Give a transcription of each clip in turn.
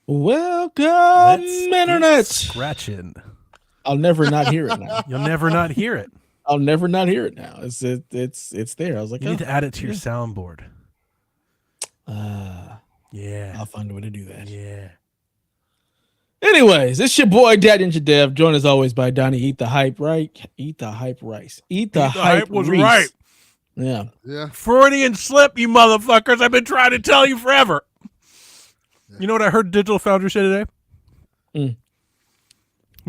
Welcome, internet. Scratching. I'll never not hear it now. You'll never not hear it. I'll never not hear it now. It's there. I was like, you need to add it to your soundboard. Yeah, I'll find a way to do that. Yeah. Anyways, it's your boy Dad Ninja Dev, joined as always by Donnie. Eat the hype, right? Eat the hype rice. Eat the hype was Reese. right. Yeah. Freudian slip, you motherfuckers. I've been trying to tell you forever. You know what I heard Digital Foundry say today? He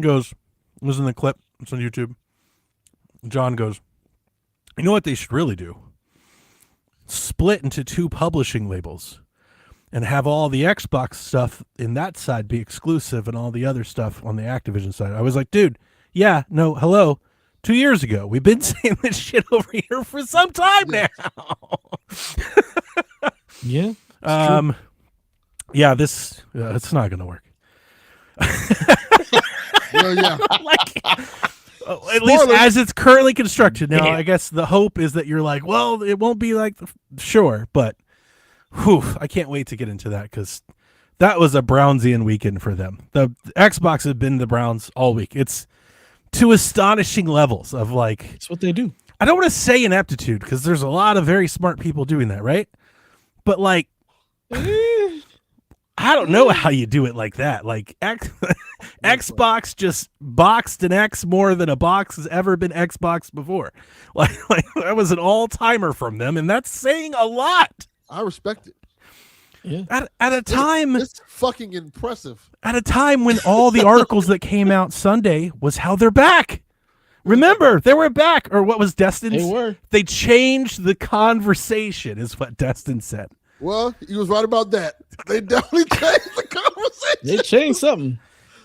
goes, it was in the clip, it's on YouTube. John goes, you know what they should really do? Split into two publishing labels and have all the Xbox stuff in that side be exclusive and all the other stuff on the Activision side. I was like, dude, yeah, no, hello. 2 years ago, we've been saying this shit over here for some time now. Yeah. Yeah, this it's not going to work. Well, yeah. At least as it's currently constructed. Now, I guess the hope is that you're like, well, it won't be like, sure, but I can't wait to get into that because that was a Brownsian weekend for them. The Xbox has been the Browns all week. It's to astonishing levels of like. That's what they do. I don't want to say ineptitude because there's a lot of very smart people doing that, right? But like. I don't know how you do it like that. Like Xbox just boxed an X more than a box has ever been Xbox before. Like that was an all-timer from them, and that's saying a lot. I respect it. Yeah. At a time, it's fucking impressive. At a time when all the articles that came out Sunday was how they're back. Remember, they were back, or what was Destin's? They were. They changed the conversation, is what Destin said. Well, he was right about that. They definitely changed the conversation. They changed something.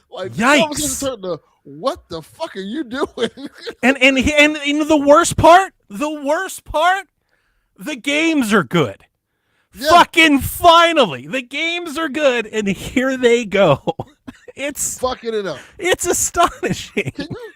Like, yikes! Turned to, what the fuck are you doing? and you know the worst part, the games are good. Yeah. Fucking finally, the games are good, and here they go. It's fucking it up. It's astonishing. Can you?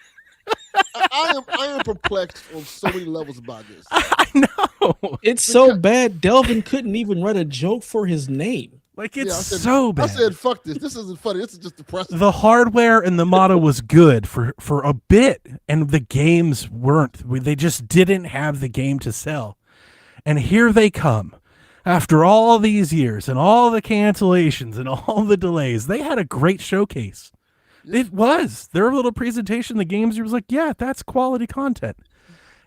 I am perplexed on so many levels about this. I know. It's so bad. Delvin couldn't even write a joke for his name. Like, it's so bad. I said, fuck this. This isn't funny. This is just depressing. The hardware and the motto was good for a bit, and the games weren't. They just didn't have the game to sell. And here they come. After all these years and all the cancellations and all the delays, they had a great showcase. It was their little presentation. The games, was like, yeah, that's quality content.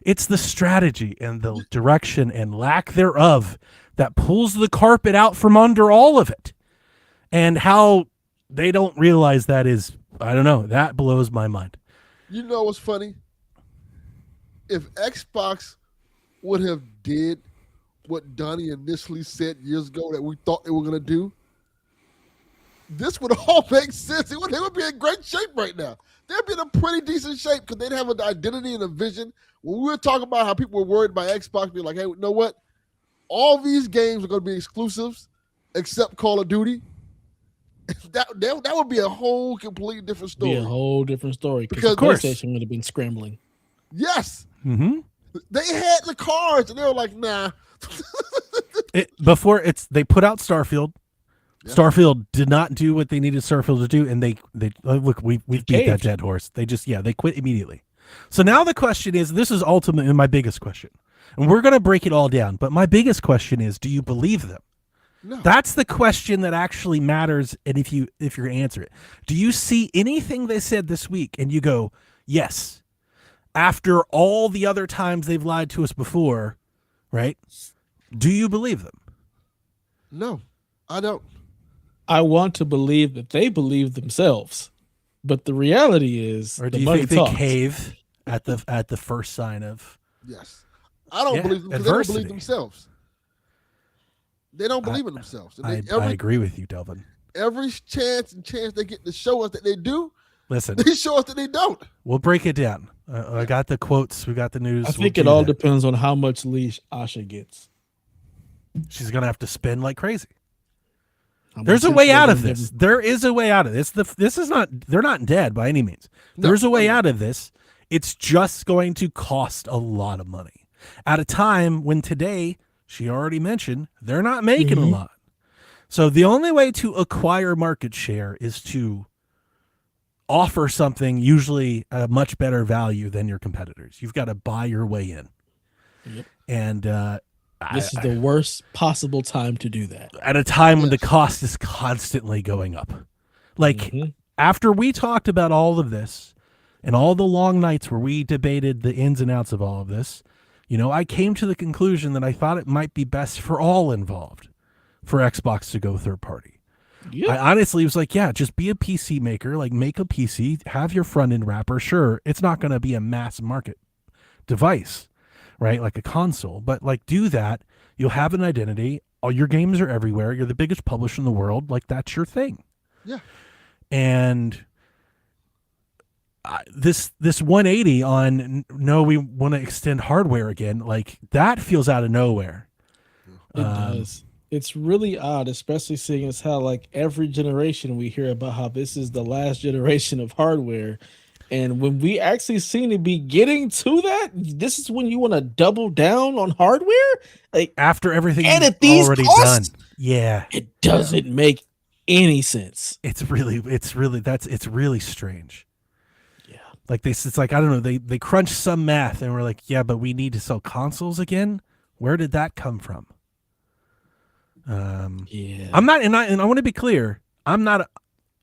It's the strategy and the direction and lack thereof that pulls the carpet out from under all of it. And how they don't realize that is, I don't know, that blows my mind. You know what's funny? If Xbox would have did what Donnie initially said years ago that we thought they were going to do, this would all make sense. They would be in great shape right now. They'd be in a pretty decent shape because they'd have an identity and a vision. When we were talking about how people were worried about Xbox being like, hey, you know what? All these games are going to be exclusives except Call of Duty. That would be a whole completely different story. Be a whole different story because PlayStation would have been scrambling. Yes. Mm-hmm. They had the cards and they were like, nah. They put out Starfield. Yeah. Starfield did not do what they needed Starfield to do, and they look, we've beat that dead horse. They quit immediately. So now the question is, this is ultimately my biggest question, and we're going to break it all down, but my biggest question is, do you believe them? No. That's the question that actually matters, and if you're going to answer it. Do you see anything they said this week, and you go, yes, after all the other times they've lied to us before, right? Do you believe them? No, I don't. I want to believe that they believe themselves, but the reality is, or do you think they cave at the first sign of? Yes, I don't believe them because they don't believe themselves. They don't believe in themselves. And I agree with you, Delvin. Every chance they get to show us that they do, Listen, they show us that they don't. we'll break it down. I got the quotes. We got the news. I think it all depends on how much leash Asha gets. She's going to have to spin like crazy. How There's much a way out influence of this. every- There is a way out of this. This is not, they're not dead by any means. No, There's a way no. out of this. It's just going to cost a lot of money at a time when today, she already mentioned, they're not making a lot. So the only way to acquire market share is to offer something usually at a much better value than your competitors. You've got to buy your way in. Yep. And This is the worst possible time to do that. at a time when the cost is constantly going up. Like Mhm. after we talked about all of this and all the long nights where we debated the ins and outs of all of this, I came to the conclusion that I thought it might be best for all involved for Xbox to go third party. Yep. I honestly was like, yeah, just be a PC maker, like make a PC, have your front end wrapper. Sure, it's not going to be a mass market device, right? Like a console, but like do that. You'll have an identity. All your games are everywhere. You're the biggest publisher in the world. Like that's your thing. Yeah. And this 180 on no, we want to extend hardware again. Like that feels out of nowhere. It does. It's really odd, especially seeing as how like every generation we hear about how this is the last generation of hardware. And when we actually seem to be getting to that, this is when you want to double down on hardware? Like After everything And you've at these already costs? done. Yeah. it doesn't make any sense. It's really strange. Yeah. Like it's like, I don't know, they crunched some math and we're like, yeah, but we need to sell consoles again. Where did that come from? Yeah. I'm not, and I want to be clear. I'm not.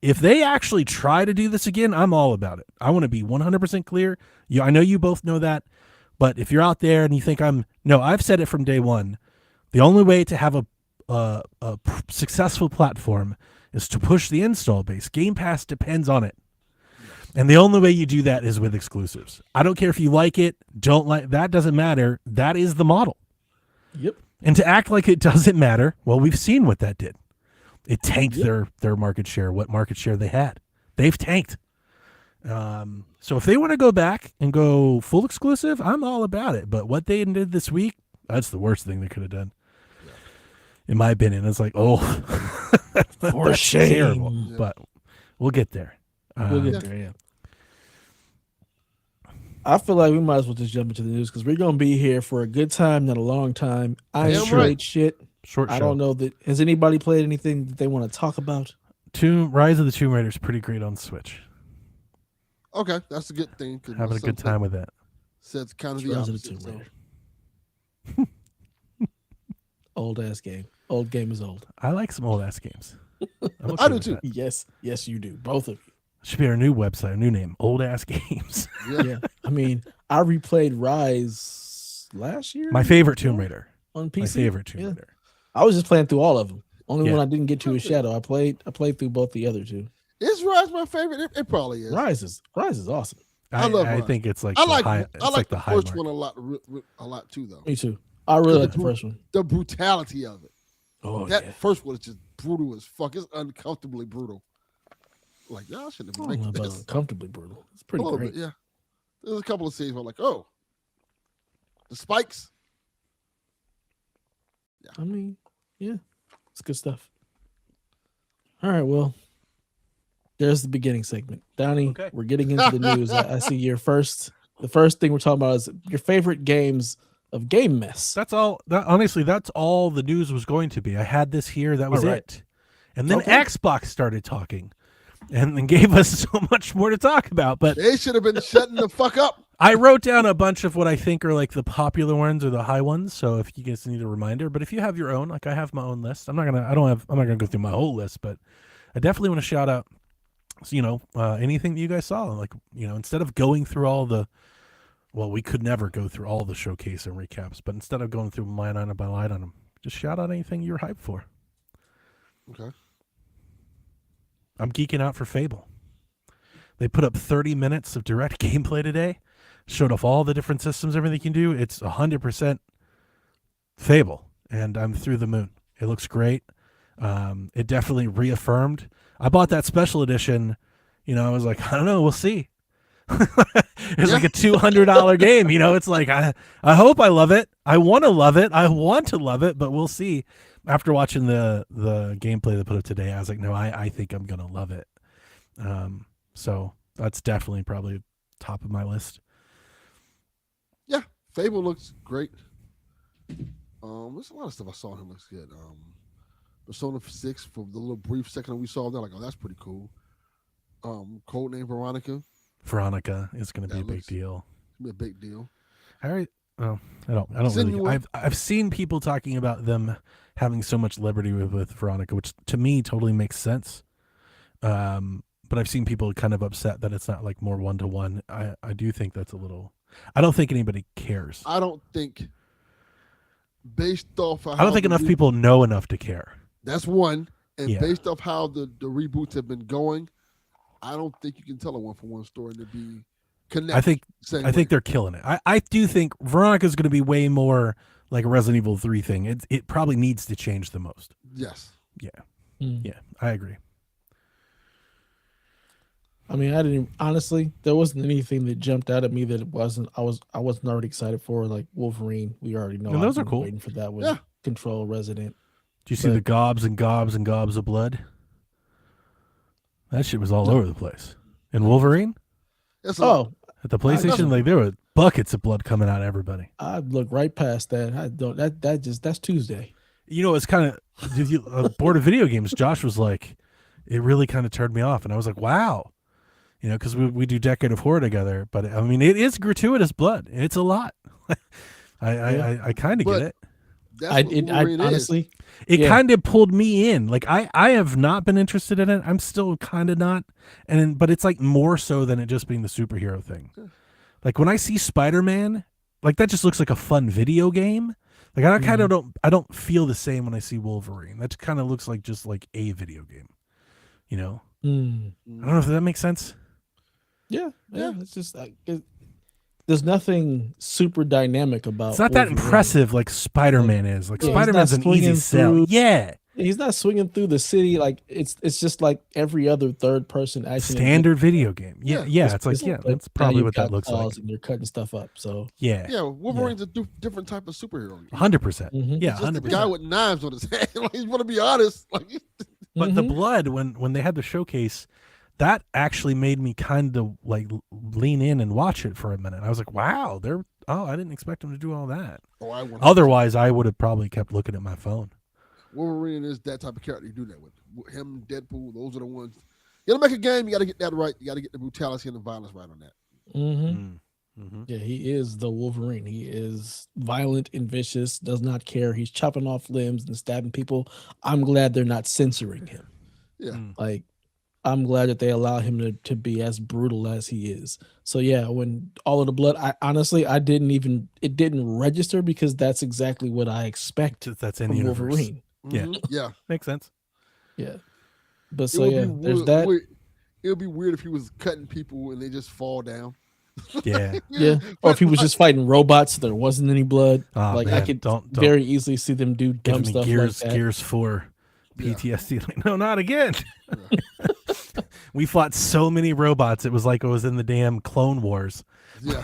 If they actually try to do this again, I'm all about it. I want to be 100% clear. I know you both know that, but if you're out there and you think I've said it from day one. The only way to have a successful platform is to push the install base. Game Pass depends on it. And the only way you do that is with exclusives. I don't care if you like it, don't like, that doesn't matter. That is the model. Yep. And to act like it doesn't matter, well, we've seen what that did. It tanked their market share, what market share they had. They've tanked. So if they want to go back and go full exclusive, I'm all about it. But what they did this week, that's the worst thing they could have done. In my opinion, it's like, For that's shame. terrible. Yeah. But we'll get there. We'll get there, yeah. I feel like we might as well just jump into the news because we're going to be here for a good time, not a long time. I Damn ain't right. played shit. Short show. I don't know that. Has anybody played anything that they want to talk about? Rise of the Tomb Raider is pretty great on Switch. Okay, that's a good thing. 'cause Having a good time with that. Says kind of It's the Rise of the opposite. Tomb So. Raider. Old ass game. Old game is old. I like some old ass games. I'm okay I do with too. that. Yes, you do. Both of you. Should be our new website, our new name, Old Ass Games. Yeah. Yeah. I mean, I replayed Rise last year. My favorite Tomb Raider. on PC. My favorite Tomb Yeah. Raider. I was just playing through all of them. Only Yeah. one I didn't get to is Shadow. I played through both the other two. Is Rise my favorite? It probably is. Rise is awesome. I love I Rise. think it's like I the like high, I it's like like the high first mark. one a lot too though. Me too. I really like the Because first one. The brutality of it. Oh That yeah. first one is just brutal as fuck. It's uncomfortably brutal. Like y'all shouldn't I have don't been know making about this. uncomfortably brutal. It's A pretty little great. bit, yeah. There's a couple of scenes where I'm like, oh, the spikes. I mean, yeah, it's good stuff. All right, well, there's the beginning segment. Donnie, Okay. we're getting into the news. I see the first thing we're talking about is your favorite games of Game Mess. That's all. Honestly, that's all the news was going to be. I had this here. That was All right. it. And then Okay. Xbox started talking and gave us so much more to talk about. But They should have been shutting the fuck up. I wrote down a bunch of what I think are like the popular ones or the high ones. So if you guys need a reminder, but if you have your own, like I have my own list. I'm not gonna go through my whole list, but I definitely want to shout out, anything that you guys saw. Like, instead of going through all the, well, we could never go through all the showcase and recaps, but instead of going through line item by line item, just shout out anything you're hyped for. Okay. I'm geeking out for Fable. They put up 30 minutes of direct gameplay today, showed off all the different systems, everything you can do. It's 100% Fable, and I'm through the moon. It looks great. It definitely reaffirmed. I bought that special edition. I was like, I don't know, we'll see. It's like a $200 game. It's like I hope I love it. I want to love it. I want to love it, but we'll see. After watching the gameplay they put up today, I was like, no, I think I'm gonna love it. So that's definitely probably top of my list. Yeah, Fable looks great. There's a lot of stuff I saw him looks good. Persona 6 for the little brief second we saw there, like, oh, that's pretty cool. Codename Veronica. Veronica is going to be a big deal. Be a big deal. All right. Well, I don't really. I've seen people talking about them having so much liberty with Veronica, which to me totally makes sense. But I've seen people kind of upset that it's not like more 1-to-1. I do think that's a little. I don't think anybody cares. I don't think based off. I don't think enough people know enough to care. That's one, and based off how the reboots have been going, I don't think you can tell a 1-for-1 story to be connected. I think they're killing it. I do think Veronica's going to be way more like a Resident Evil 3 thing. It probably needs to change the most. Yes. Yeah. Yeah, I agree. I mean, there wasn't anything that jumped out at me that I wasn't already excited for, like Wolverine. We already know. And those are cool. Waiting for that with Control Resident. Do you see the gobs and gobs and gobs of blood? That shit was all over the place. And Wolverine? At the PlayStation, like there were buckets of blood coming out of everybody. I'd look right past that. I don't. That's Tuesday. It's kind of bored of video games. Josh was like, it really kind of turned me off, and I was like, wow, because we do Decade of Horror together. But I mean, it is gratuitous blood. It's a lot. I kind of get it. Honestly, it kind of pulled me in. Like I have not been interested in it. I'm still kind of not, but it's like more so than it just being the superhero thing. Like when I see Spider-Man, like that just looks like a fun video game. Like I kind of don't feel the same when I see Wolverine. That kind of looks like just like a video game. I don't know if that makes sense. Yeah. It's just there's nothing super dynamic about. It's not that impressive like Spider-Man is. Like Spider-Man's an easy sell. Yeah. He's not swinging through the city like it's just like every other third person action standard video game. Yeah. It's like that's probably what that looks like. And you're cutting stuff up. So Wolverine's a different type of superhero. 100%. Yeah, 100%. Just a guy with knives on his head. Like, he's gonna be honest. But the blood when they had the showcase, that actually made me kind of like lean in and watch it for a minute. I was like, wow, I didn't expect them to do all that. Otherwise, I would have probably kept looking at my phone. Wolverine is that type of character you do that with. Him, Deadpool, those are the ones. You gotta make a game, you gotta get that right. You gotta get the brutality and the violence right on that. Yeah, he is the Wolverine. He is violent and vicious, does not care. He's chopping off limbs and stabbing people. I'm glad they're not censoring him. Yeah. Like, I'm glad that they allow him to be as brutal as he is. So yeah, when all of the blood, it didn't register because that's exactly what I expect. That's in the universe. Wolverine. Yeah. Makes sense. Yeah. But so there's that. It would be weird if he was cutting people and they just fall down. Yeah. Or if he was just fighting robots, there wasn't any blood. Oh, like man, I could very easily see them do dumb stuff like that. Gears 4 PTSD. Like, no, not again. We fought so many robots. It was like it was in the damn Clone Wars. Yeah.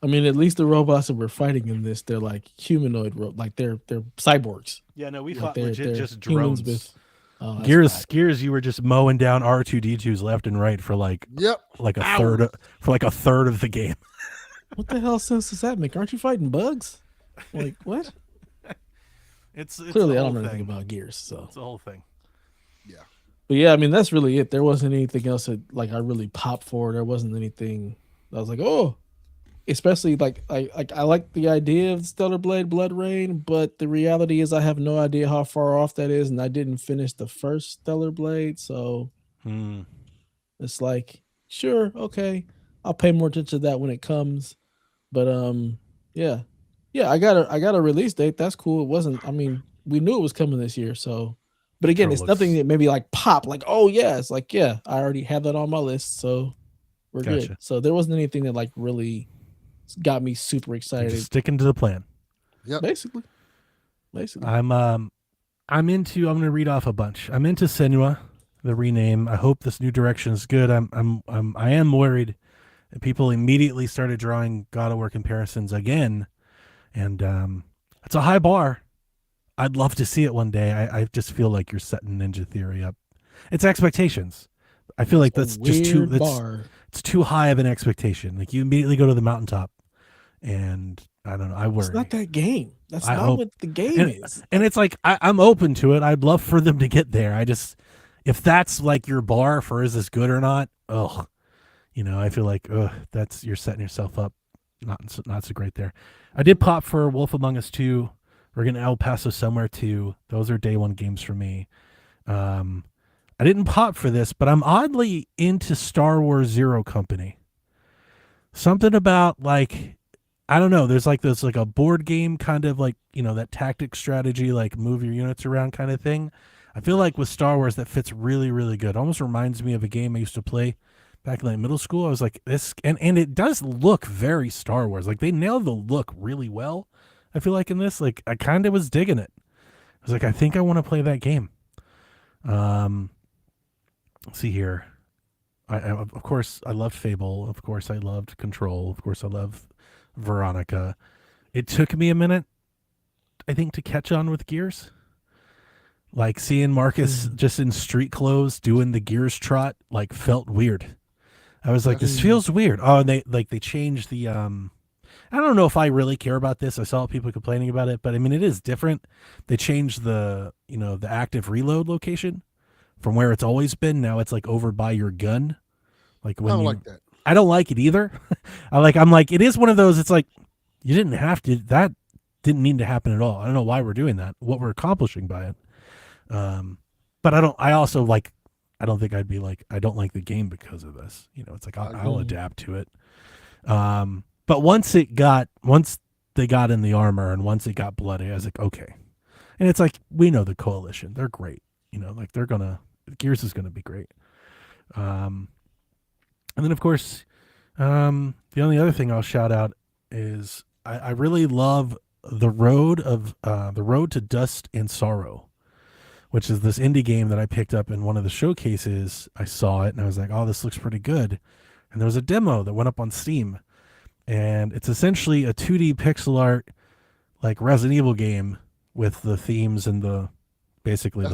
I mean, at least the robots that we're fighting in this, they're like humanoid, like they're cyborgs. Yeah, no, we fought legit just humans drones. Gears, you were just mowing down R2D2s left and right for like a third of the game. What the hell sense does that make? Aren't you fighting bugs? Like what? It's clearly I don't know anything about Gears, so it's the whole thing. Yeah, but yeah, I mean that's really it. There wasn't anything else that like I really popped for. There wasn't anything I was like, oh. Especially like I like the idea of Stellar Blade Blood Rain, but the reality is I have no idea how far off that is, and I didn't finish the first Stellar Blade, so it's like sure, okay, I'll pay more attention to that when it comes. But yeah, I got a release date. That's cool. It wasn't. I mean, we knew it was coming this year, so. But again, it's nothing that maybe like pop. Like oh yeah, it's like yeah, I already have that on my list, so we're good. So there wasn't anything that like really got me super excited. Just sticking to the plan. Yeah, basically. basically. I'm going to read off a bunch. I'm into Senua, the rename. I hope this new direction is good. I am worried. And people immediately started drawing God of War comparisons again, and it's a high bar. I'd love to see it one day. I just feel like you're setting Ninja Theory up. It's expectations. I feel like that's just too bar. It's too high of an expectation. Like you immediately go to the mountaintop, and I don't know. I worry. It's not that game. That's I not hope. what the game is. And it's like I'm open to it. I'd love for them to get there. I just if that's like your bar for is this good or not, I feel like that's you're setting yourself up not so great there. I did pop for Wolf Among Us 2. We're getting El Paso Somewhere 2. Those are day one games for me. I didn't pop for this, but I'm oddly into Star Wars Zero Company. Something about like I don't know. There's like this like a board game kind of like that tactic strategy like move your units around kind of thing. I feel like with Star Wars that fits really really good. Almost reminds me of a game I used to play back in like middle school. I was like this, and it does look very Star Wars. Like they nailed the look really well. I feel like in this, like I kind of was digging it. I was like, I think I want to play that game. Let's see here. I of course I loved Fable. Of course I loved Control. Of course I love Veronica. It took me a minute, I think, to catch on with Gears. Like seeing Marcus just in street clothes doing the Gears trot, like felt weird. I was like, this feels weird. Oh, and they changed the I don't know if I really care about this. I saw people complaining about it, but I mean it is different. They changed the the active reload location from where it's always been. Now it's like over by your gun. Like when I don't like that. I don't like it either. I'm like it is one of those. It's like you didn't have to. That didn't need to happen at all. I don't know why we're doing that. What we're accomplishing by it. But I don't. I also like. I don't think I'd be like. I don't like the game because of this. It's like I'll adapt to it. But once they got in the armor and once it got bloody, I was like, okay. And it's like we know the Coalition. They're great. Like they're gonna. Gears is gonna be great. And then, of course, the only other thing I'll shout out is I really love the road to Dust and Sorrow, which is this indie game that I picked up in one of the showcases. I saw it and I was like, oh, this looks pretty good. And there was a demo that went up on Steam, and it's essentially a 2D pixel art like Resident Evil game with the themes and the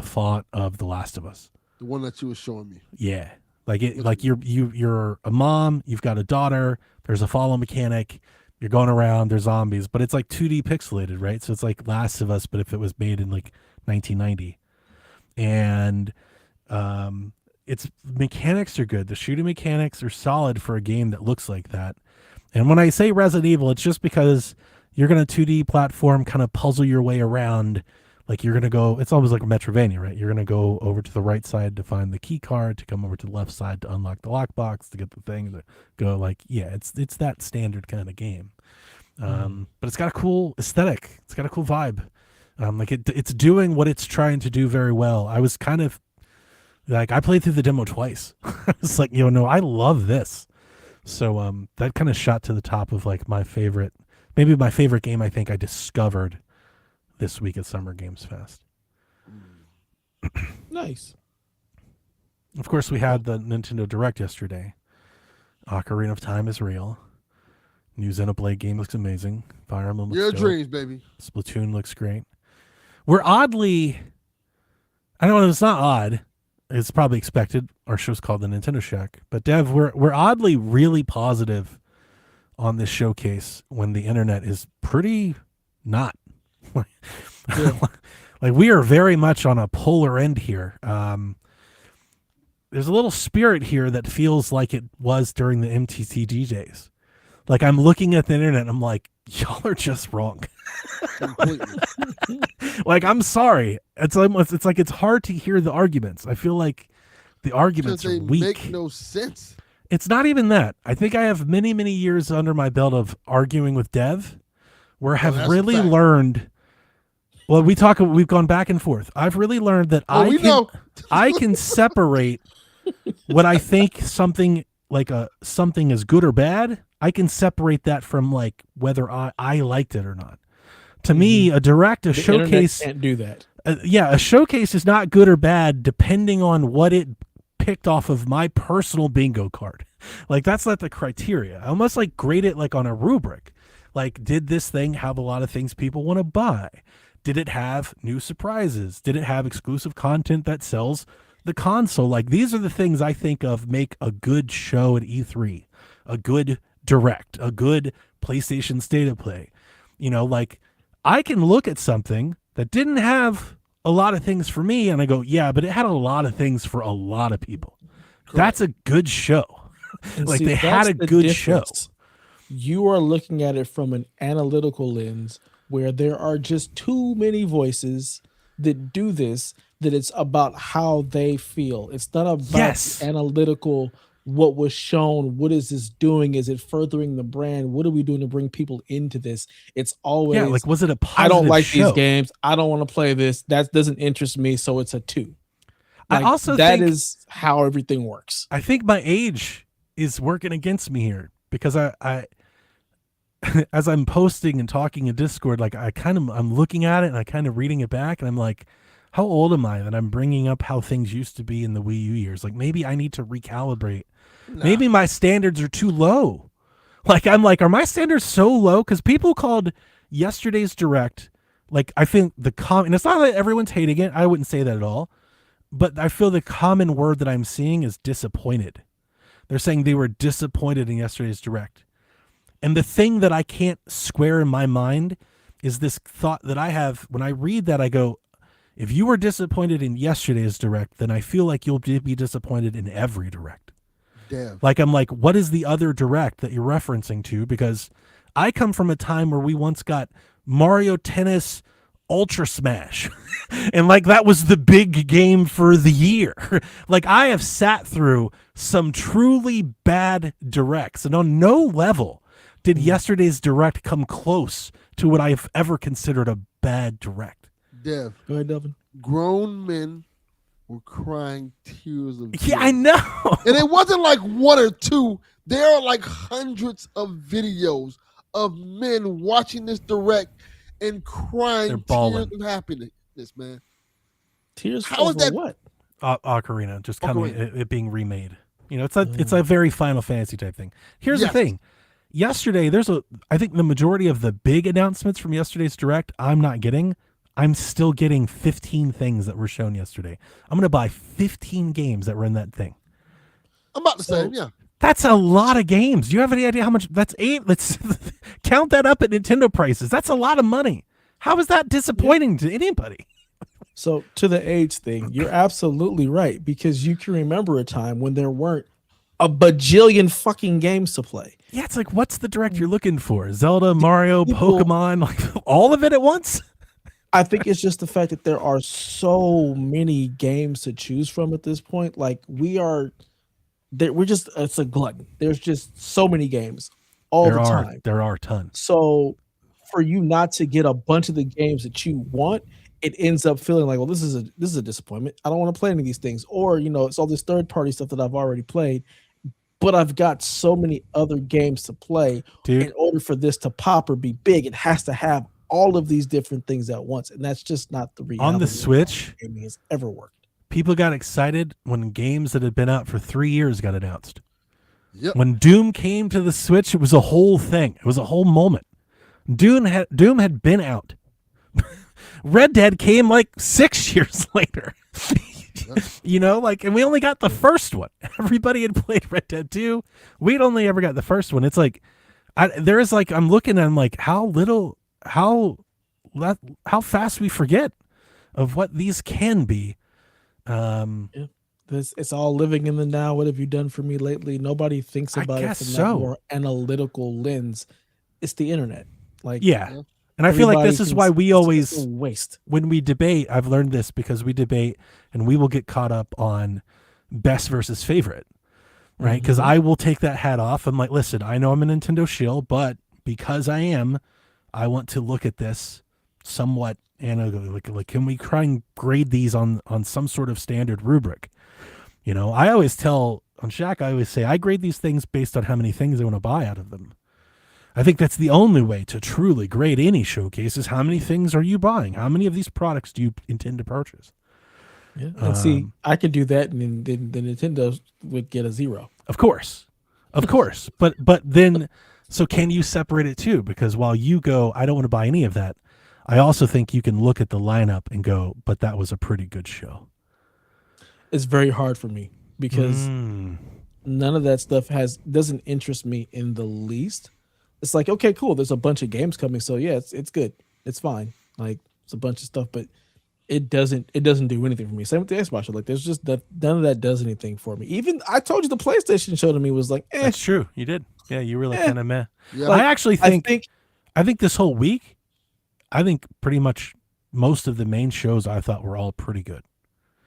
font of The Last of Us. The one that you were showing me. Yeah. Like you're a mom, you've got a daughter, there's a follow mechanic, you're going around, there's zombies, but it's like 2D pixelated, right? So it's like Last of Us, but if it was made in like 1990. And its mechanics are good. The shooting mechanics are solid for a game that looks like that. And when I say Resident Evil, it's just because you're going to 2D platform kind of puzzle your way around. Like you're going to go, it's always like a Metrovania, right? You're going to go over to the right side to find the key card, to come over to the left side to unlock the lockbox, to get the thing, to go like, yeah, it's that standard kind of game. But it's got a cool aesthetic. It's got a cool vibe. It's doing what it's trying to do very well. I was kind of like, I played through the demo twice. It's like, I love this. So that kind of shot to the top of like my favorite game I think I discovered this week at Summer Games Fest. Nice. Of course, we had the Nintendo Direct yesterday. Ocarina of Time is real. New Xenoblade game looks amazing. Fire Emblem looks Your dope. dreams, baby. Splatoon looks great. We're oddly, I don't know, it's not odd. It's probably expected. Our show's called the Nintendo Shack. But Dev, we're oddly really positive on this showcase when the internet is pretty not. Like we are very much on a polar end here. There's a little spirit here that feels like it was during the MTCG days. Like I'm looking at the internet and I'm like, y'all are just wrong. Like I'm sorry. It's like it's hard to hear the arguments. I feel like the arguments are weak. Make no sense. It's not even that. I think I have many, many years under my belt of arguing with Dev, where I have really learned. Well, we've gone back and forth. I've really learned that I can separate what I think something is good or bad. I can separate that from like whether I liked it or not. To me, a direct, a The internet showcase, can't do that. a showcase is not good or bad depending on what it picked off of my personal bingo card. Like that's not the criteria. I almost like grade it like on a rubric. Like, did this thing have a lot of things people want to buy? Did it have new surprises? Did it have exclusive content that sells the console? Like, these are the things I think of make a good show at E3, a good direct, a good PlayStation State of Play. You know, like I can look at something that didn't have a lot of things for me and I go, yeah, but it had a lot of things for a lot of people. Correct. That's a good show. And like see, they had a good show. You are looking at it from an analytical lens where there are just too many voices that do this, that it's about how they feel. It's not about the analytical, what was shown, what is this doing? Is it furthering the brand? What are we doing to bring people into this? It's always, like, was it a positive I don't like show? these games. I don't want to play this. That doesn't interest me. So it's a 2. Like, I also that think, is how everything works. I think my age is working against me here because I as I'm posting and talking in Discord, like I'm looking at it and I kind of reading it back and I'm like, how old am I that I'm bringing up how things used to be in the Wii U years? Like maybe I need to recalibrate. Nah. Maybe my standards are too low. Like I'm like, are my standards so low? Because people called yesterday's Direct, like I think and it's not that everyone's hating it. I wouldn't say that at all. But I feel the common word that I'm seeing is disappointed. They're saying they were disappointed in yesterday's Direct. And the thing that I can't square in my mind is this thought that I have when I read that, I go, if you were disappointed in yesterday's Direct, then I feel like you'll be disappointed in every Direct. Damn. Like, I'm like, what is the other Direct that you're referencing to? Because I come from a time where we once got Mario Tennis Ultra Smash. And like, that was the big game for the year. Like, I have sat through some truly bad Directs, and on no level did yesterday's Direct come close to what I've ever considered a bad Direct. Dev. Go ahead, Devin. Grown men were crying tears of joy. Yeah, I know. And it wasn't like 1 or 2. There are like hundreds of videos of men watching this Direct and crying tears of happiness, man. Tears How over is that? What? Ocarina, just coming, it being remade. You know, it's a very Final Fantasy type thing. Here's the thing. Yesterday, I think the majority of the big announcements from yesterday's Direct, I'm not getting. I'm still getting 15 things that were shown yesterday. I'm going to buy 15 games that were in that thing. I'm about the same, yeah. That's a lot of games. Do you have any idea how much? That's 8. Let's count that up at Nintendo prices. That's a lot of money. How is that disappointing to anybody? So to the age thing, you're absolutely right, because you can remember a time when there weren't a bajillion fucking games to play. Yeah, it's like, what's the Direct you're looking for? Zelda, Mario, Pokemon, like all of it at once? I think it's just the fact that there are so many games to choose from at this point. Like we're just, it's a glutton. There's just so many games all the time. There are tons. So for you not to get a bunch of the games that you want, it ends up feeling like, well, this is a disappointment. I don't want to play any of these things. Or, you know, it's all this third party stuff that I've already played, but I've got so many other games to play. Dude, in order for this to pop or be big, it has to have all of these different things at once. And that's just not the reality. On the Switch, gaming has ever worked. People got excited when games that had been out for 3 years got announced. Yep. When Doom came to the Switch, it was a whole thing. It was a whole moment. Doom had been out. Red Dead came like 6 years later. You know, like, and we only got the first one. Everybody had played Red Dead 2. We'd only ever got the first one. It's like, I'm looking and I'm like, how fast we forget of what these can be. It's all living in the now. What have you done for me lately? Nobody thinks about it from that more analytical lens. It's the internet. Like, yeah. And I feel like this is why we always waste. When we debate, I've learned this because we debate and we will get caught up on best versus favorite, right? Because I will take that hat off. I'm like, listen, I know I'm a Nintendo shill, but because I want to look at this somewhat analytically. Like, can we try and grade these on some sort of standard rubric? You know, I always tell on Shaq, I always say I grade these things based on how many things I want to buy out of them. I think that's the only way to truly grade any showcase is how many things are you buying? How many of these products do you intend to purchase? Yeah. And see, I could do that, and then the Nintendo would get a 0. Of course. But then, so can you separate it too? Because while you go, I don't want to buy any of that, I also think you can look at the lineup and go, but that was a pretty good show. It's very hard for me because none of that stuff doesn't interest me in the least. It's like, okay, cool. There's a bunch of games coming, so yeah, it's good. It's fine. Like it's a bunch of stuff, but it doesn't do anything for me. Same with the Xbox. Like there's just none of that does anything for me. Even I told you the PlayStation show to me was like, That's true. You did. Yeah, you were like kind of meh. Yeah. I actually I think this whole week, I think pretty much most of the main shows I thought were all pretty good.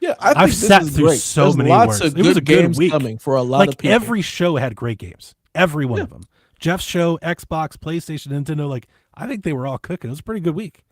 Yeah, I've sat through so There's many lots works. of It was a good good games week. coming for a lot of people. Every show had great games. Every one of them. Jeff's show, Xbox, PlayStation, Nintendo. Like I think they were all cooking. It was a pretty good week.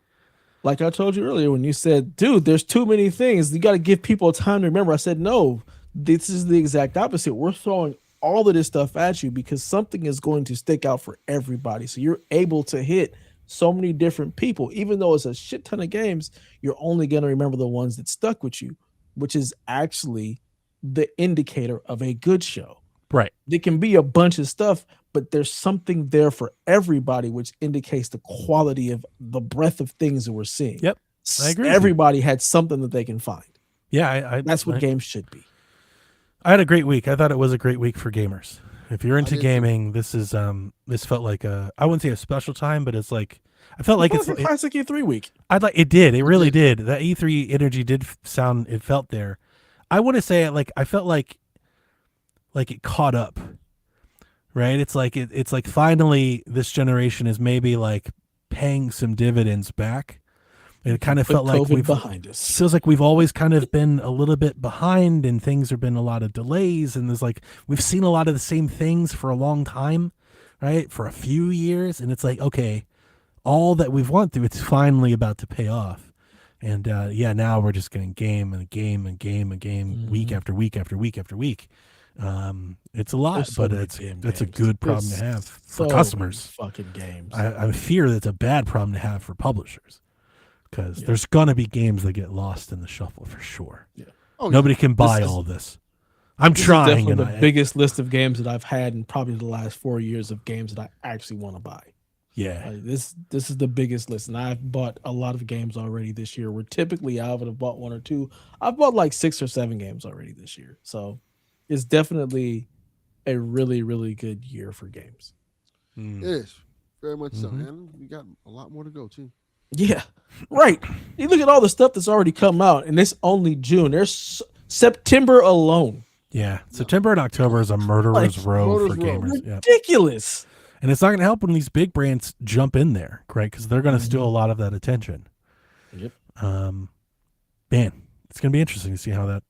Like I told you earlier when you said, dude, there's too many things. You got to give people time to remember. I said, no, this is the exact opposite. We're throwing all of this stuff at you because something is going to stick out for everybody. So you're able to hit so many different people. Even though it's a shit ton of games, you're only going to remember the ones that stuck with you, which is actually the indicator of a good show. Right. There can be a bunch of stuff, but there's something there for everybody, which indicates the quality of the breadth of things that we're seeing. Yep. I agree. Everybody had something that they can find. Yeah, that's what games should be. I had a great week. I thought it was a great week for gamers. If you're into gaming, this felt like I wouldn't say a special time, but it's like I felt like it's a classic E3 week. It really did. That E3 energy did sound. It felt there. I want to say it I felt like it caught up, right? It's like it's like finally this generation is maybe like paying some dividends back. It kind of felt like we've behind us. Feels like we've always kind of been a little bit behind, and things have been a lot of delays, and there's like we've seen a lot of the same things for a long time, right? For a few years, and it's like okay, all that we've went through, it's finally about to pay off. And now we're just getting game and game and game and game, week after week after week after week. It's a lot, but it's a good problem to have for customers. Fucking games. I fear that's a bad problem to have for publishers because there's gonna be games that get lost in the shuffle for sure. Yeah. Nobody can buy all of this. I'm trying. Is the biggest list of games that I've had in probably the last 4 years of games that I actually want to buy. Yeah. This is the biggest list, and I've bought a lot of games already this year. Where typically I would have bought 1 or 2. I've bought like 6 or 7 games already this year. So it's definitely a really, really good year for games. It is very much so, and we got a lot more to go too. Yeah, right. You look at all the stuff that's already come out, and it's only June. There's September alone. Yeah, September and October is a murderer's row for gamers. Ridiculous. And it's not going to help when these big brands jump in there, right? Because they're going to steal a lot of that attention. Yep. Man, it's going to be interesting to see how that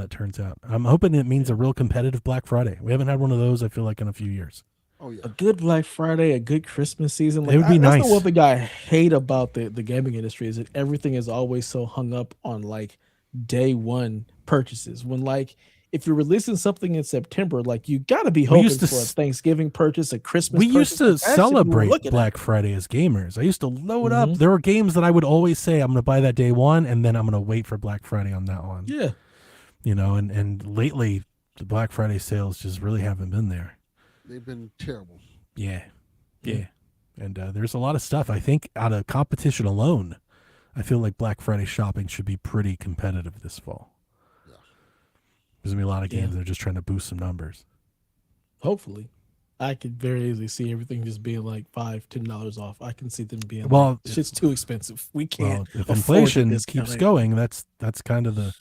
turns out. I'm hoping it means a real competitive Black Friday. We haven't had one of those, I feel like, in a few years. Oh yeah, a good Black Friday, a good Christmas season. It would be nice. That's the one thing I hate about the gaming industry is that everything is always so hung up on like day one purchases. When like if you're releasing something in September, like you got to be hoping for a Thanksgiving purchase, a Christmas. We used to celebrate Black Friday as gamers. I used to load up. There were games that I would always say I'm going to buy that day one, and then I'm going to wait for Black Friday on that one. Yeah, and lately the Black Friday sales just really haven't been there. They've been terrible. Yeah. And there's a lot of stuff. I think out of competition alone, I feel like Black Friday shopping should be pretty competitive this fall. Yeah. There's going to be a lot of games that are just trying to boost some numbers. Hopefully. I could very easily see everything just being like $5-10 off. I can see them being shit's too expensive. We can't. If inflation keeps going, that's kind of the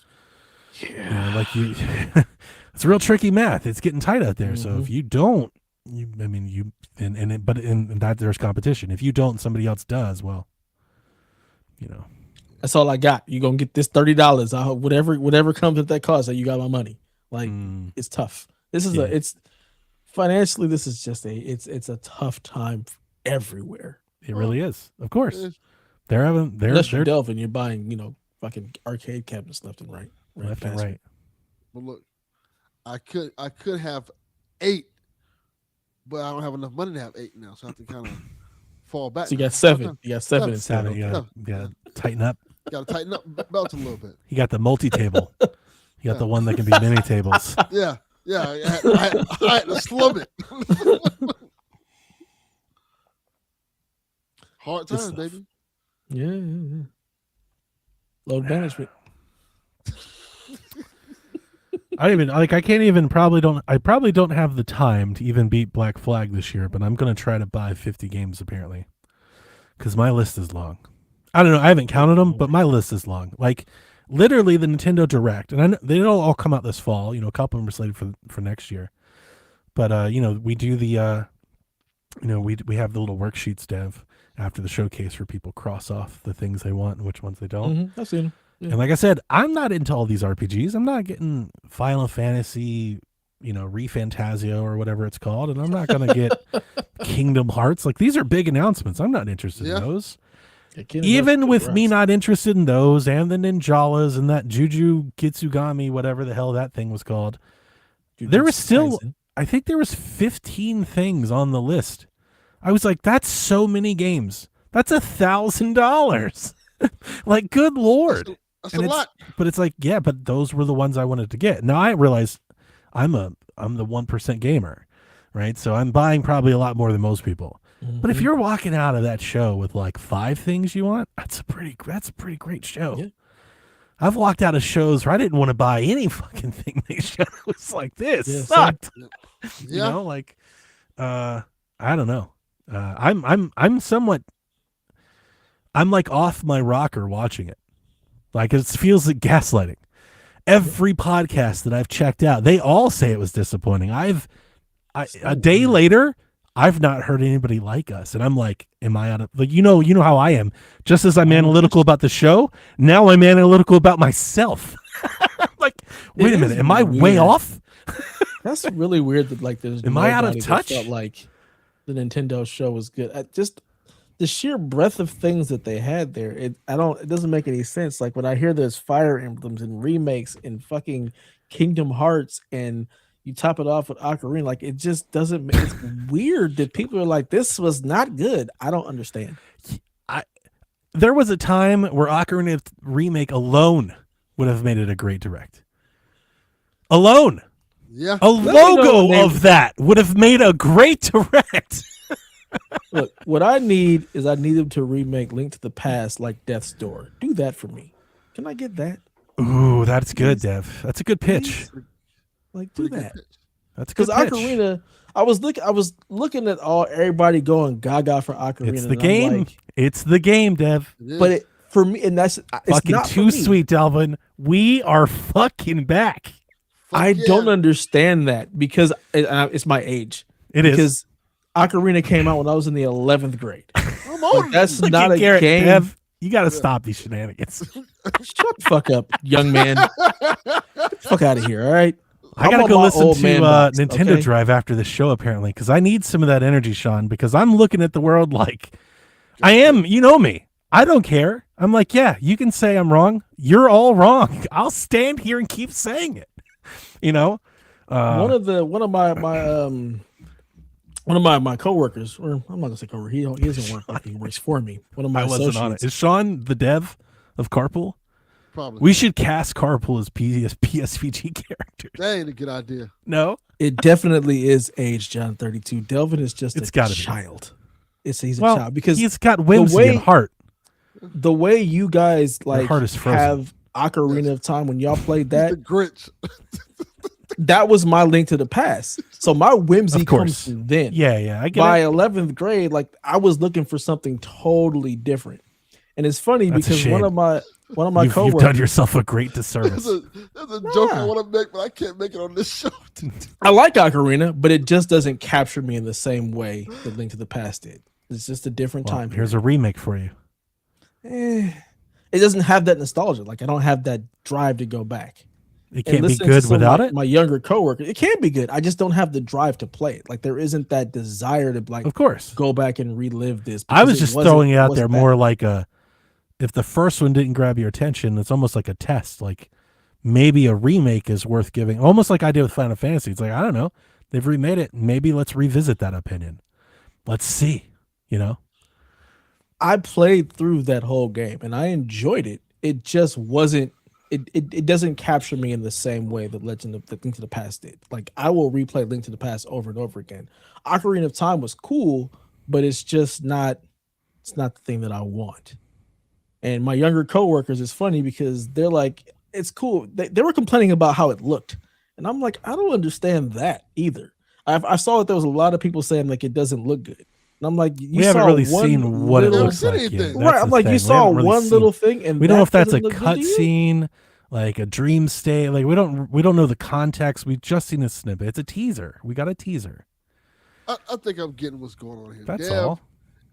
it's real tricky math. It's getting tight out there. So if you don't, that there's competition. If you don't, somebody else does. Well, that's all I got. You're gonna get this $30. Whatever comes at that cost, you got my money. Like it's tough. This is it's financially. This is just it's a tough time everywhere. It really is. Of course, unless you're Delvin, you're buying fucking arcade cabinets left and right. Left and right. But look, I could have 8 but I don't have enough money to have 8 now, so I have to kind of fall back. So you now. got 7. You got 7 instead. Seven. You Okay. gotta tighten up. Got to tighten up belts a little bit. You got the multi-table. You got the one that can be mini tables. Yeah. I had to slum it. Hard Good times, stuff. baby. Yeah. Load management. I probably don't have the time to even beat Black Flag this year, but I'm going to try to buy 50 games apparently. Cuz my list is long. I don't know, I haven't counted them, but my list is long. Like literally the Nintendo Direct, and I know they don't all come out this fall, a couple of them are slated for next year. But we do the we have the little worksheets, Dev, after the showcase for people cross off the things they want and which ones they don't. Mm-hmm. I've seen them. Yeah. And like I said, I'm not into all these RPGs. I'm not getting Final Fantasy, ReFantazio or whatever it's called, and I'm not going to get Kingdom Hearts. Like these are big announcements. I'm not interested in those. Even with me not interested in those and the Ninjalas and that Juju Kitsugami, whatever the hell that thing was called, there was still, I think there was 15 things on the list. I was like, that's so many games. That's $1,000. Like, good Lord. That's a lot. But it's like, yeah, but those were the ones I wanted to get. Now I realize I'm the 1% gamer, right? So I'm buying probably a lot more than most people. Mm-hmm. But if you're walking out of that show with like 5 things you want, that's a pretty great show. Yeah. I've walked out of shows where I didn't want to buy any fucking thing they showed. It was like, this sucked. Yeah. I don't know. I'm like off my rocker watching it. Like it feels like gaslighting. Every podcast that I've checked out, they all say it was disappointing. A day later, I've not heard anybody like us, and I'm like, am I out of like you know how I am? Just as I'm analytical about the show, now I'm analytical about myself. Like, wait a minute, am I way off? That's really weird that like there's am I out of touch? Felt like the Nintendo show was good. Just the sheer breadth of things that they had there, it doesn't make any sense. Like when I hear there's Fire Emblems and remakes and fucking Kingdom Hearts, and you top it off with Ocarina, like it just doesn't. It's weird that people are like, this was not good. I don't understand. There was a time where Ocarina remake alone would have made it a great direct. Alone, yeah, a logo of that would have made a great direct. Look, what I need them to remake Link to the Past like Death's Door. Do that for me. Can I get that? Ooh, that's good, Dev. That's a good pitch. Like, do that. That's because Ocarina. I was looking at everybody going gaga for Ocarina. It's the game. Like, it's the game, Dev. But for me, and it's fucking not too sweet, Delvin. We are fucking back. I don't understand that because it's my age. It because is. Ocarina came out when I was in the 11th grade. I'm old. That's not a game. Dev, you got to stop these shenanigans. Shut the fuck up, young man. Get the fuck out of here, all right? I got to go listen to Nintendo Drive after the show, apparently, because I need some of that energy, Sean, because I'm looking at the world like I am. You know me. I don't care. I'm like, yeah, you can say I'm wrong. You're all wrong. I'll stand here and keep saying it. One of my coworkers, or I'm not gonna say coworker, he doesn't work like he works for me. One of my associates. On it. Is Sean the dev of Carpool? Probably. We should cast Carpool as PSVG characters. That ain't a good idea. No, it definitely is age, John 32. Delvin is just a child. He's a child because he's got whimsy and heart. The way you guys like heart is have Ocarina of Time when y'all played that, the Grinch. That was my Link to the Past. So my whimsy comes from then. Yeah, I get By it. 11th grade, like I was looking for something totally different. And it's funny because one of my coworkers, you've done yourself a great disservice. There's a joke I want to make, but I can't make it on this show. I like Ocarina, but it just doesn't capture me in the same way that Link to the Past did. It's just a different time. Here's a remake for you. It doesn't have that nostalgia. Like I don't have that drive to go back. It can't be good without it. My younger coworker, it can be good. I just don't have the drive to play it. Like there isn't that desire to like, of course, go back and relive this. I was just throwing it out there more like if the first one didn't grab your attention, it's almost like a test. Like maybe a remake is worth giving. Almost like I did with Final Fantasy. It's like I don't know, They've remade it. Maybe let's revisit that opinion. Let's see. You know, I played through that whole game and I enjoyed it. It just wasn't. It doesn't capture me in the same way that Legend of the Link to the Past did. Like I will replay Link to the Past over and over again. Ocarina of Time was cool, but it's just not. It's not the thing that I want. And my younger coworkers is funny because they're like, it's cool. They were complaining about how it looked, and I'm like, I don't understand that either. I saw that there was a lot of people saying like it doesn't look good, and I'm like, we haven't really seen what it looks like yet. Right? I'm like, you saw one little thing, and we don't know if that's a cutscene, like a dream state. Like we don't know the context. We've just seen a snippet. It's a teaser. We got a teaser. I think I'm getting what's going on here. That's all.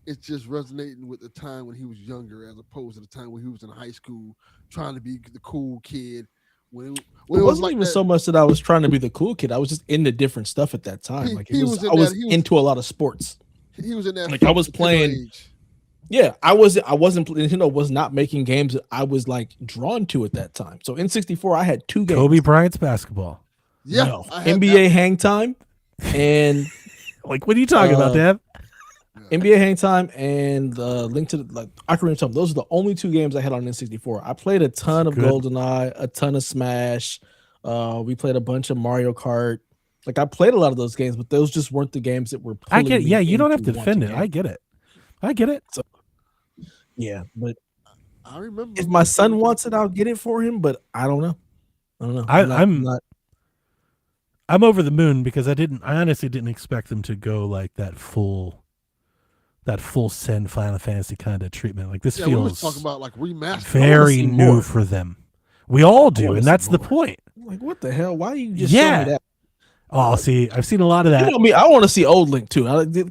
It's just resonating with the time when he was younger, as opposed to the time when he was in high school, trying to be the cool kid. When it wasn't like even so much that I was trying to be the cool kid. I was just into different stuff at that time. I was into a lot of sports. He was in that. Like I was playing. Yeah, I wasn't. Nintendo was not making games that I was like drawn to at that time. So in '64, I had two games. Kobe Bryant's basketball. Yeah, no. NBA Hang Time, and like what are you talking about, Dad? NBA Hang Time and Link to the Ocarina of Time. Those are the only two games I had on N64. I played a ton of GoldenEye, a ton of Smash. We played a bunch of Mario Kart. Like I played a lot of those games, but those just weren't the games that were. I get. Yeah, you don't have to defend it. I get it. So, yeah, but I remember if my son wants it, I'll get it for him. But I don't know. I'm over the moon because I honestly didn't expect them to go like that full send Final Fantasy kind of treatment. Like this feels talking about like remaster, very new for them. We all do, and that's the point. Like what the hell? Why are you just showing me that? Oh, see, I've seen a lot of that. You know me, I want to see old Link too.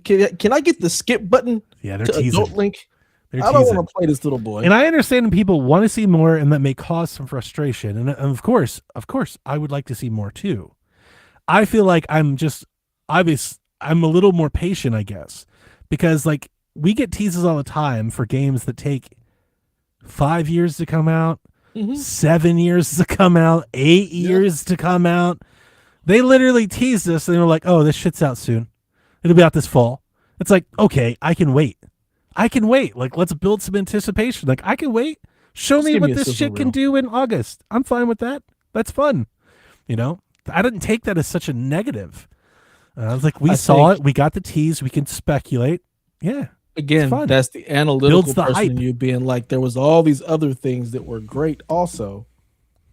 Can I get the skip button? Yeah, they're teasing. Adult Link. I don't want to play this little boy. And I understand people want to see more, and that may cause some frustration. And of course, I would like to see more too. I feel like I'm a little more patient, I guess, because like we get teases all the time for games that take 5 years to come out, 7 years to come out, 8 years to come out. They literally teased us and they were like, oh, this shit's out soon. It'll be out this fall. It's like, okay, I can wait. Like, let's build some anticipation. Like, I can wait. Show me what this shit can do in August. I'm fine with that. That's fun. You know, I didn't take that as such a negative. I was like, we saw it. We got the tease. We can speculate. Yeah. Again, that's the analytical person in you being like, there was all these other things that were great also.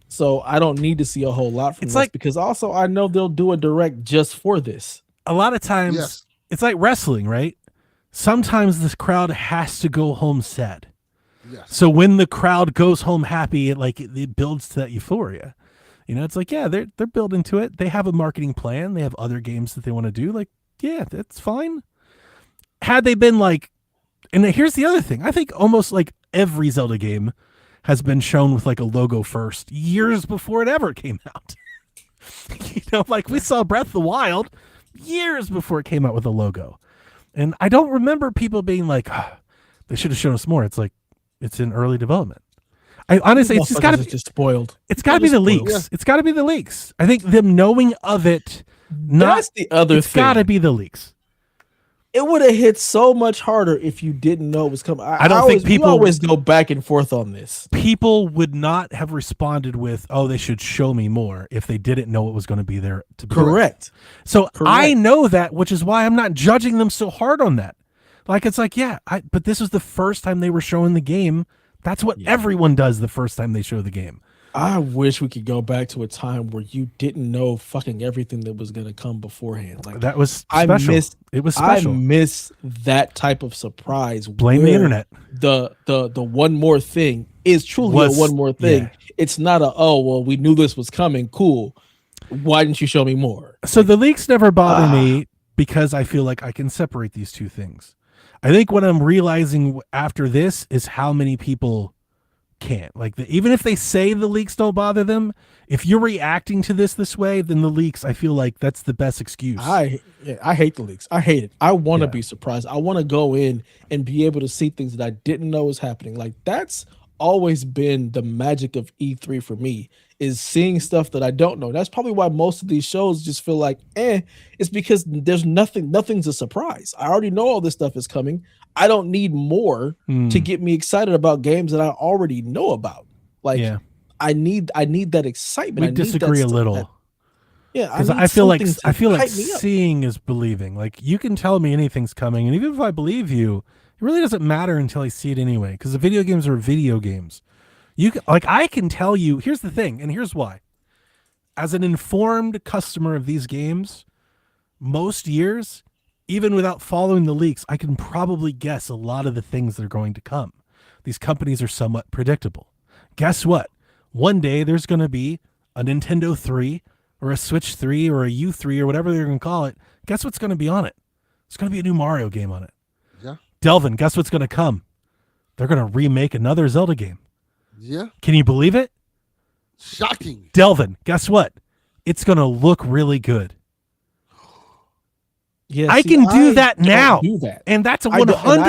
So I don't need to see a whole lot from this because also I know they'll do a direct just for this. A lot of times it's like wrestling, right? Sometimes this crowd has to go home sad. Yes. So when the crowd goes home happy, it builds to that euphoria. You know, it's like, yeah, they're building to it. They have a marketing plan. They have other games that they want to do. Like, yeah, that's fine. Had they been like, and here's the other thing. I think almost like every Zelda game has been shown with like a logo first years before it ever came out. You know, like we saw Breath of the Wild years before it came out with a logo. And I don't remember people being like, they should have shown us more. It's like, it's in early development. I honestly, it's just got to be just spoiled. It's got to be the leaks. Yeah. It's got to be the leaks. I think them knowing of it. That's the other thing. It's got to be the leaks. It would have hit so much harder if you didn't know it was coming. I don't think people always go back and forth on this. People would not have responded with, "Oh, they should show me more," if they didn't know it was going to be there. To be correct. So I know that, which is why I'm not judging them so hard on that. Like it's like, yeah, but this was the first time they were showing the game. That's what everyone does the first time they show the game. I wish we could go back to a time where you didn't know fucking everything that was going to come beforehand. Like that was special. It was special. I miss that type of surprise. Blame the internet. The one more thing is truly a one more thing. Yeah. It's not we knew this was coming. Cool. Why didn't you show me more? So the leaks never bother me because I feel like I can separate these two things. I think what I'm realizing after this is how many people can't. Like even if they say the leaks don't bother them, if you're reacting to this way, then the leaks, I feel like that's the best excuse. I hate the leaks. I hate it. I want to be surprised. I want to go in and be able to see things that I didn't know was happening. Like that's always been the magic of E3 for me, is seeing stuff that I don't know. That's probably why most of these shows just feel like, it's because nothing's a surprise. I already know all this stuff is coming. I don't need more to get me excited about games that I already know about. Like, Yeah. I need that excitement. We I need disagree a little. yeah, Because I I feel like hype me up. seeing is believing. Like you can tell me anything's coming, and even if I believe you, it really doesn't matter until I see it anyway. Because the video games are video games. I can tell you. Here's the thing, and here's why. As an informed customer of these games, most years, even without following the leaks, I can probably guess a lot of the things that are going to come. These companies are somewhat predictable. Guess what? One day there's going to be a Nintendo 3 or a Switch 3 or a U3 or whatever they're going to call it. Guess what's going to be on it? It's going to be a new Mario game on it. Yeah. Delvin, guess what's going to come? They're going to remake another Zelda game. Yeah. Can you believe it? Shocking. Delvin, guess what? It's going to look really good. Yeah, I can do that now. Do that. And that's I don't-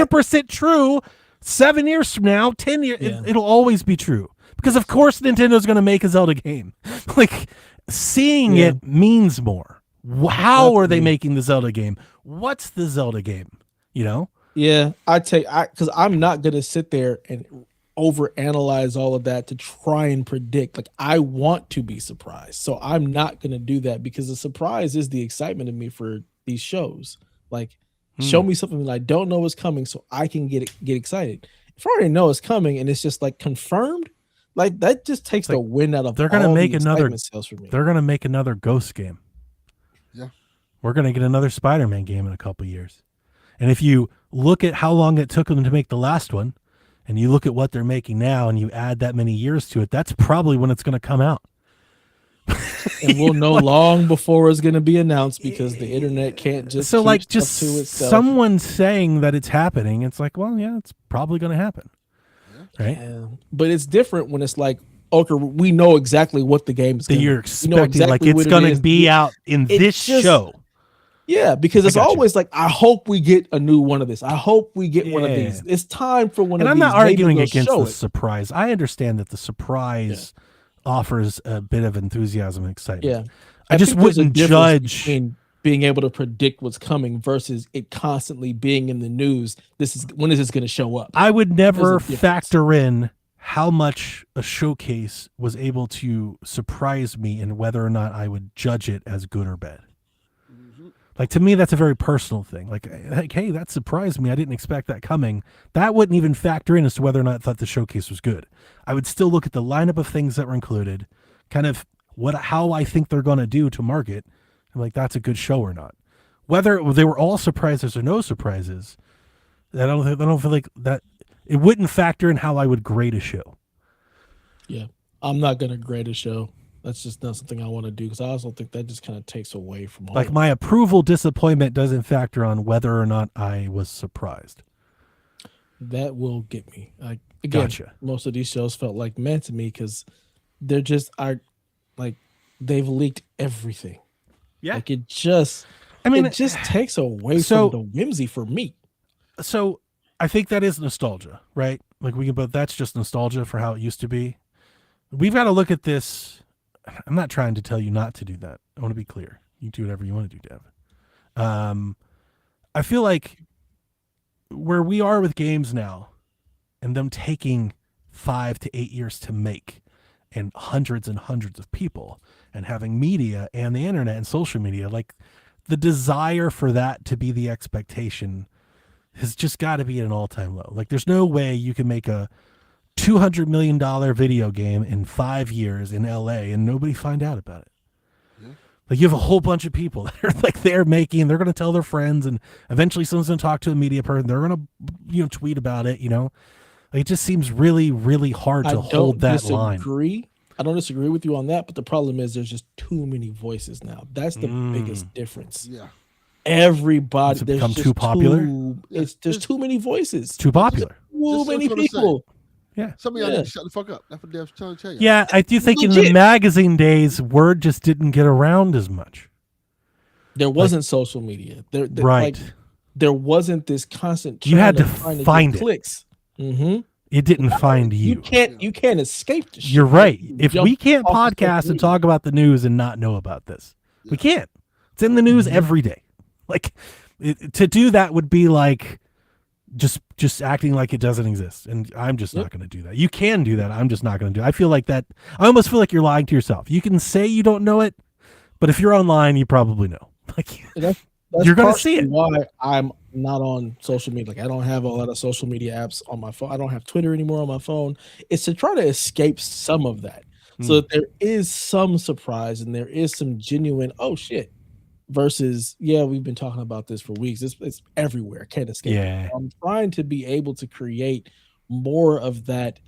100% true. 7 years from now, 10 years, Yeah. it'll always be true. Because of course Nintendo's going to make a Zelda game. Like seeing it means more. How are they Definitely. making the Zelda game? What's the Zelda game? You know? Yeah, because I'm not gonna sit there and overanalyze all of that to try and predict. Like, I want to be surprised, so I'm not gonna do that because the surprise is the excitement of me for these shows. Like, show me something that I don't know is coming, so I can get excited. If I already know it's coming and it's just like confirmed, like that just takes the wind out of. They're gonna all make the another. excitement sales for me. They're gonna make another Ghost game. Yeah. We're gonna get another Spider-Man game in a couple years. And if you look at how long it took them to make the last one, and you look at what they're making now, and you add that many years to it, that's probably when it's going to come out. And we'll know long before it's going to be announced because the internet can't just so keep like stuff just to itself. someone saying that it's happening. It's like, well, yeah, it's probably going to happen, right? Yeah. But it's different when it's like, okay, we know exactly what the game is. That you're we know expecting, exactly like it's what it going to is. be out in It this just- show. Yeah, because it's gotcha. always like, I hope we get a new one of this. I hope we get one of Yeah. these. It's time for one And of I'm these. not Maybe arguing they'll against show the it. surprise. I understand that the surprise offers a bit of enthusiasm and excitement. Yeah, I just think there's a wouldn't difference judge. between being able to predict what's coming versus it constantly being in the news. When is this going to show up? I would never There's a difference. factor in how much a showcase was able to surprise me and whether or not I would judge it as good or bad. Like, to me, that's a very personal thing. Like, hey, that surprised me. I didn't expect that coming. That wouldn't even factor in as to whether or not I thought the showcase was good. I would still look at the lineup of things that were included, kind of how I think they're going to do to market. I'm like, that's a good show or not. Whether they were all surprises or no surprises, I don't feel like that. It wouldn't factor in how I would grade a show. Yeah, I'm not going to grade a show. That's just not something I want to do because I also think that just kind of takes away from all Like, of my approval disappointment doesn't factor on whether or not I was surprised. that will get me. Like, again, Gotcha. most of these shows felt like meant to me because they're just they've leaked everything. Yeah. Like, it just takes away so- from the whimsy for me. So I think that is nostalgia, right? Like, but that's just nostalgia for how it used to be. We've got to look at this. I'm not trying to tell you not to do that. I want to be clear. You do whatever you want to do, Dev. I feel like where we are with games now and them taking 5 to 8 years to make and hundreds of people and having media and the internet and social media, like the desire for that to be the expectation has just got to be at an all-time low. Like, there's no way you can make a $200 million video game in 5 years in LA and nobody find out about it. Yeah. Like, you have a whole bunch of people that are like, they're going to tell their friends, and eventually someone's going to talk to a media person. They're going to, tweet about it, Like, it just seems really, really hard to hold that line. I don't disagree with you on that, but the problem is there's just too many voices now. That's the biggest difference. Yeah. Everybody, Has it there's become just too popular? There's too many voices. Too popular. Too Just many what I'm saying. people. Yeah. Some of y'all Yeah. need to shut the fuck up. That's what Dev's trying to tell you. Yeah, I do think in the Legit. magazine days, word just didn't get around as much. There wasn't social media. Right. There wasn't this constant. You had trend to of trying find get it. clicks. Mm-hmm. It didn't find you. You can't escape the shit. You're right. You If jump we can't off the podcast and talk about the news and not know about this, we can't. It's in the Mm-hmm. news every day. Like to do that would be like just acting like it doesn't exist, and I'm just not going to do that. You can do that. I'm just not going to do it. I feel like that. I almost feel like you're lying to yourself. You can say you don't know it, but if you're online, you probably know. Like that's you're going to see it. Why I'm not on social media. Like I don't have a lot of social media apps on my phone. I don't have Twitter anymore on my phone. It's to try to escape some of that, so that there is some surprise and there is some genuine oh shit. Versus, we've been talking about this for weeks. It's everywhere. Can't escape. Yeah. I'm trying to be able to create more of that.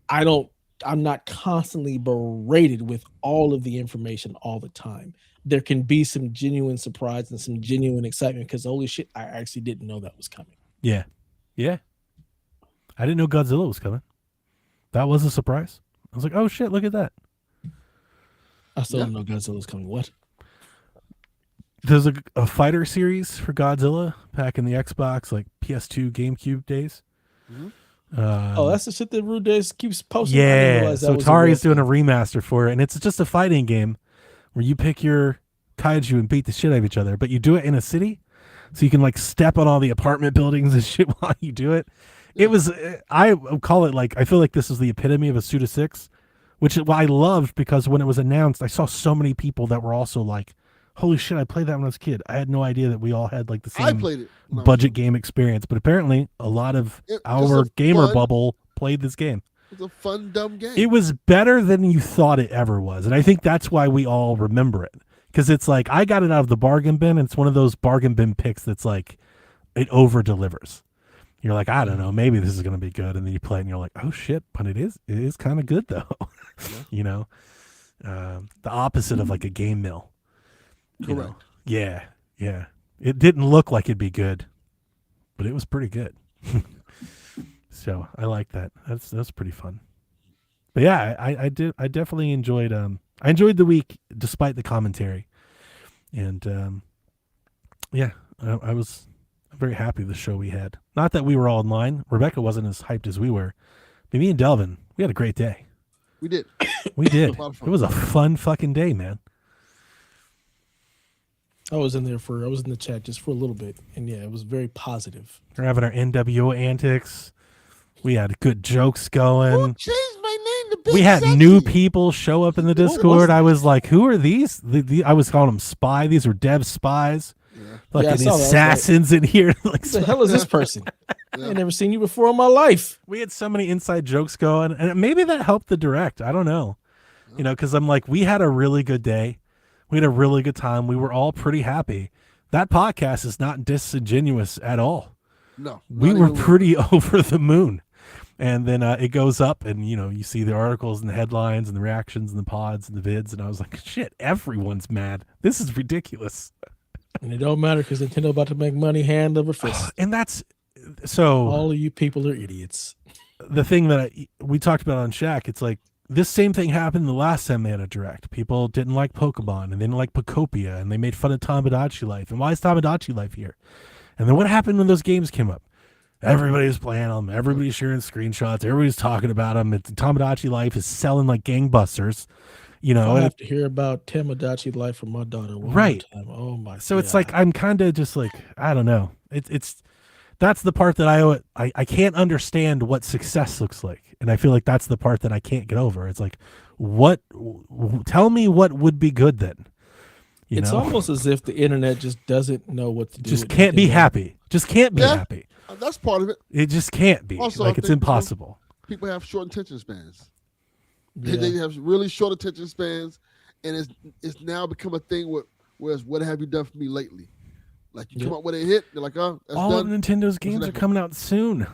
I'm not constantly berated with all of the information all the time. There can be some genuine surprise and some genuine excitement because holy shit, I actually didn't know that was coming. Yeah. Yeah. I didn't know Godzilla was coming. That was a surprise. I was like, oh shit, look at that. I still don't know Godzilla was coming. What? There's a fighter series for Godzilla back in the Xbox, like PS2, GameCube days. That's the shit that Rude Days keeps posting. Yeah, so Atari's doing a remaster for it, and it's just a fighting game where you pick your kaiju and beat the shit out of each other, but you do it in a city, so you can like step on all the apartment buildings and shit while you do it. It was, I call it like, I feel like this is the epitome of a Suda 6, which I loved because when it was announced, I saw so many people that were also like, holy shit, I played that when I was a kid. I had no idea that we all had like the same budget game experience, but apparently a lot of our gamer bubble played this game. It's a fun, dumb game. It was better than you thought it ever was. And I think that's why we all remember it. Because it's like, I got it out of the bargain bin, and it's one of those bargain bin picks that's like, it over delivers. You're like, I don't know, maybe this is going to be good. And then you play it and you're like, oh shit, but it is kind of good though. You know, the opposite of like a game mill. Correct. Yeah. It didn't look like it'd be good, but it was pretty good. So I like that. That's pretty fun. But yeah, I definitely enjoyed. I enjoyed the week despite the commentary, and I was very happy with the show we had. Not that we were all online. Rebecca wasn't as hyped as we were, but me and Delvin, we had a great day. We did. We did. It was a fun fucking day, man. I was in the chat just for a little bit, and it was very positive. We're having our NWO antics. We had good jokes going. Who changed my name to Big We had Sexy? new people show up in the Discord. I was like, who are these? I was calling them spy. These were dev spies. Fucking assassins in here. Like, who the hell is this person? I never seen you before in my life. We had so many inside jokes going, and maybe that helped the direct. I don't know. You know, because I'm like, we had a really good day. We had a really good time. We were all pretty happy. That podcast is not disingenuous at all. No. We were pretty over the moon. And then it goes up and, you see the articles and the headlines and the reactions and the pods and the vids. And I was like, shit, everyone's mad. This is ridiculous. And it don't matter because Nintendo about to make money hand over fist. And that's so. All of you people are idiots. The thing that we talked about on Shaq, it's like, this same thing happened the last time they had a direct. People didn't like Pokemon, and they didn't like Pokopia, and they made fun of Tamagotchi Life. And why is Tamagotchi Life here? And then what happened when those games came up? Everybody was playing them. Everybody's sharing screenshots. Everybody's talking about them. Tamagotchi Life is selling like gangbusters. I have to hear about Tamagotchi Life from my daughter. Right. Time. Oh my. So God. It's like I'm kind of just like, I don't know. It's that's the part that I can't understand what success looks like. And I feel like that's the part that I can't get over. It's like, tell me what would be good then. It's almost as if the internet just doesn't know what to do. Just can't be happy. Just can't be happy. That's part of it. It just can't be. Also, like it's impossible. People have short attention spans. Yeah. They have really short attention spans, and it's now become a thing whereas what have you done for me lately? Like you come up with a hit, they're like, oh, that's all done. of Nintendo's games are coming out soon.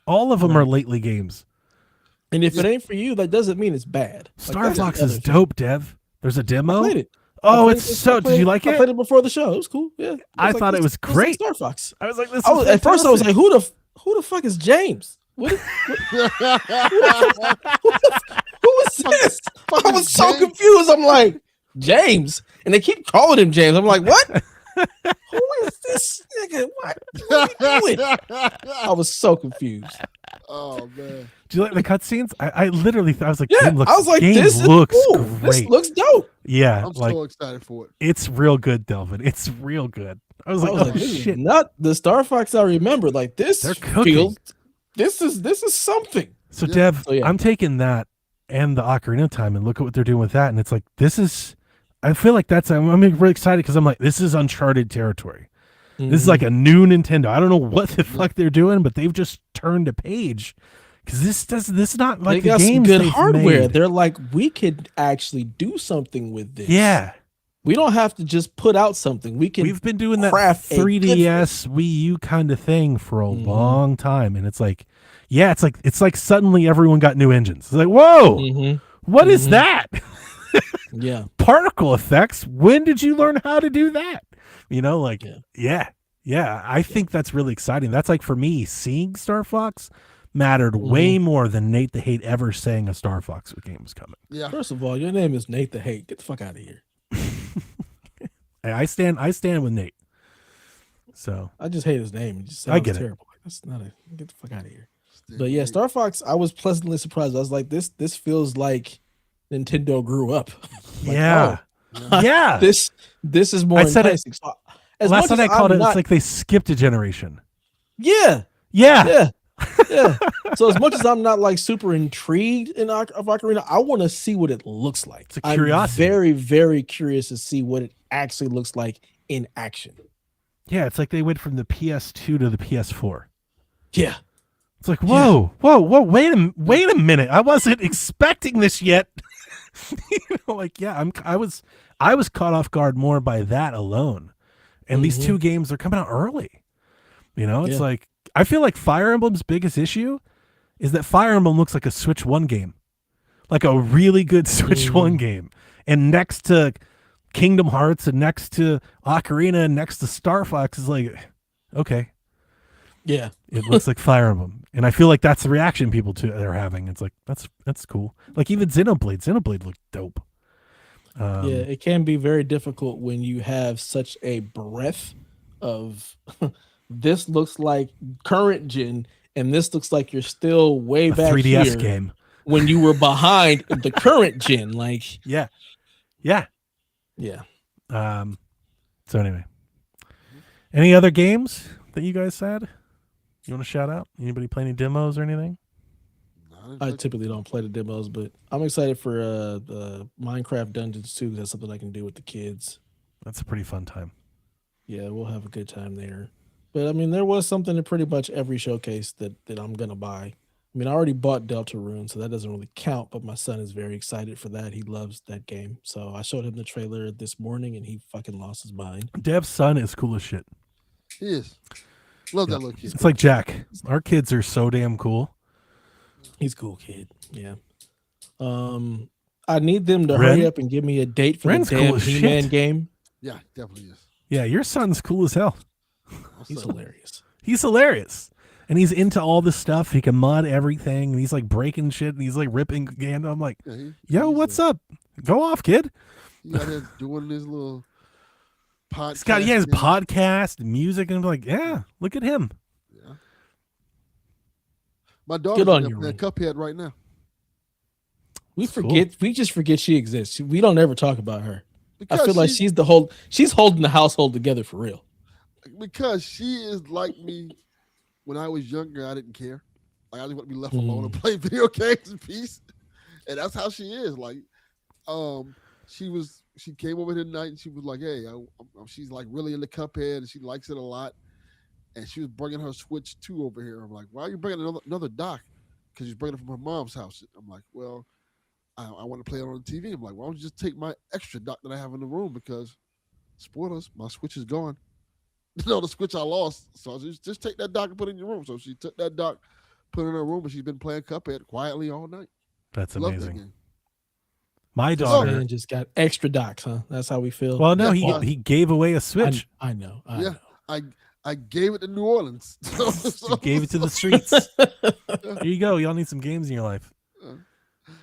All of them are lately games. And if it ain't for you, that doesn't mean it's bad. Star Fox is dope, Dev. There's a demo. I played it. Oh, it's so. Did you like it? I played it before the show. It was cool. Yeah. I thought it was great. Star Fox. I was like, this. At first, I was like, who the fuck is James? Who is this? I was so confused. I'm like, James, and they keep calling him James. I'm like, what? Who is this nigga? What are you doing? I was so confused. Oh man. Do you like the cutscenes? I literally I was like, Yeah, I was like, this looks is cool. great. This looks dope. Yeah, I'm like so excited for it. it's real good, Delvin. It's real good. I was like, oh this shit. is not the Star Fox I remember. Like this They're cooking. feels. This is something. So Yeah. Dev, So, yeah. I'm taking that and the Ocarina of Time and look at what they're doing with that, and it's like this is. I feel like I'm really excited because I'm like, this is uncharted territory. This is like a new Nintendo. I don't know what the fuck they're doing, but they've just turned a page because this is not like they got the some games good they've hardware. made. They're like, we could actually do something with this. Yeah, we don't have to just put out something. We can. we've been doing that craft a 3DS, Wii U kind of thing for a long time, and it's like, yeah, it's like suddenly everyone got new engines. It's like, whoa, what is that? Yeah. Particle effects. When did you learn how to do that? You know, like, yeah. I think that's really exciting. That's like for me, seeing Star Fox mattered way more than Nate the Hate ever saying a Star Fox game was coming. Yeah. First of all, your name is Nate the Hate. Get the fuck out of here. Hey, I stand with Nate. So I just hate his name. It just sounds I get terrible. That's not a get the fuck out of here. Stay But yeah, away. Star Fox, I was pleasantly surprised. I was like, this feels like Nintendo grew up. Like, yeah. oh, Yeah. This is more I said it- enticing. So, as Last much time I as called I'm it, not- it's like they skipped a generation. yeah, Yeah. yeah. So as much as I'm not like super intrigued of Ocarina, I want to see what it looks like. It's a curiosity. I'm very, very curious to see what it actually looks like in action. Yeah, it's like they went from the PS2 to the PS4. Yeah. It's like, whoa, wait a minute. I wasn't expecting this yet. You know, like, yeah, I was caught off guard more by that alone. And these two games are coming out early. You know, it's like I feel like Fire Emblem's biggest issue is that Fire Emblem looks like a Switch 1 game. Like a really good Switch 1 game. And next to Kingdom Hearts and next to Ocarina and next to Star Fox is like, okay. Yeah. It looks like Fire Emblem. And I feel like that's the reaction people are having. It's like, that's cool. Like even Xenoblade looked dope. Yeah, it can be very difficult when you have such a breadth of this looks like current gen and this looks like you're still way a back 3DS here game. when you were behind the current gen. Like, Yeah. So anyway, any other games that you guys had? You want to shout out? Anybody play any demos or anything? I typically don't play the demos, but I'm excited for the Minecraft Dungeons too. That's something I can do with the kids. That's a pretty fun time. Yeah, we'll have a good time there. But I mean, there was something in pretty much every showcase that I'm gonna buy. I mean, I already bought Deltarune, so that doesn't really count. But my son is very excited for that. He loves that game. So I showed him the trailer this morning, and he fucking lost his mind. Dev's son is cool as shit. He is. Love that little kid. It's like Jack. Our kids are so damn cool. He's a cool kid. Yeah. I need them to Ren? hurry up and give me a date for Ren's the cool damn as He-Man shit. game. Yeah, definitely is. Yeah, your son's cool as hell. He's hilarious. He's hilarious. And he's into all this stuff. He can mod everything. And he's like breaking shit. And he's like ripping. And I'm like, Yeah, yo, what's up? Go off, kid. He out there doing his little podcast. He's got his thing. podcast, music. And I'm like, yeah, look at him. Yeah. My daughter's on in you, there Ren. playing Cuphead right now. We That's cool. forget. We just forget she exists. We don't ever talk about her. Because I feel like she's holding the household together for real. because she is like me. When I was younger, I didn't care. Like I just want to be left alone and play video games in peace. And that's how she is. Like, she came over here tonight and she was like, "Hey, she's like really into Cuphead and she likes it a lot." And she was bringing her Switch 2 over here. I'm like, "Why are you bringing another dock?" Because she's bringing it from her mom's house. I'm like, "Well, I want to play it on the TV." I'm like, "Why don't you just take my extra dock that I have in the room?" Because, spoilers, my Switch is gone. No, the Switch I lost. So just take that dock and put it in your room. So she took that dock, put it in her room, and she's been playing Cuphead quietly all night. That's Love that amazing. game. My This daughter. man just got extra docks, huh? That's how we feel. Well, no, Yeah. he gave away a Switch. I know. I Yeah. know. I gave it to New Orleans. He gave it to the streets. Here you go. Y'all need some games in your life.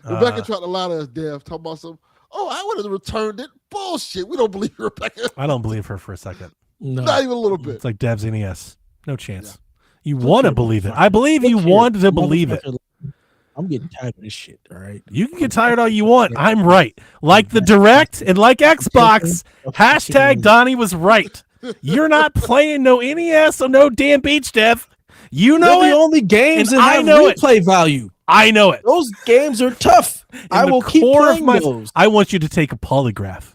Rebecca tried to lie to us, Dev, talking about some. Oh, I would have returned it. Bullshit. We don't believe you, Rebecca. I don't believe her for a second. No. Not even a little bit. It's like Dev's NES. No chance. Yeah. You want to believe it. I believe you Look here, wanted to believe it. motherfucker. I'm getting tired of this shit. All right. You can get tired all you want. I'm right. Like the Direct and like Xbox. Hashtag Donnie was right. You're not playing no NES or no damn Beach Death. You know They're it. the only games and that I have know it. replay value. I know it. Those games are tough. I the will keep core of playing my- those. I want you to take a polygraph.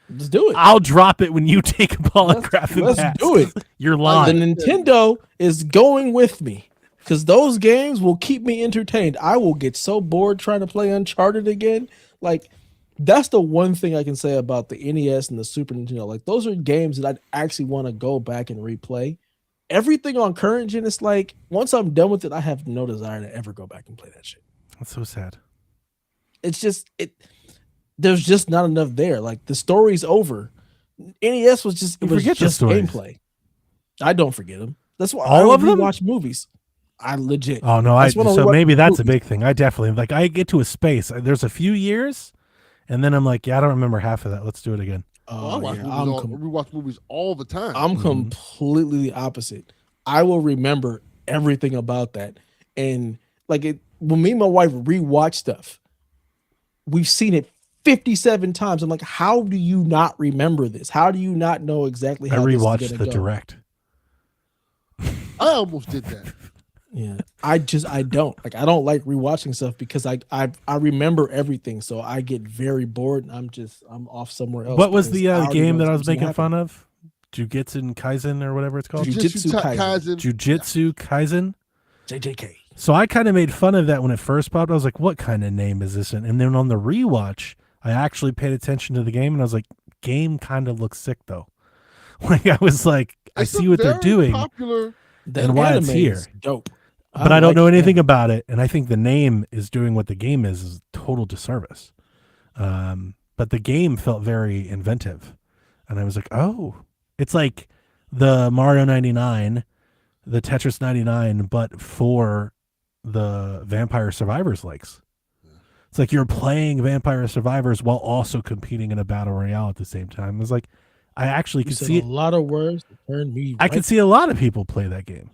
Let's do it. I'll drop it when you take a polygraph and Let's pass. do it. You're The lying. Nintendo is going with me because those games will keep me entertained. I will get so bored trying to play Uncharted again. Like, that's the one thing I can say about the NES and the Super Nintendo. Like, those are games that I'd actually want to go back and replay. Everything on current gen, it's like, once I'm done with it, I have no desire to ever go back and play that shit. That's so sad. It's just, there's just not enough there. Like, the story's over. NES was just, it You was forget the just stories. gameplay. I don't forget them. That's why All I of them? watch movies. I legit. Oh no, That's when I so watch maybe that's a movies. big thing. I definitely like I get to a space. There's a few years and then I'm like, yeah, I don't remember half of that. Let's do it again. I watch Yeah, movies we watch movies all the time. I'm completely the opposite. I will remember everything about that. And like when me and my wife rewatch stuff, we've seen it 57 times. I'm like, how do you not remember this? How do you not know exactly I how rewatched this is the gonna go? Direct. I almost did that. Yeah, I don't like. I don't like rewatching stuff because I remember everything, so I get very bored. And I'm off somewhere else. What was because the I already game know that I what's was gonna making happen. fun of? Jujutsu Kaisen or whatever it's called. Jujutsu Kaisen. Jujutsu Kaisen. JJK. So I kind of made fun of that when it first popped. I was like, what kind of name is this? And then on the rewatch, I actually paid attention to the game and I was like, game kind of looks sick though. Like I was like, I It's see a what they're very doing, Popular. and why it's anime here. is dope. But I don't like know the anything about it. And I think the name is doing what the game is total disservice. But the game felt very inventive. And I was like, oh, it's like the Mario 99, the Tetris 99, but for the Vampire Survivors likes. It's like you're playing Vampire Survivors while also competing in a battle royale at the same time. It was like, I actually You could said see a lot of words that turned me. I could see a lot of people play that game.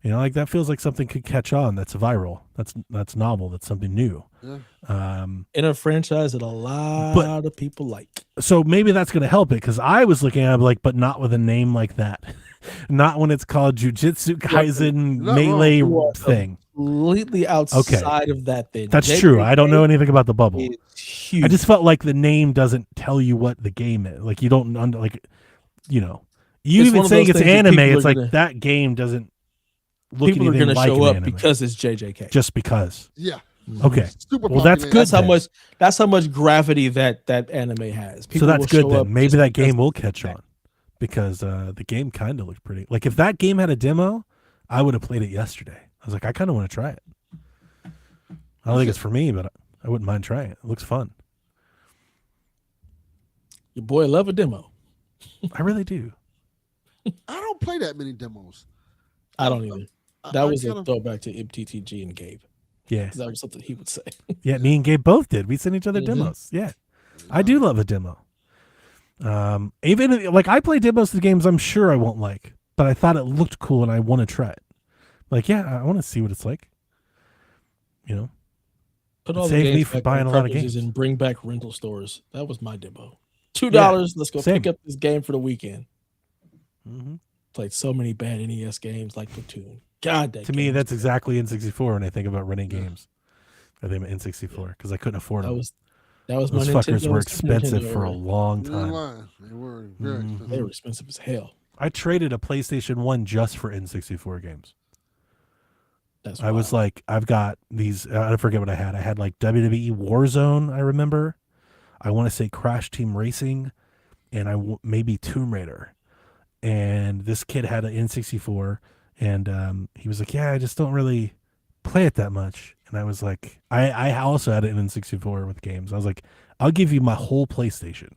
You know, like that feels like something could catch on. That's viral. That's novel. That's something new. Yeah. In a franchise that a lot of people like. So maybe that's going to help it because I was looking at it like, but not with a name like that. Not when it's called Jujutsu Kaisen not Melee wrong. thing. Completely outside of that thing. That's true. I don't know anything about the bubble. It's huge. I just felt like the name doesn't tell you what the game is. Like you don't like, you know, you It's even one of saying those it's things that anime. people It's are like gonna- that game doesn't look people are anything going to like show an up anime. because it's JJK. Just because. Yeah. Okay. Super Well, that's popular. good. That's how then. much. That's how much gravity that anime has. So People that's will good show up then. Maybe just that because game will it's catch JJK. on because the game kind of looked pretty. Like if that game had a demo, I would have played it yesterday. I was like, I kind of want to try it. I don't think it's for me, but I wouldn't mind trying it. It looks fun. Your boy love a demo. I really do. I don't play that many demos. I don't either. I- That I was a kinda- throwback to MTTG and Gabe. Yeah. That was something he would say. Yeah, me and Gabe both did. We sent each other Mhm. demos. Yeah. I do love a demo. Even like I play demos to games I'm sure I won't like, but I thought it looked cool and I want to try it. Like, yeah, I want to see what it's like. You know, Put It all the saved me games from back buying on a lot of cartridges games. and bring back rental stores. That was my demo. $2. Let's go same. pick up this game for the weekend. mm-hmm. Played so many bad NES games like Platoon. God, that To me, game that's was exactly N64 when I think about renting games. I think about N64 because I couldn't afford bad. them. That was my Those fuckers Nintendo were and Super expensive Nintendo for a era. long You're in time. line. They were very Mhm. expensive. They were expensive as hell. I traded a PlayStation 1 just for N64 games. That's I was wild. like, I've got these, I forget what I had. I had like WWE Warzone, I remember. I want to say Crash Team Racing, and maybe Tomb Raider. And this kid had an N64, and he was like, yeah, I just don't really play it that much. And I was like, I also had an N64 with games. I was like, I'll give you my whole PlayStation.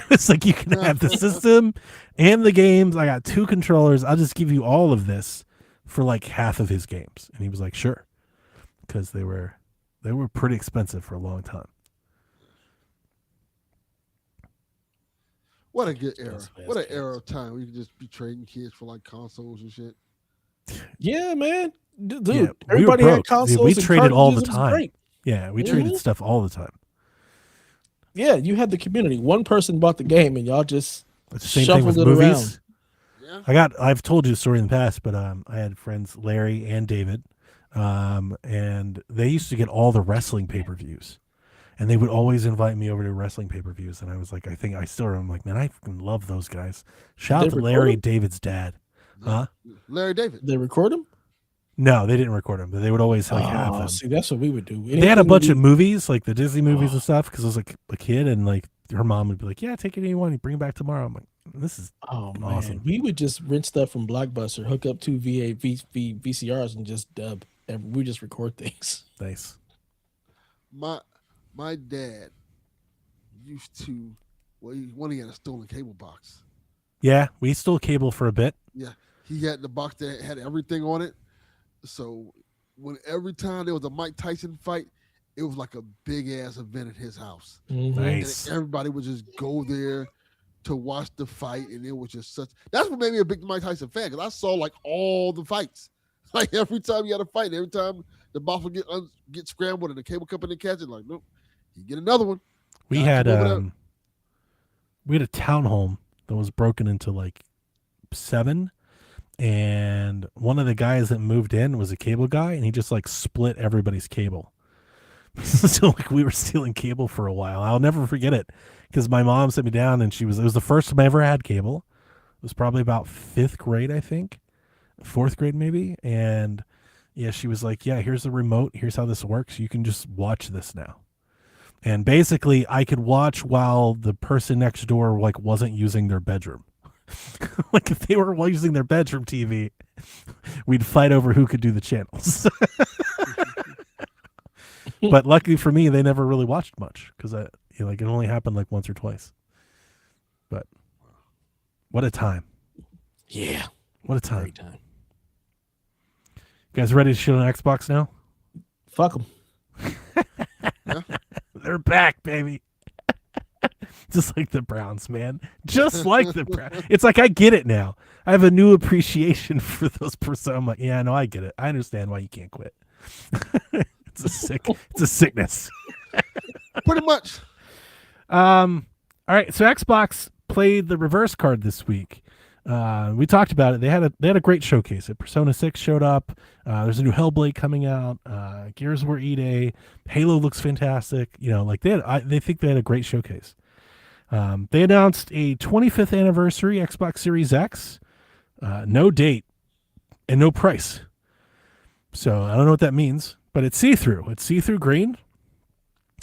It's like, you can have the system and the games. I got 2 controllers. I'll just give you all of this for like half of his games. And he was like, sure. Because they were pretty expensive for a long time. What a good era. Expensive What an ass era of time. We could just be trading kids for like consoles and shit. Yeah, man. Dude, Yeah, we were everybody had broke. Dude, we consoles and traded all cartridges. the It was time. great. Yeah, we traded Mhm. stuff all the time. Yeah, you had the community. One person bought the game, and y'all just It's the same thing shuffled with it around. movies. Yeah. I've told you the story in the past, but I had friends Larry and David, and they used to get all the wrestling pay-per-views, and they would always invite me over to wrestling pay-per-views, and I was like, I think I still remember, like, man, I fucking love those guys. Did Shout they out to record Larry, them? David's dad. Huh? Larry David. Did they record them? No, they didn't record them, but they would always like have Oh, them. see, that's what we would do. They had a Anything bunch we, of movies, like the Disney movies and oh, stuff, because I was like a kid, and like her mom would be like, "Yeah, take it any you want, you bring it back tomorrow." I'm like, "This is oh man, awesome." we would just rent stuff from Blockbuster, hook up two VCRs, and just dub. And we just record things. Nice. My dad used to. Well, he had a stolen cable box. Yeah, we stole cable for a bit. Yeah, he had the box that had everything on it. So every time there was a Mike Tyson fight, it was like a big ass event at his house. Mhm. Nice. And everybody would just go there to watch the fight, and it was just such. That's what made me a big Mike Tyson fan, because I saw like all the fights. Like every time he had a fight, every time the box would get scrambled and the cable company catch it, like nope, you get another one. We Gotta had come over there. we had a townhome that was broken into like 7, and one of the guys that moved in was a cable guy, and he just like split everybody's cable. So like we were stealing cable for a while. I'll never forget it, because my mom sat me down, and it was the first time I ever had cable. It was probably about 5th grade, I think, 4th grade maybe, and yeah, she was like, "Yeah, here's the remote. Here's how this works. You can just watch this now." And basically, I could watch while the person next door like wasn't using their bedroom. Like if they were using their bedroom TV, we'd fight over who could do the channels. But luckily for me, they never really watched much, because it only happened like once or twice. But what a time! Yeah, What a time! great time. You guys ready to shoot on Xbox now? Fuck them. They're back, baby. Just like the Browns, man. Just like the Browns. It's like I get it now. I have a new appreciation for those personas. I'm like, yeah, no, I get it. I understand why you can't quit. It's a sickness. Pretty much. All right, so Xbox played the reverse card this week. We talked about it. They had a great showcase. Persona 6 showed up. There's a new Hellblade coming out. Gears of War E-Day. Halo looks fantastic. They think they had a great showcase. They announced a 25th anniversary Xbox Series X. No date and no price. So I don't know what that means, but it's see-through. It's see-through green.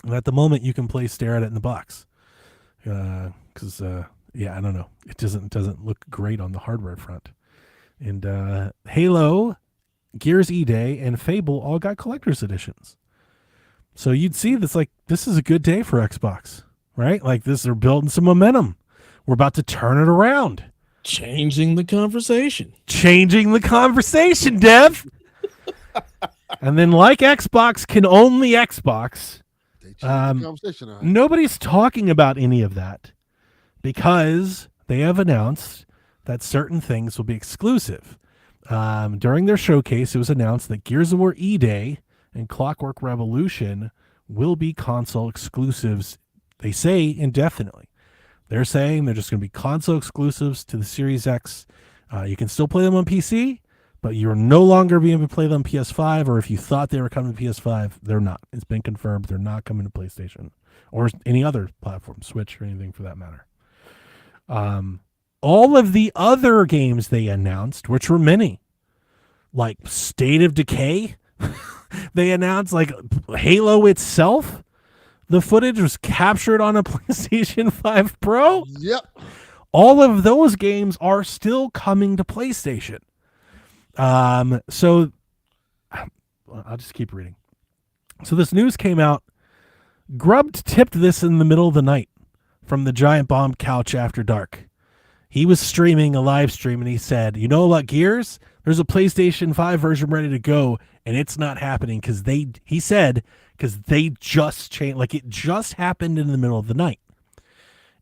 And at the moment, you can stare at it in the box. Because I don't know. It doesn't look great on the hardware front. And Halo, Gears E-Day, and Fable all got collector's editions. So you'd see this is a good day for Xbox, right? Like this, they're building some momentum. We're about to turn it around. Changing the conversation. Changing the conversation, Dev. And then like Xbox can only Xbox. They changed the conversation. All right. Nobody's talking about any of that, because they have announced that certain things will be exclusive. During their showcase, it was announced that Gears of War E-Day and Clockwork Revolution will be console exclusives, they say, indefinitely. They're saying they're just going to be console exclusives to the Series X. You can still play them on PC, but you're no longer being able to play them on PS5, or if you thought they were coming to PS5, they're not. It's been confirmed they're not coming to PlayStation or any other platform, Switch or anything for that matter. All of the other games they announced, which were many, like State of Decay, they announced, like Halo itself, the footage was captured on a PlayStation 5 Pro. Yep. All of those games are still coming to PlayStation. So I'll just keep reading. So this news came out. Grubbed tipped this in the middle of the night from the Giant Bomb couch after dark. He was streaming a live stream, and he said, "You know about Gears? There's a PlayStation 5 version ready to go, and it's not happening because they just changed. Like, it just happened in the middle of the night."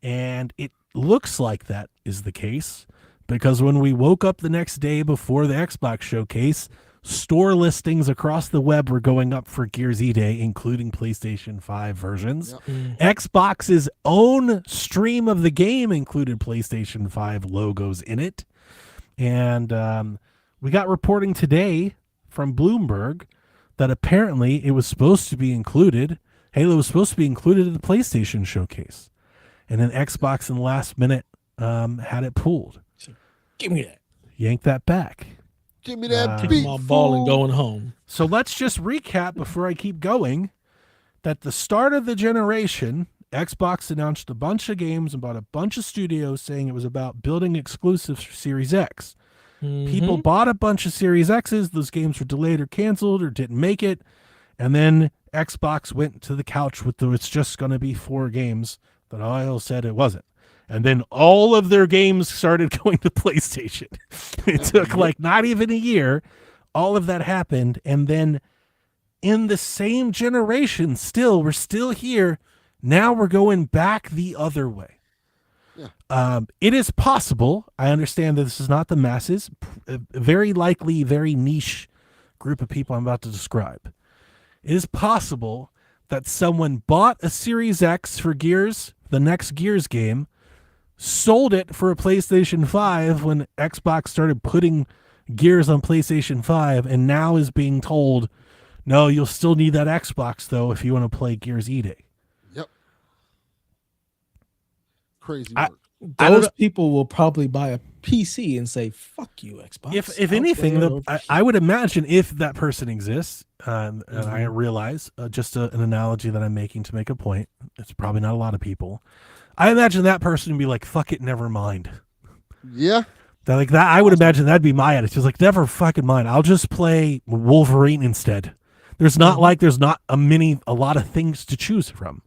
And it looks like that is the case, because when we woke up the next day before the Xbox showcase, store listings across the web were going up for Gears E-Day, including PlayStation 5 versions. Yep. Xbox's own stream of the game included PlayStation 5 logos in it. And we got reporting today from Bloomberg that apparently it was supposed to be included. Halo was supposed to be included in the PlayStation showcase. And then Xbox in the last minute had it pulled. Give me that. Yank that back. Give me that Taking beat. my ball and fool. going home. So let's just recap before I keep going that the start of the generation, Xbox announced a bunch of games and bought a bunch of studios saying it was about building exclusives for Series X. People bought a bunch of Series X's. Those games were delayed or canceled or didn't make it. And then Xbox went to the couch with it's just going to be 4 games that IO said it wasn't. And then all of their games started going to PlayStation. It took like not even a year. All of that happened. And then in the same generation, we're still here. Now we're going back the other way. Yeah. It is possible. I understand that this is not the masses. Very likely, very niche group of people I'm about to describe. It is possible that someone bought a Series X for Gears, the next Gears game, sold it for a PlayStation 5 when Xbox started putting Gears on PlayStation 5, and now is being told, no, you'll still need that Xbox, though, if you want to play Gears E-Day. Yep. Crazy work. Those people will probably buy a PC and say, fuck you, Xbox. If anything, I would imagine if that person exists, and I realize just an analogy that I'm making to make a point, it's probably not a lot of people. I imagine that person would be like, fuck it, never mind. Yeah. That, like that, I would imagine that'd be my attitude. It's like, never fucking mind. I'll just play Wolverine instead. There's not there's not a lot of things to choose from.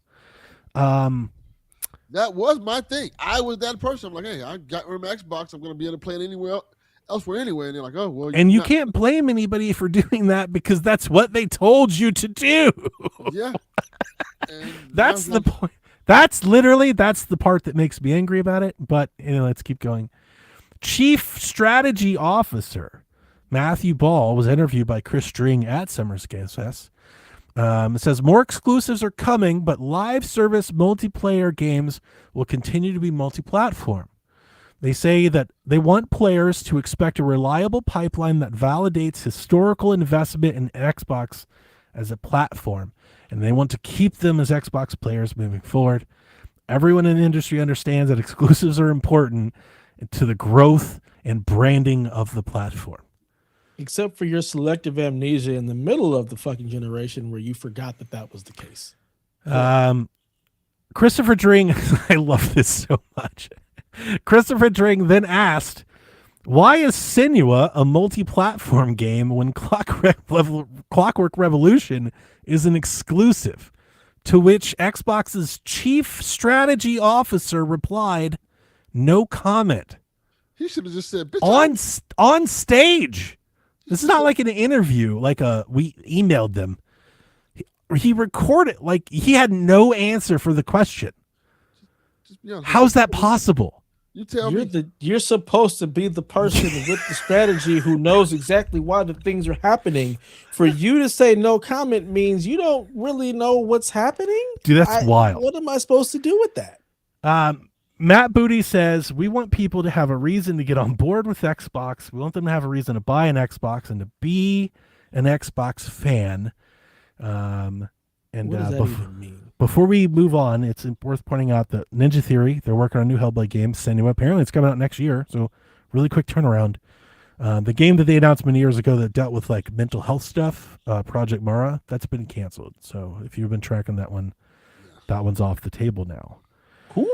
That was my thing. I was that person. I'm like, hey, I got rid of my Xbox. I'm going to be able to play it elsewhere anyway. And they're like, oh, well. And you can't blame anybody for doing that because that's what they told you to do. Yeah. That's the point. That's the part that makes me angry about it. But let's keep going. Chief Strategy Officer Matthew Ball was interviewed by Chris String at Summer's Games Fest. It says more exclusives are coming, but live service multiplayer games will continue to be multi-platform. They say that they want players to expect a reliable pipeline that validates historical investment in Xbox as a platform, and they want to keep them as Xbox players moving forward. Everyone in the industry understands that exclusives are important to the growth and branding of the platform. Except for your selective amnesia in the middle of the fucking generation where you forgot that was the case. Christopher Dring, I love this so much. Christopher Dring then asked, why is Senua a multi-platform game when Clockwork Revolution is an exclusive? To which Xbox's chief strategy officer replied, no comment. He should have just said, bitch, on stage. This is not like an interview, we emailed them. He recorded, he had no answer for the question. How's that possible? You tell me. You're supposed to be the person with the strategy who knows exactly why the things are happening. For you to say no comment means you don't really know what's happening. Dude, that's wild. What am I supposed to do with that? Matt Booty says, we want people to have a reason to get on board with Xbox. We want them to have a reason to buy an Xbox and to be an Xbox fan. What does that even mean? Before we move on, it's worth pointing out that Ninja Theory, they're working on a new Hellblade game. Senua, apparently it's coming out next year, so really quick turnaround. The game that they announced many years ago that dealt with mental health stuff, Project Mara, that's been canceled. So if you've been tracking that one, that one's off the table now. Cool.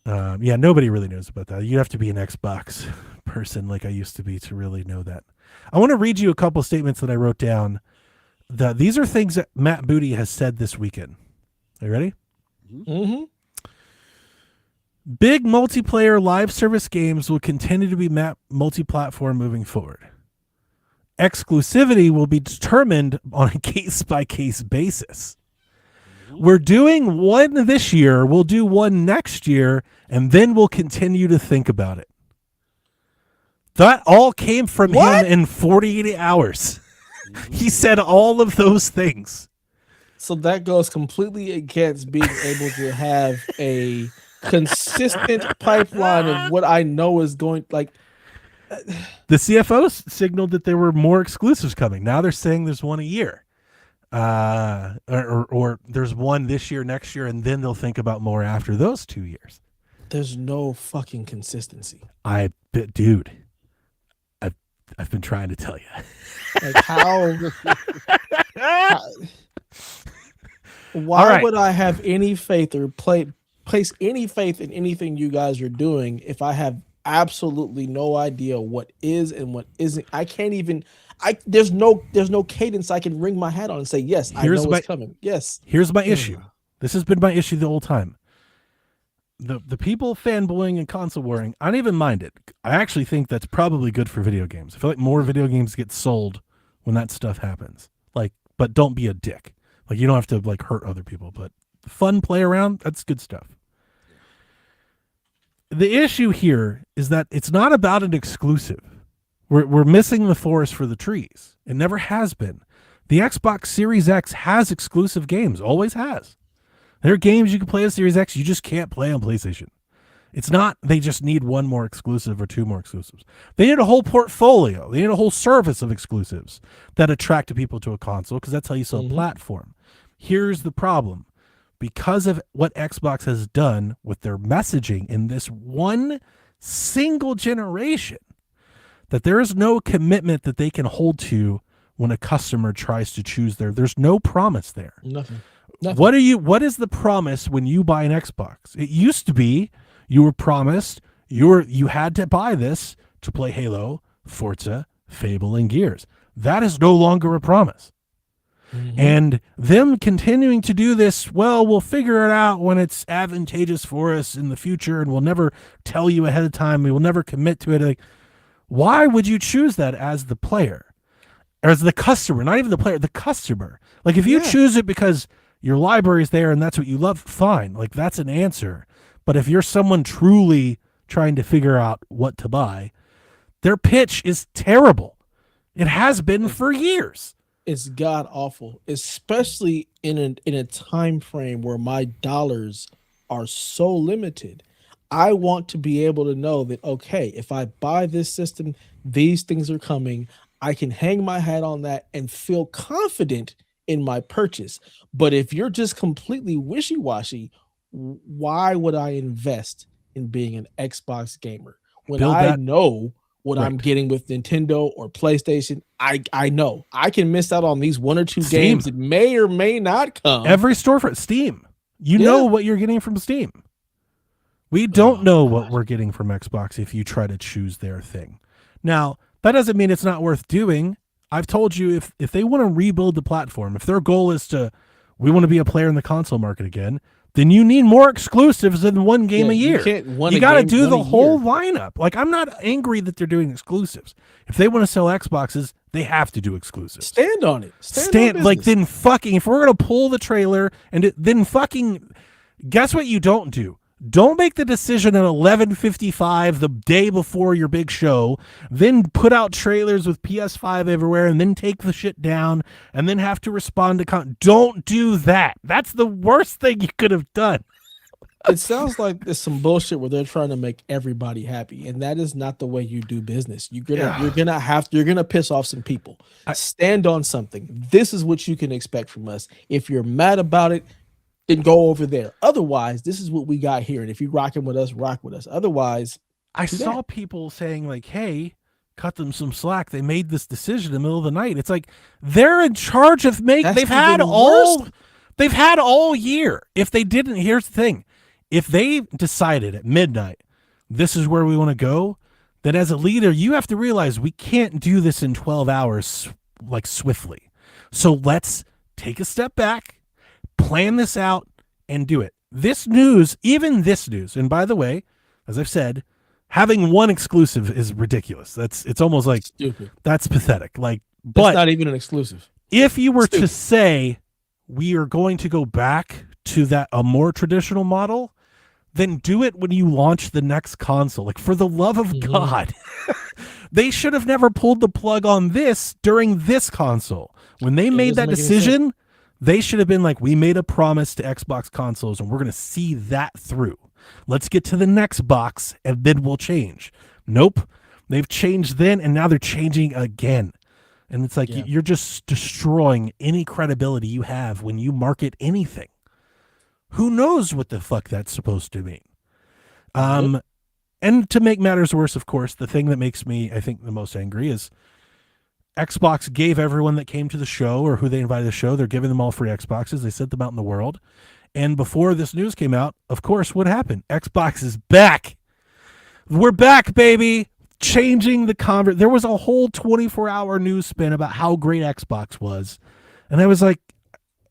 Yeah, nobody really knows about that. You have to be an Xbox person like I used to be to really know that. I want to read you a couple of statements that I wrote down. These are things that Matt Booty has said this weekend. Are you ready? Mm-hmm. Big multiplayer live service games will continue to be multi-platform moving forward. Exclusivity will be determined on a case-by-case basis. We're doing one this year, we'll do one next year, and then we'll continue to think about it. That all came from What? him in 48 hours. He said all of those things. So that goes completely against being able to have a consistent pipeline of what I know is going like. The CFO signaled that there were more exclusives coming. Now they're saying there's one a year. Or there's one this year, next year, and then they'll think about more after those 2 years. There's no fucking consistency. Dude, I've been trying to tell you. Like how why would I have any faith or place any faith in anything you guys are doing if I have absolutely no idea what is and what isn't? I can't even. There's no cadence I can ring my hat on and say yes. I know it's coming. Yes. Here's my issue. This has been my issue the whole time. The people fanboying and console warring, I don't even mind it. I actually think that's probably good for video games. I feel like more video games get sold when that stuff happens. Like, but don't be a dick. Like, you don't have to like hurt other people, but fun play around, that's good stuff. The issue here is that it's not about an exclusive. We're missing the forest for the trees. It never has been. The Xbox Series X has exclusive games, always has. There are games you can play on Series X you just can't play on PlayStation. It's not they just need one more exclusive or two more exclusives. They need a whole portfolio. They need a whole service of exclusives that attract people to a console because that's how you sell a platform. Here's the problem. Because of what Xbox has done with their messaging in this one single generation, that there is no commitment that they can hold to when a customer tries to choose there's no promise there. Nothing. What is the promise when you buy an Xbox? It used to be you were promised you had to buy this to play Halo, Forza, Fable, and Gears. That is no longer a promise. And them continuing to do this, well, we'll figure it out when it's advantageous for us in the future, and we'll never tell you ahead of time. We will never commit to it. Like, why would you choose that as the player? Or as the customer, not even the player, the customer. Like, if you choose it because your library is there and that's what you love, fine. Like, that's an answer. But if you're someone truly trying to figure out what to buy, their pitch is terrible. It has been for years. It's god awful, especially in a time frame where my dollars are so limited. I want to be able to know that, okay, if I buy this system, these things are coming. I can hang my hat on that and feel confident in my purchase. But if you're just completely wishy-washy, why would I invest in being an Xbox gamer when I know what I'm getting with Nintendo or PlayStation? I know I can miss out on these one or two games that may or may not come. Every storefront, Steam. You know what you're getting from Steam. We don't know what we're getting from Xbox if you try to choose their thing. Now, that doesn't mean it's not worth doing. I've told you if they want to rebuild the platform, if their goal is we want to be a player in the console market again, then you need more exclusives than one game a year. You got to do the whole lineup. Like, I'm not angry that they're doing exclusives. If they want to sell Xboxes, they have to do exclusives. Stand on it. Then fucking, if we're going to pull the trailer then fucking, guess what you don't do? Don't make the decision at 11:55 the day before your big show, then put out trailers with PS5 everywhere, and then take the shit down, and then have to respond to Don't do that. That's the worst thing you could have done. It sounds like there's some bullshit where they're trying to make everybody happy, and that is not the way you do business. You're gonna piss off some people. Stand on something. This is what you can expect from us. If you're mad about it, then go over there. Otherwise, this is what we got here. And if you're rocking with us, rock with us. Otherwise, I saw people saying like, hey, cut them some slack. They made this decision in the middle of the night. It's like they're in charge of making. They've had all year. If they didn't, here's the thing. If they decided at midnight, this is where we want to go, then as a leader, you have to realize we can't do this in 12 hours like swiftly. So let's take a step back, plan this out, and do it. This news, and by the way, as I've said, having one exclusive is ridiculous. It's almost like stupid. That's pathetic. Like, but it's not even an exclusive. If you were to say we are going to go back to a more traditional model, then do it when you launch the next console. Like, for the love of God. They should have never pulled the plug on this during this console. When they made that decision, they should have been like, we made a promise to Xbox consoles and we're going to see that through. Let's get to the next box and then we'll change. Nope. They've changed then and now they're changing again. And it's like, you're just destroying any credibility you have when you market anything. Who knows what the fuck that's supposed to mean? And to make matters worse, of course, the thing that makes me, I think, the most angry is Xbox gave everyone that came to the show or who they invited to the show, they're giving them all free Xboxes. They sent them out in the world. And before this news came out, of course, what happened? Xbox is back. We're back, baby. Changing the conversation. There was a whole 24-hour news spin about how great Xbox was. And I was like,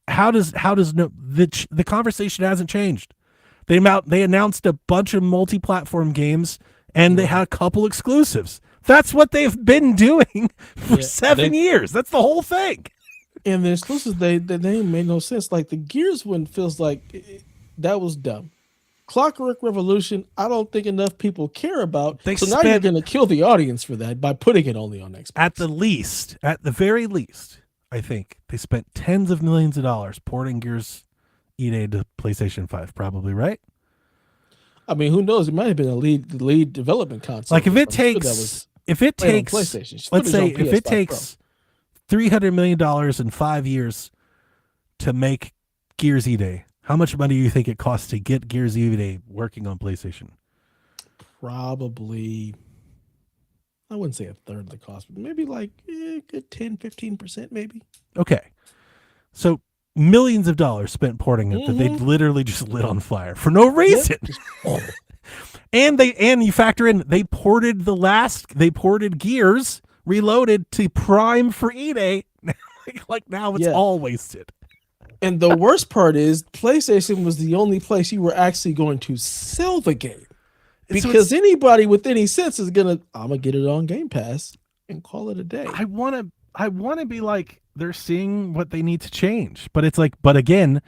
the conversation hasn't changed. They announced a bunch of multi-platform games and they had a couple exclusives. That's what they've been doing for 7 years. That's the whole thing. And the exclusives, they made no sense. Like the Gears one feels like that was dumb. Clockwork Revolution, I don't think enough people care about. So now you're going to kill the audience for that by putting it only on Xbox. At the very least, I think they spent tens of millions of dollars porting Gears E-Day to PlayStation 5, probably, right? I mean, who knows? It might have been a lead development console. Like if it takes $300 million in 5 years to make Gears E-Day, how much money do you think it costs to get Gears E-Day working on PlayStation? Probably, I wouldn't say a third of the cost, but maybe like good 10-15% maybe. Okay. So millions of dollars spent porting it that they literally just lit on fire for no reason. And you factor in they ported Gears Reloaded to Prime for E-Day. Like now it's all wasted. And the worst part is PlayStation was the only place you were actually going to sell the game. Because anybody with any sense is I'm gonna get it on Game Pass and call it a day. I wanna be like, they're seeing what they need to change. But it's like, but again,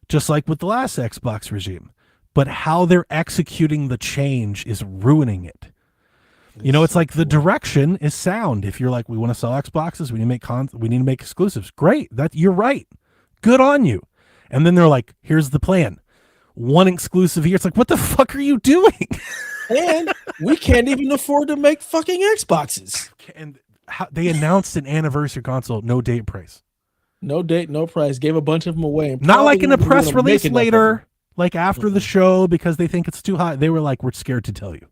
just like with the last Xbox regime, but how they're executing the change is ruining it. You know, it's like the direction is sound. If you're like, we want to sell Xboxes, we need to make exclusives. Great. You're right. Good on you. And then they're like, here's the plan. One exclusive year. It's like, what the fuck are you doing? And we can't even afford to make fucking Xboxes. And they announced an anniversary console, no date price. No date, no price. Gave a bunch of them away. And not like in a press release later, like after the show, because they think it's too high. They were like, we're scared to tell you.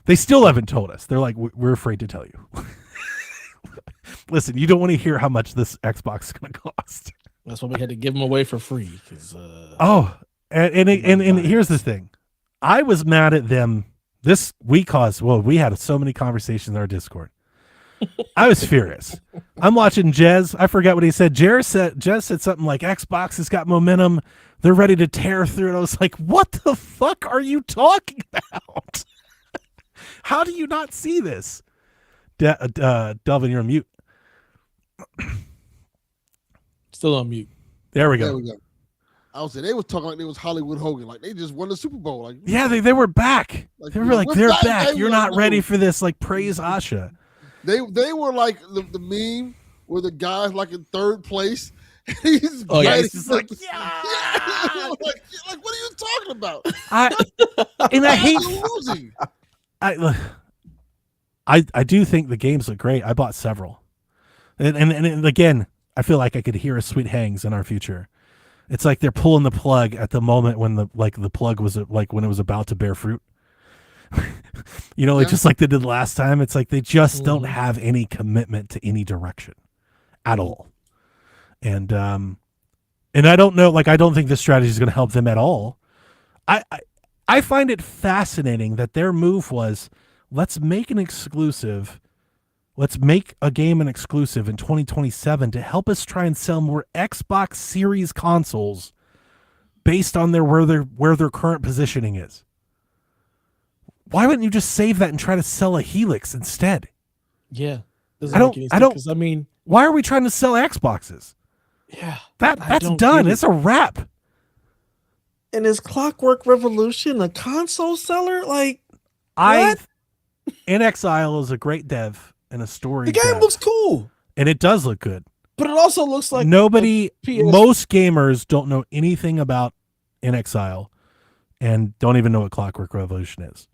They still haven't told us. They're like, we're afraid to tell you. Listen, you don't want to hear how much this Xbox is going to cost. That's why we had to give them away for free. And here's the thing. I was mad at them this week we had so many conversations in our Discord. I was furious. I'm watching Jez. I forgot what he said. Jez said something like, Xbox has got momentum. They're ready to tear through it. I was like, what the fuck are you talking about? How do you not see this? Delvin, you're on mute. Still on mute. There we go. There we go. I was saying they was talking like they was Hollywood Hogan, like they just won the Super Bowl. Like, yeah, they were back. Like, they were like, they're back. You're not ready for this. Like, praise Asha. They were like the meme where the guy's like in third place. He's he's like, yeah. Like, what are you talking about? I hate losing. I do think the games look great. I bought several, and again, I feel like I could hear a Sweet Hangs in our future. It's like they're pulling the plug at the moment when the plug was like when it was about to bear fruit. You know, just like they did last time. It's like they just don't have any commitment to any direction at all. And I don't know, like, I don't think this strategy is going to help them at all. I find it fascinating that their move was, let's make an exclusive. Let's make a game an exclusive in 2027 to help us try and sell more Xbox Series consoles based on where their current positioning is. Why wouldn't you just save that and try to sell a Helix instead? Yeah. I mean, why are we trying to sell Xboxes? Yeah. That's done. It's a wrap. And is Clockwork Revolution a console seller? Like, I what? In Exile is a great dev and a story The game dev, looks cool, and it does look good. but it also looks like PS. Most gamers don't know anything about In Exile and don't even know what Clockwork Revolution is.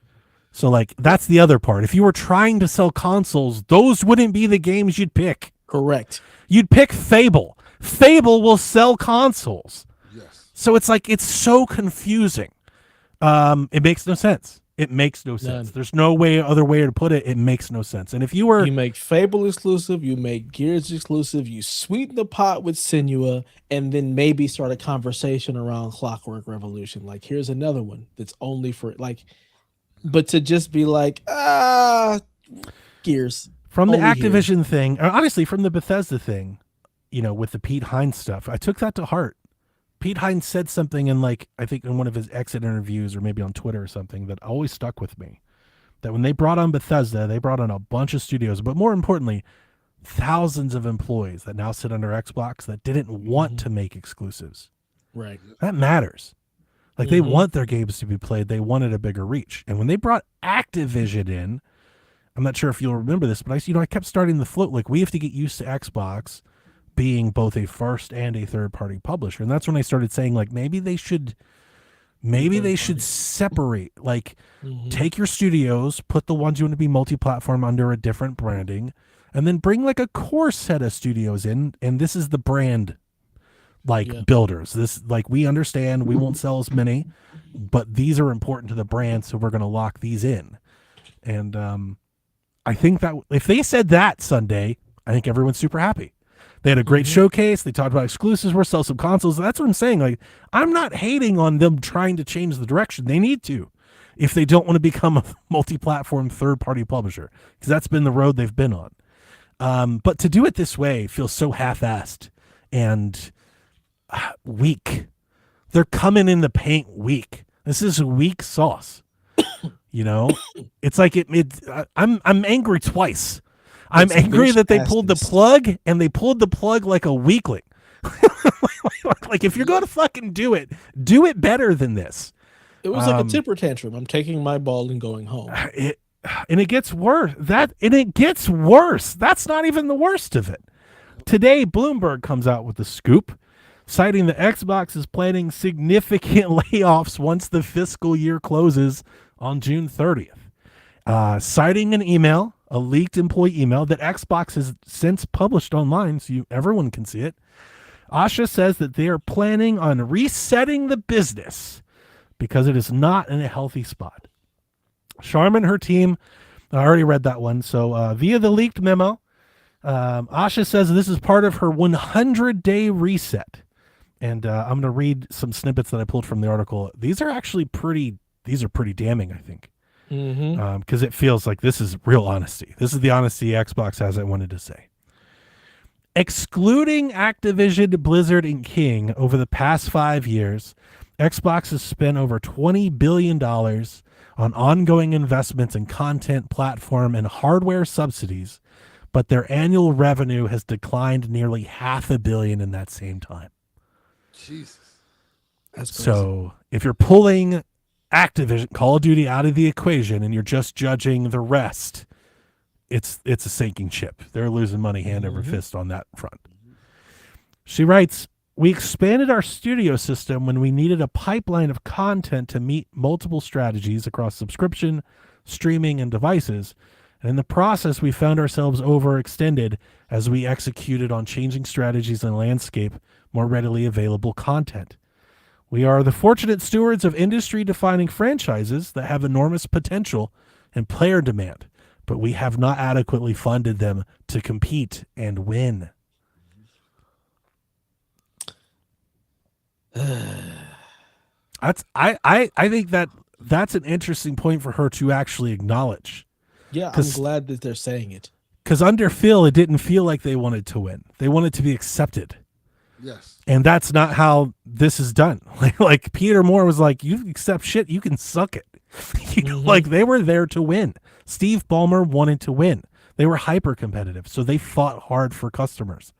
So, like, that's the other part. If you were trying to sell consoles, those wouldn't be the games you'd pick. Correct. You'd pick Fable. Fable will sell consoles. Yes. So it's like, it's so confusing. It makes no sense. It makes no sense. None. There's no other way to put it. It makes no sense. And if you were, You make Fable exclusive, you make Gears exclusive, you sweeten the pot with Senua, and then maybe start a conversation around Clockwork Revolution. Like, here's another one that's only for like, but to just be like, Gears. from the only Activision thing, or honestly, from the Bethesda thing, with the Pete Hines stuff, I took that to heart. Pete Hines said something in, like, I think in one of his exit interviews or maybe on Twitter or something that always stuck with me. That when they brought on Bethesda, they brought on a bunch of studios, but more importantly, thousands of employees that now sit under Xbox that didn't want to make exclusives. Right. That matters. Like, they want their games to be played. They wanted a bigger reach. And when they brought Activision in, I'm not sure if you'll remember this, but I kept starting the float. Like, we have to get used to Xbox being both a first and a third party publisher. And that's when I started saying, like, maybe they should separate, like, take your studios, put the ones you want to be multi-platform under a different branding, and then bring, like, a core set of studios in. And this is the brand, like, builders. This, like, we understand we won't sell as many, but these are important to the brand, so we're going to lock these in. And I think that if they said that Sunday, I think everyone's super happy. They had a great showcase. They talked about exclusives. We're selling some consoles. That's what I'm saying. Like, I'm not hating on them trying to change the direction. They need to, if they don't want to become a multi-platform third-party publisher, because that's been the road they've been on. But to do it this way feels so half-assed and weak. They're coming in the paint weak. This is a weak sauce. It's like I'm angry twice. I'm angry that they pulled the plug, and they pulled the plug like a weakling. Like, if you're going to fucking do it better than this. It was like a temper tantrum. I'm taking my ball and going home. And it gets worse. That's not even the worst of it. Today, Bloomberg comes out with the scoop, citing that Xbox is planning significant layoffs once the fiscal year closes on June 30th. Citing an email, a leaked employee email that Xbox has since published online so everyone can see it. Asha says that they are planning on resetting the business because it is not in a healthy spot. Sharma and her team, I already read that one. So via the leaked memo, Asha says this is part of her 100-day reset. And I'm going to read some snippets that I pulled from the article. These are pretty damning, I think. Because it feels like this is real honesty. This is the honesty Xbox has, I wanted to say. Excluding Activision, Blizzard, and King over the past 5 years, Xbox has spent over $20 billion on ongoing investments in content, platform, and hardware subsidies, but their annual revenue has declined nearly $500 million in that same time. Jesus. That's crazy. So if you're pulling Activision, Call of Duty out of the equation, and you're just judging the rest, it's a sinking ship. They're losing money hand over fist on that front. She writes, we expanded our studio system when we needed a pipeline of content to meet multiple strategies across subscription, streaming, and devices. And in the process, we found ourselves overextended as we executed on changing strategies and landscape more readily available content. We are the fortunate stewards of industry-defining franchises that have enormous potential and player demand, but we have not adequately funded them to compete and win. I think that's an interesting point for her to actually acknowledge. Yeah, I'm glad that they're saying it. Because under Phil, it didn't feel like they wanted to win. They wanted to be accepted. Yes. And that's not how this is done. Like Peter Moore was like, you accept shit, you can suck it. Like, they were there to win. Steve Ballmer wanted to win. They were hyper competitive, so they fought hard for customers.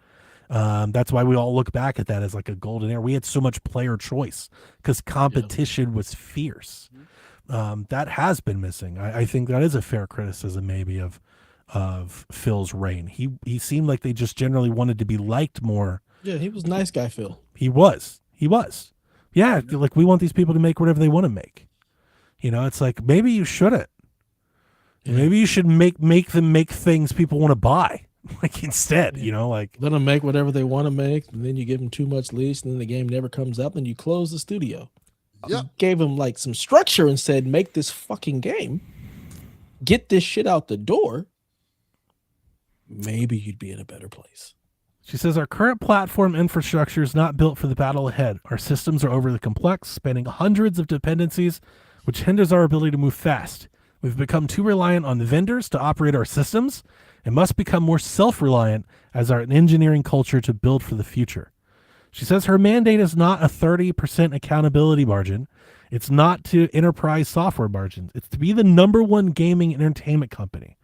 That's why we all look back at that as like a golden era. We had so much player choice because competition was fierce. That has been missing. I think that is a fair criticism, maybe, of Phil's reign. He seemed like they just generally wanted to be liked more. Yeah, he was nice guy, Phil. He was. Yeah, like we want these people to make whatever they want to make. It's like maybe you shouldn't. Maybe you should make them make things people want to buy, like instead. Like let them make whatever they want to make, and then you give them too much leash, and then the game never comes up, and you close the studio. Yep. Gave them like some structure and said, "Make this fucking game, get this shit out the door." Maybe you'd be in a better place. She says, our current platform infrastructure is not built for the battle ahead. Our systems are overly complex, spanning hundreds of dependencies, which hinders our ability to move fast. We've become too reliant on vendors to operate our systems and must become more self-reliant as our engineering culture to build for the future. She says her mandate is not a 30% accountability margin. It's not to enterprise software margins. It's to be the number one gaming entertainment company.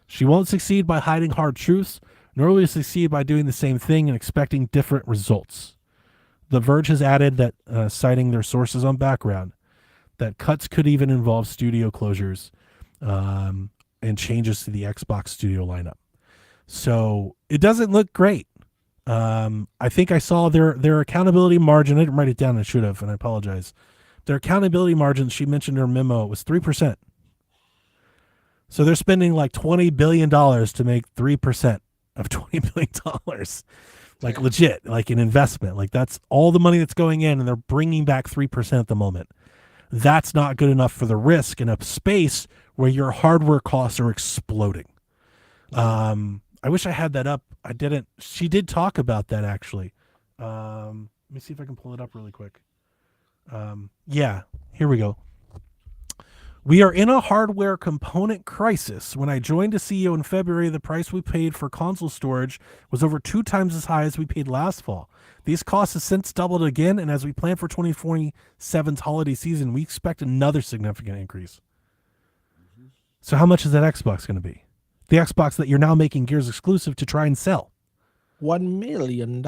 She won't succeed by hiding hard truths, nor will you succeed by doing the same thing and expecting different results. The Verge has added that, citing their sources on background, that cuts could even involve studio closures and changes to the Xbox studio lineup. So it doesn't look great. I think I saw their accountability margin. I didn't write it down. I should have, and I apologize. Their accountability margin, she mentioned in her memo, was 3%. So they're spending like $20 billion to make 3% of $20 billion. Like legit, like an investment. Like that's all the money that's going in, and they're bringing back 3% at the moment. That's not good enough for the risk in a space where your hardware costs are exploding. I wish I had that up. I didn't. She did talk about that, actually. Let me see if I can pull it up really quick. Yeah, here we go. We are in a hardware component crisis. When I joined as CEO in February, the price we paid for console storage was over 2 times as high as we paid last fall. These costs have since doubled again, and as we plan for 2027's holiday season, we expect another significant increase. So how much is that Xbox going to be? The Xbox that you're now making Gears exclusive to try and sell. $1 million.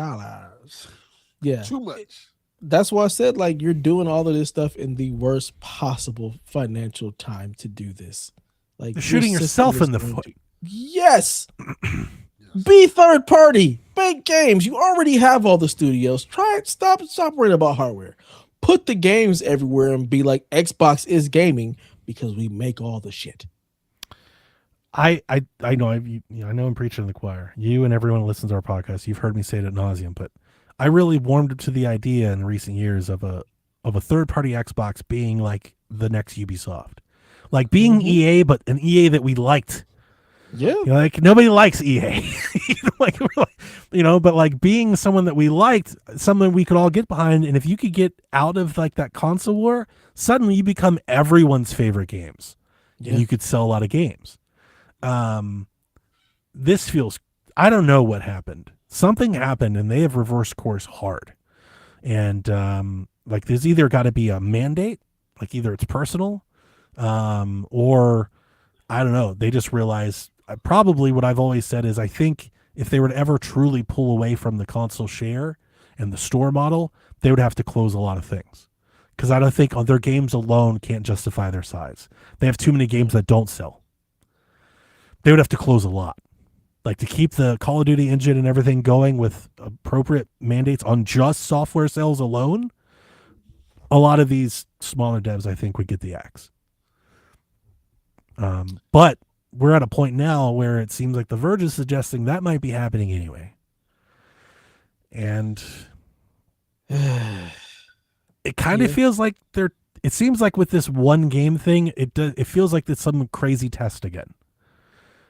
Yeah. Too much. That's why I said, like, you're doing all of this stuff in the worst possible financial time to do this. Like, you're shooting yourself in the foot. Yes. Be third party. Make games. You already have all the studios. Stop worrying about hardware. Put the games everywhere and be like, Xbox is gaming because we make all the shit. I know I know I'm preaching to the choir. You and everyone who listens to our podcast, you've heard me say it ad nauseum, but I really warmed to the idea in recent years of a third-party Xbox being like the next Ubisoft, like being EA, but an EA that we liked. Yeah, like nobody likes EA, but like being someone that we liked, someone we could all get behind, and if you could get out of like that console war, suddenly you become everyone's favorite games, and you could sell a lot of games. This feels, I don't know what happened. Something happened and they have reversed course hard. And like there's either got to be a mandate, like either it's personal, or I don't know. They just realize probably what I've always said is I think if they were to ever truly pull away from the console share and the store model, they would have to close a lot of things. Because I don't think their games alone can't justify their size. They have too many games that don't sell. They would have to close a lot. Like to keep the Call of Duty engine and everything going with appropriate mandates on just software sales alone, a lot of these smaller devs, I think, would get the axe. But we're at a point now where it seems like The Verge is suggesting that might be happening anyway. And it kind of feels like it seems like with this one game thing, it feels like it's some crazy test again.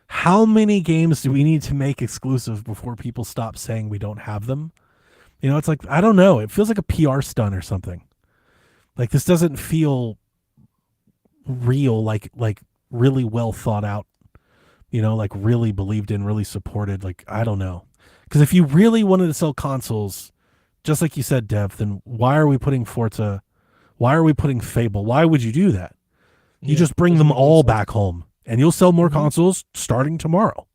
How many games do we need to make exclusive before people stop saying we don't have them? It's like, I don't know. It feels like a PR stunt or something. Like this doesn't feel real, like really well thought out, like really believed in, really supported. Like, I don't know. Because if you really wanted to sell consoles, just like you said, Dev, then why are we putting Forza? Why are we putting Fable? Why would you do that? You just bring them all back home. And you'll sell more consoles starting tomorrow.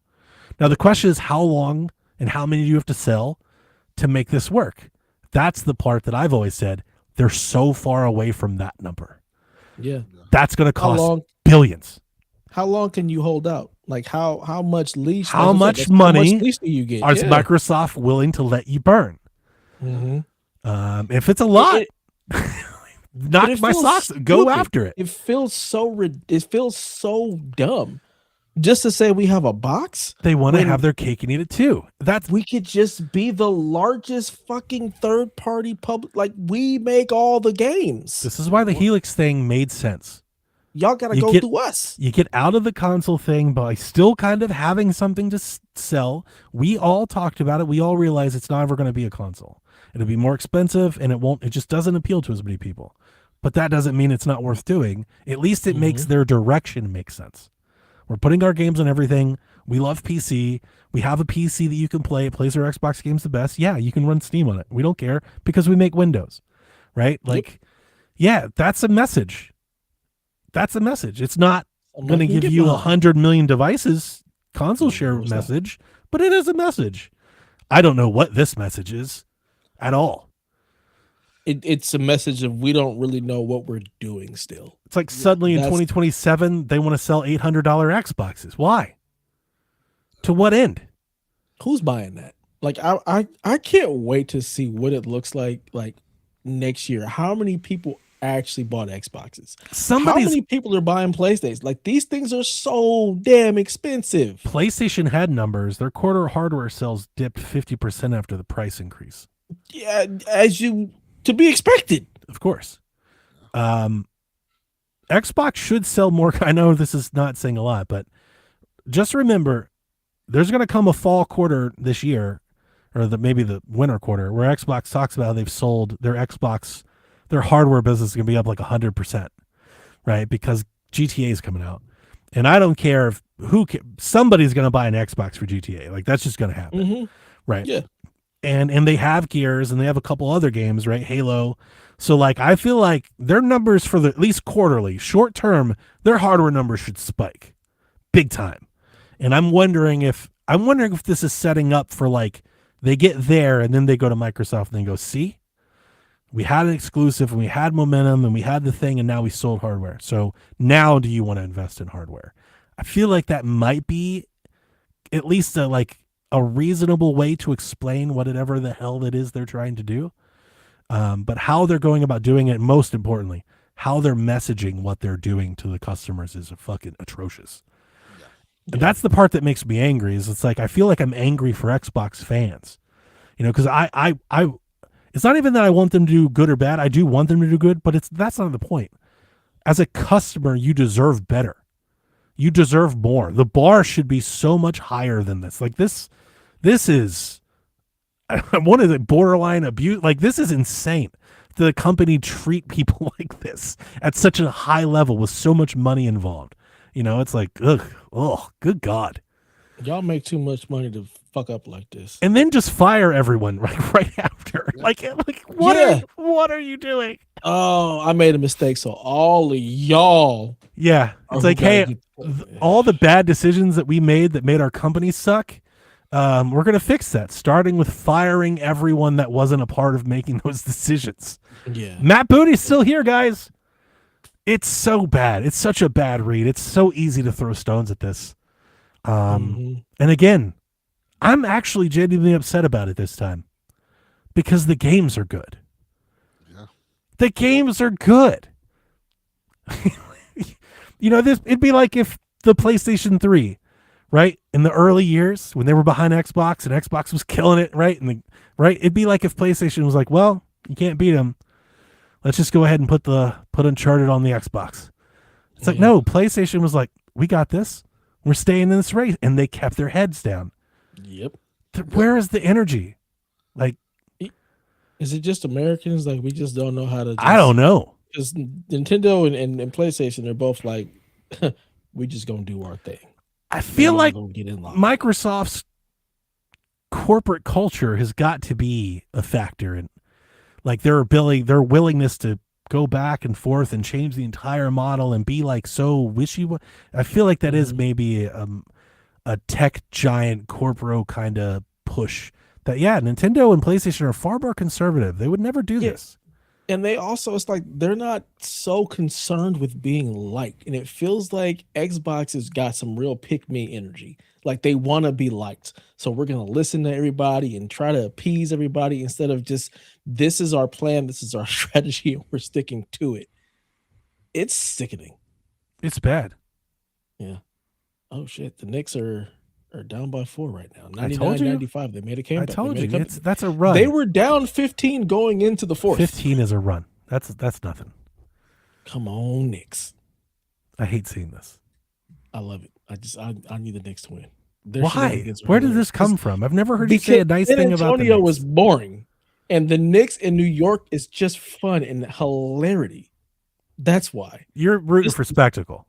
Now, the question is how long and how many do you have to sell to make this work. That's the part that I've always said. They're so far away from that number. Yeah. That's going to How cost long? billions. How long can you hold out? Like how much leash? How like I said, much money how much leash do you get? is Microsoft willing to let you burn? Mm-hmm. If it's a lot, knock my feels socks. Go stupid. after it. It feels so dumb. Just to say we have a box. They want to when have their cake and eat it too. we could just be the largest fucking third party public. Like we make all the games. This is why the Helix thing made sense. Y'all gotta go through us. You get out of the console thing by still kind of having something to sell. We all talked about it. We all realize it's not ever going to be a console. It'll be more expensive, and it just doesn't appeal to as many people. But that doesn't mean it's not worth doing. At least it makes their direction make sense. We're putting our games on everything. We love PC. We have a PC that you can play. It plays our Xbox games the best. Yeah, you can run Steam on it. We don't care because we make Windows, right? Like, yeah, that's a message. That's a message. It's not going to give you 100 million devices console share message, but it is a message. I don't know what this message is at all. It's a message of we don't really know what we're doing still. It's like suddenly in 2027, they want to sell $800 Xboxes. Why? To what end? Who's buying that? Like, I can't wait to see what it looks like next year. How many people actually bought Xboxes? How many people are buying PlayStations? Like, these things are so damn expensive. PlayStation had numbers. Their quarter hardware sales dipped 50% after the price increase. Yeah, to be expected. Of course. Xbox should sell more. I know this is not saying a lot, but just remember, there's going to come a fall quarter this year, or maybe the winter quarter, where Xbox talks about how they've sold their hardware business is going to be up like 100%, right? Because GTA is coming out. And I don't care if somebody's going to buy an Xbox for GTA. Like, that's just going to happen, right? Yeah. And they have Gears, and they have a couple other games, right? Halo. So, like, I feel like their numbers for at least quarterly, short term, their hardware numbers should spike big time. And I'm wondering if this is setting up for, like, they get there and then they go to Microsoft and they go, see, we had an exclusive and we had momentum and we had the thing and now we sold hardware. So now do you want to invest in hardware? I feel like that might be at least a reasonable way to explain whatever the hell it is they're trying to do. But how they're going about doing it, most importantly, how they're messaging what they're doing to the customers is fucking atrocious. Yeah. And that's the part that makes me angry. Is it's like I feel like I'm angry for Xbox fans, because I it's not even that I want them to do good or bad. I do want them to do good, but that's not the point. As a customer, you deserve better. You deserve more. The bar should be so much higher than this. Like this is one of the borderline abuse. Like, this is insane. The company treat people like this at such a high level with so much money involved. It's like, good God. Y'all make too much money to fuck up like this. And then just fire everyone right after. Like what are you doing? Oh, I made a mistake. So all of y'all. Yeah. It's like, hey, all the bad decisions that we made that made our company suck, we're going to fix that, starting with firing everyone that wasn't a part of making those decisions. Yeah. Matt Booty's still here, guys. It's so bad. It's such a bad read. It's so easy to throw stones at this. And again, I'm actually genuinely upset about it this time because the games are good. Yeah. The games are good. It'd be like if the PlayStation 3, right, in the early years when they were behind Xbox and Xbox was killing it, right? It'd be like if PlayStation was like, well, you can't beat them. Let's just go ahead and put Uncharted on the Xbox. It's like, no, PlayStation was like, we got this. We're staying in this race. And they kept their heads down. Yep. Where is the energy? Like, is it just Americans? Like, we just don't know how to. I don't know. Because Nintendo and PlayStation, they're both like, we just gonna do our thing. I feel like Microsoft's corporate culture has got to be a factor in, like, their willingness to go back and forth and change the entire model and be like so wishy. I feel like that is maybe a tech giant corporate kind of push that Nintendo and PlayStation are far more conservative. They would never do this. And they also, it's like they're not so concerned with being liked. And it feels like Xbox has got some real pick me energy. Like they want to be liked. So we're going to listen to everybody and try to appease everybody instead of just, this is our plan, this is our strategy, and we're sticking to it. It's sickening. It's bad. Yeah. Oh, shit. The Knicks are down by 4 right now. I told you. 99-95. They made a comeback. I told you. That's a run. They were down 15 going into the fourth. 15 is a run. That's nothing. Come on, Knicks. I hate seeing this. I love it. I need the Knicks to win. Why? Where did this come from? I've never heard you say a nice thing about the Antonio Knicks. was boring, and the Knicks in New York is just fun and hilarity. That's why. You're rooting for spectacle.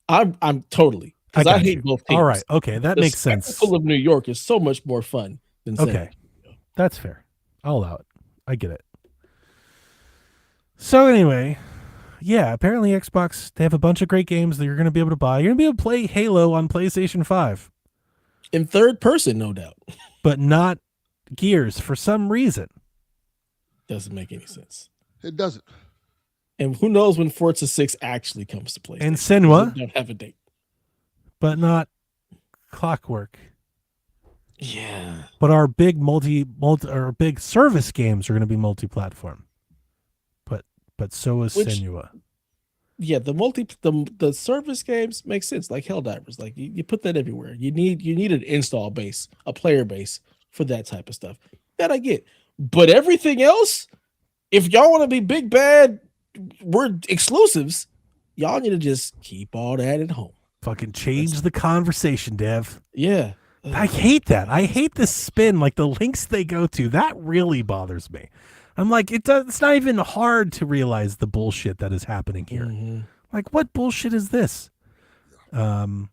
I'm totally. Because I hate both teams. All right. Okay. That makes sense. The spectacle of New York is so much more fun than San Okay. Antonio. That's fair. I'll allow it. I get it. So anyway, yeah, apparently Xbox, they have a bunch of great games that you're going to be able to buy. You're going to be able to play Halo on PlayStation 5. In third person, no doubt. But not Gears for some reason. Doesn't make any sense. It doesn't. And who knows when Forza 6 actually comes to PlayStation. And Senua. They don't have a date. But not Clockwork. Yeah. But our big our big service games are going to be multi-platform. But so is Senua. Yeah, the service games make sense, like Helldivers. Like you put that everywhere. You need an install base, a player base for that type of stuff. That I get. But everything else, if y'all want to be big bad, we're exclusives, y'all need to just keep all that at home. Fucking change the conversation, Dev. Yeah. I hate that. I hate this spin, like the links they go to. That really bothers me. I'm like, it's not even hard to realize the bullshit that is happening here. Mm-hmm. Like, what bullshit is this? And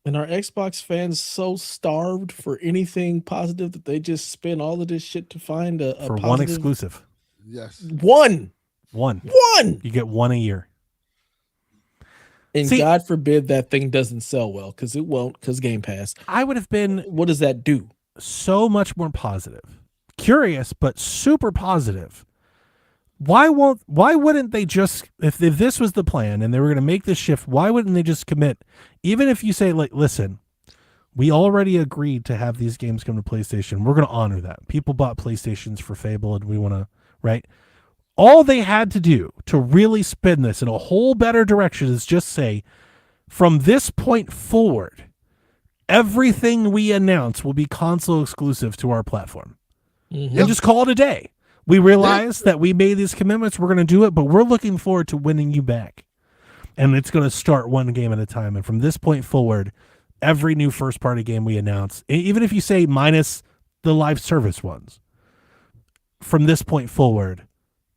our Xbox fans so starved for anything positive that they just spend all of this shit to find a for positive. One exclusive. Yes. One. You get one a year. And see, God forbid that thing doesn't sell well, because it won't, because Game Pass. I would have been. What does that do? So much more positive. Curious, but super positive. Why wouldn't they just, if this was the plan and they were going to make this shift, why wouldn't they just commit? Even if you say, like, listen, we already agreed to have these games come to PlayStation. We're going to honor that. People bought PlayStations for Fable and we want to, right? All they had to do to really spin this in a whole better direction is just say, from this point forward, everything we announce will be console exclusive to our platform. Mm-hmm. And just call it a day. We realize that we made these commitments. We're going to do it, but we're looking forward to winning you back. And it's going to start one game at a time. And from this point forward, every new first-party game we announce, even if you say minus the live service ones, from this point forward,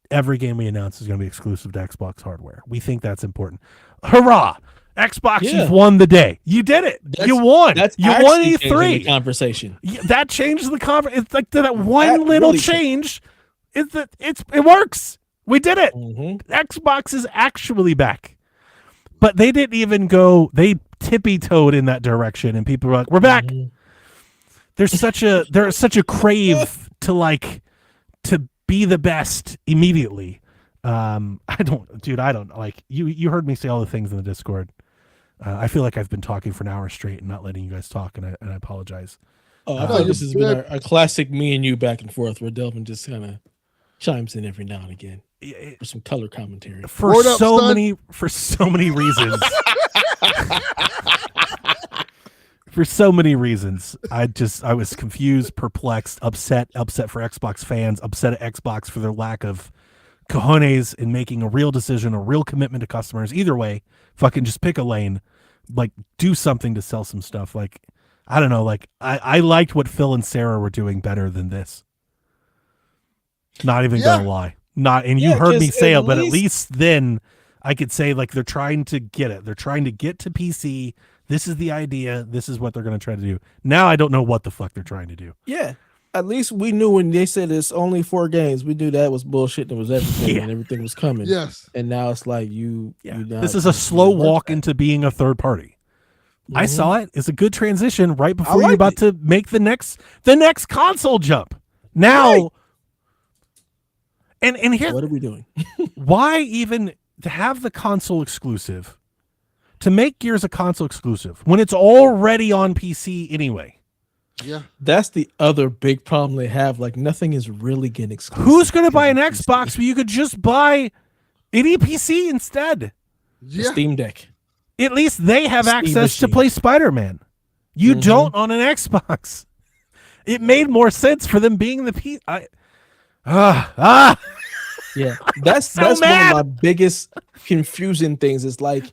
every game we announce is going to be exclusive to Xbox hardware. We think that's important. Hurrah! Xbox, you've won the day. You did it. You won. You won E3. Conversation. That changed the conversation. It's like that one little change. It works. We did it. Mm-hmm. Xbox is actually back. But they didn't even go. They tippy-toed in that direction, and people were like, "We're back." Mm-hmm. There's such a crave to be the best immediately. I don't like you heard me say all the things in the Discord. I feel like I've been talking for an hour straight and not letting you guys talk, and I apologize. Oh, I thought this has been a classic me and you back and forth where Delvin just kind of chimes in every now and again for some color commentary. For so many reasons. For so many reasons. I was confused, perplexed, upset for Xbox fans, upset at Xbox for their lack of cojones in making a real decision, a real commitment to customers. Either way, fucking just pick a lane, like do something to sell some stuff. Like, I don't know, like I liked what Phil and Sarah were doing better than this. Not even gonna lie. You heard me say it, but at least then I could say, like, they're trying to get it. They're trying to get to PC. This is the idea. This is what they're going to try to do. Now I don't know what the fuck they're trying to do. Yeah. At least we knew when they said it's only 4 games, we knew that was bullshit and it was everything and everything was coming. Yes. And now it's like this is a slow walk into being a third party. I saw it. It's a good transition right before you're like about it. to make the next console jump. Now, Right. and here, What are we doing? why even to have the console exclusive? To make Gears a console exclusive when it's already on PC anyway. Yeah. That's the other big problem they have. Like nothing is really getting exclusive. Who's going to buy an because of Xbox where you could just buy any PC instead? the Yeah. Steam Deck. At least they have Steam access to machine. play Spider-Man. You don't on an Xbox. It made more sense for them being the PC. Yeah, that's So that's mad. one of my biggest confusing things. Is like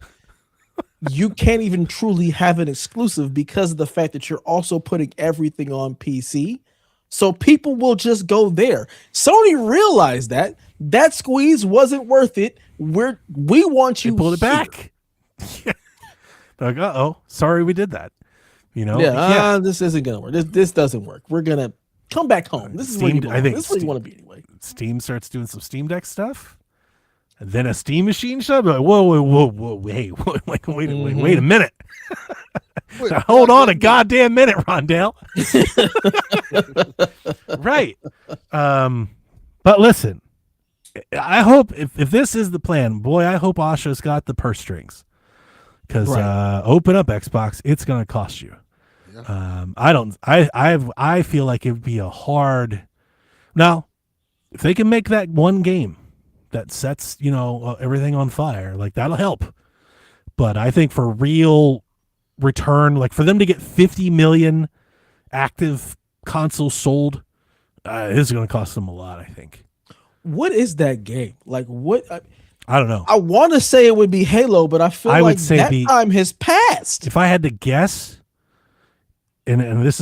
you can't even truly have an exclusive because of the fact that you're also putting everything on PC. So people will just go there. Sony realized that squeeze wasn't worth it. We want you They pulled it here. back. Like, sorry we did that. You know? Yeah, this isn't gonna work. This doesn't work. We're gonna come back home. This is where you Steam- I belong. think This is where you Steam- want to be anyway. Steam starts doing some Steam Deck stuff. And then a Steam machine stuff. Like, whoa, hey, wait a minute. Wait, Now, hold on a goddamn minute, Rondell. Right. But listen, I hope if this is the plan, boy, I hope Asha's got the purse strings. Because Right. open up Xbox, it's gonna cost you. Yeah. I feel like it would be a hard. Now, if they can make that one game that sets everything on fire, like that'll help. But I think for real return, like for them to get 50 million active consoles sold, this is going to cost them a lot. I think. What is that game? Like what? I don't know. I want to say it would be Halo, but I feel I would like say that be- time has passed. If I had to guess, and I know this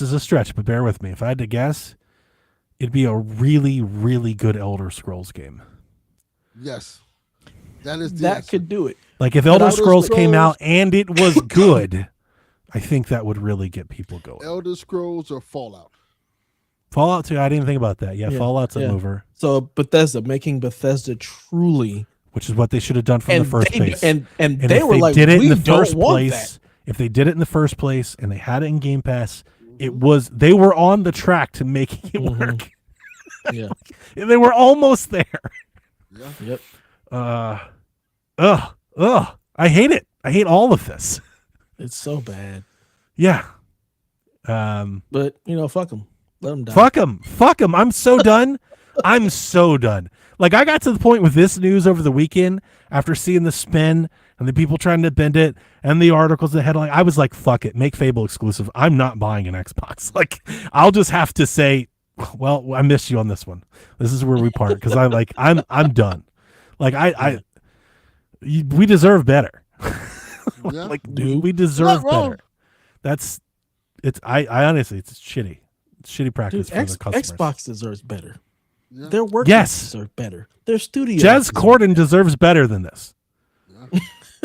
is a stretch, but bear with me. If I had to guess, it'd be a really, really good Elder Scrolls game. Yes. That is the That answer. could do it. Like if Elder Elder Scrolls came Scrolls- out and it was good, I think that would really get people going. Elder Scrolls or Fallout. Fallout 2, I didn't think about that. Yeah, Yeah, Fallout's a yeah. mover, So Bethesda making Bethesda truly, which is what they should have done from and the first they, place. and And they if were they like, did it we in the don't first want place, if they did it in the first place and they had it in Game Pass, they were on the track to making it work. that. Yeah. They were almost there. Yeah. Yep. I hate it. I hate all of this. It's so bad. Yeah. But fuck them. Let them die. Fuck them. I'm so done. I'm so done. Like I got to the point with this news over the weekend after seeing the spin and the people trying to bend it and the articles, the headline. I was like, fuck it, make Fable exclusive. I'm not buying an Xbox. Like I'll just have to say, well, I missed you on this one. This is where we part because I'm done. Like we deserve better. Yeah. Like Dude. we deserve Not wrong. better. I honestly, it's shitty. It's shitty practice Dude, for the customers. Xbox deserves better. Yeah. Their workers Yes. deserve better. Their studio. Jez Corden deserves better than this.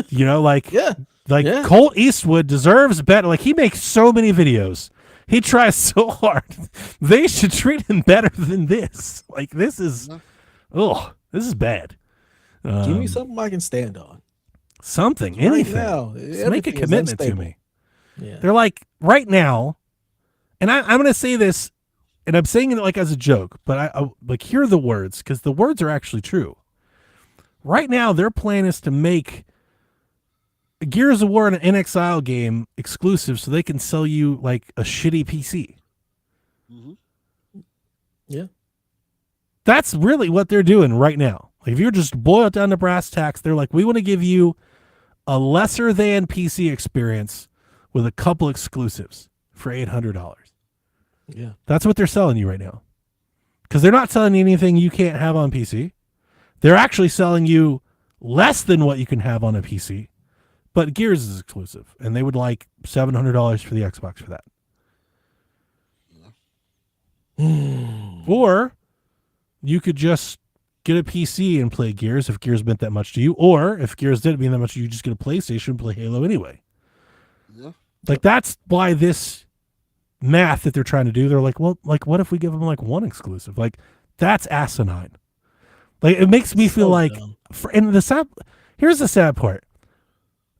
Yeah. Like Yeah. Yeah. Colt Eastwood deserves better. Like he makes so many videos. He tries so hard. They should treat him better than this. Like this is, Yeah. this is bad. Give me something I can stand on. Something, Right anything. now, Just make a everything is commitment to unstable. me. Yeah. They're like right now, and I'm going to say this, and I'm saying it like as a joke, but I like hear the words because the words are actually true. Right now, their plan is to make a Gears of War and an NXIL game exclusive, so they can sell you like a shitty PC. Mhm. Yeah. That's really what they're doing right now. Like if you're just boil it down to brass tacks, they're like, we want to give you a lesser than PC experience with a couple exclusives for $800. Yeah. That's what they're selling you right now. Because they're not selling you anything you can't have on PC. They're actually selling you less than what you can have on a PC. But Gears is exclusive. And they would like $700 for the Xbox for that. Or you could just get a PC and play Gears if Gears meant that much to you. Or if Gears didn't mean that much to you, you just get a PlayStation and play Halo anyway. Yeah. Like that's why this math that they're trying to do, they're like, well, like what if we give them like one exclusive? Like that's asinine. Like it makes me feel So like dumb. and here's the sad part.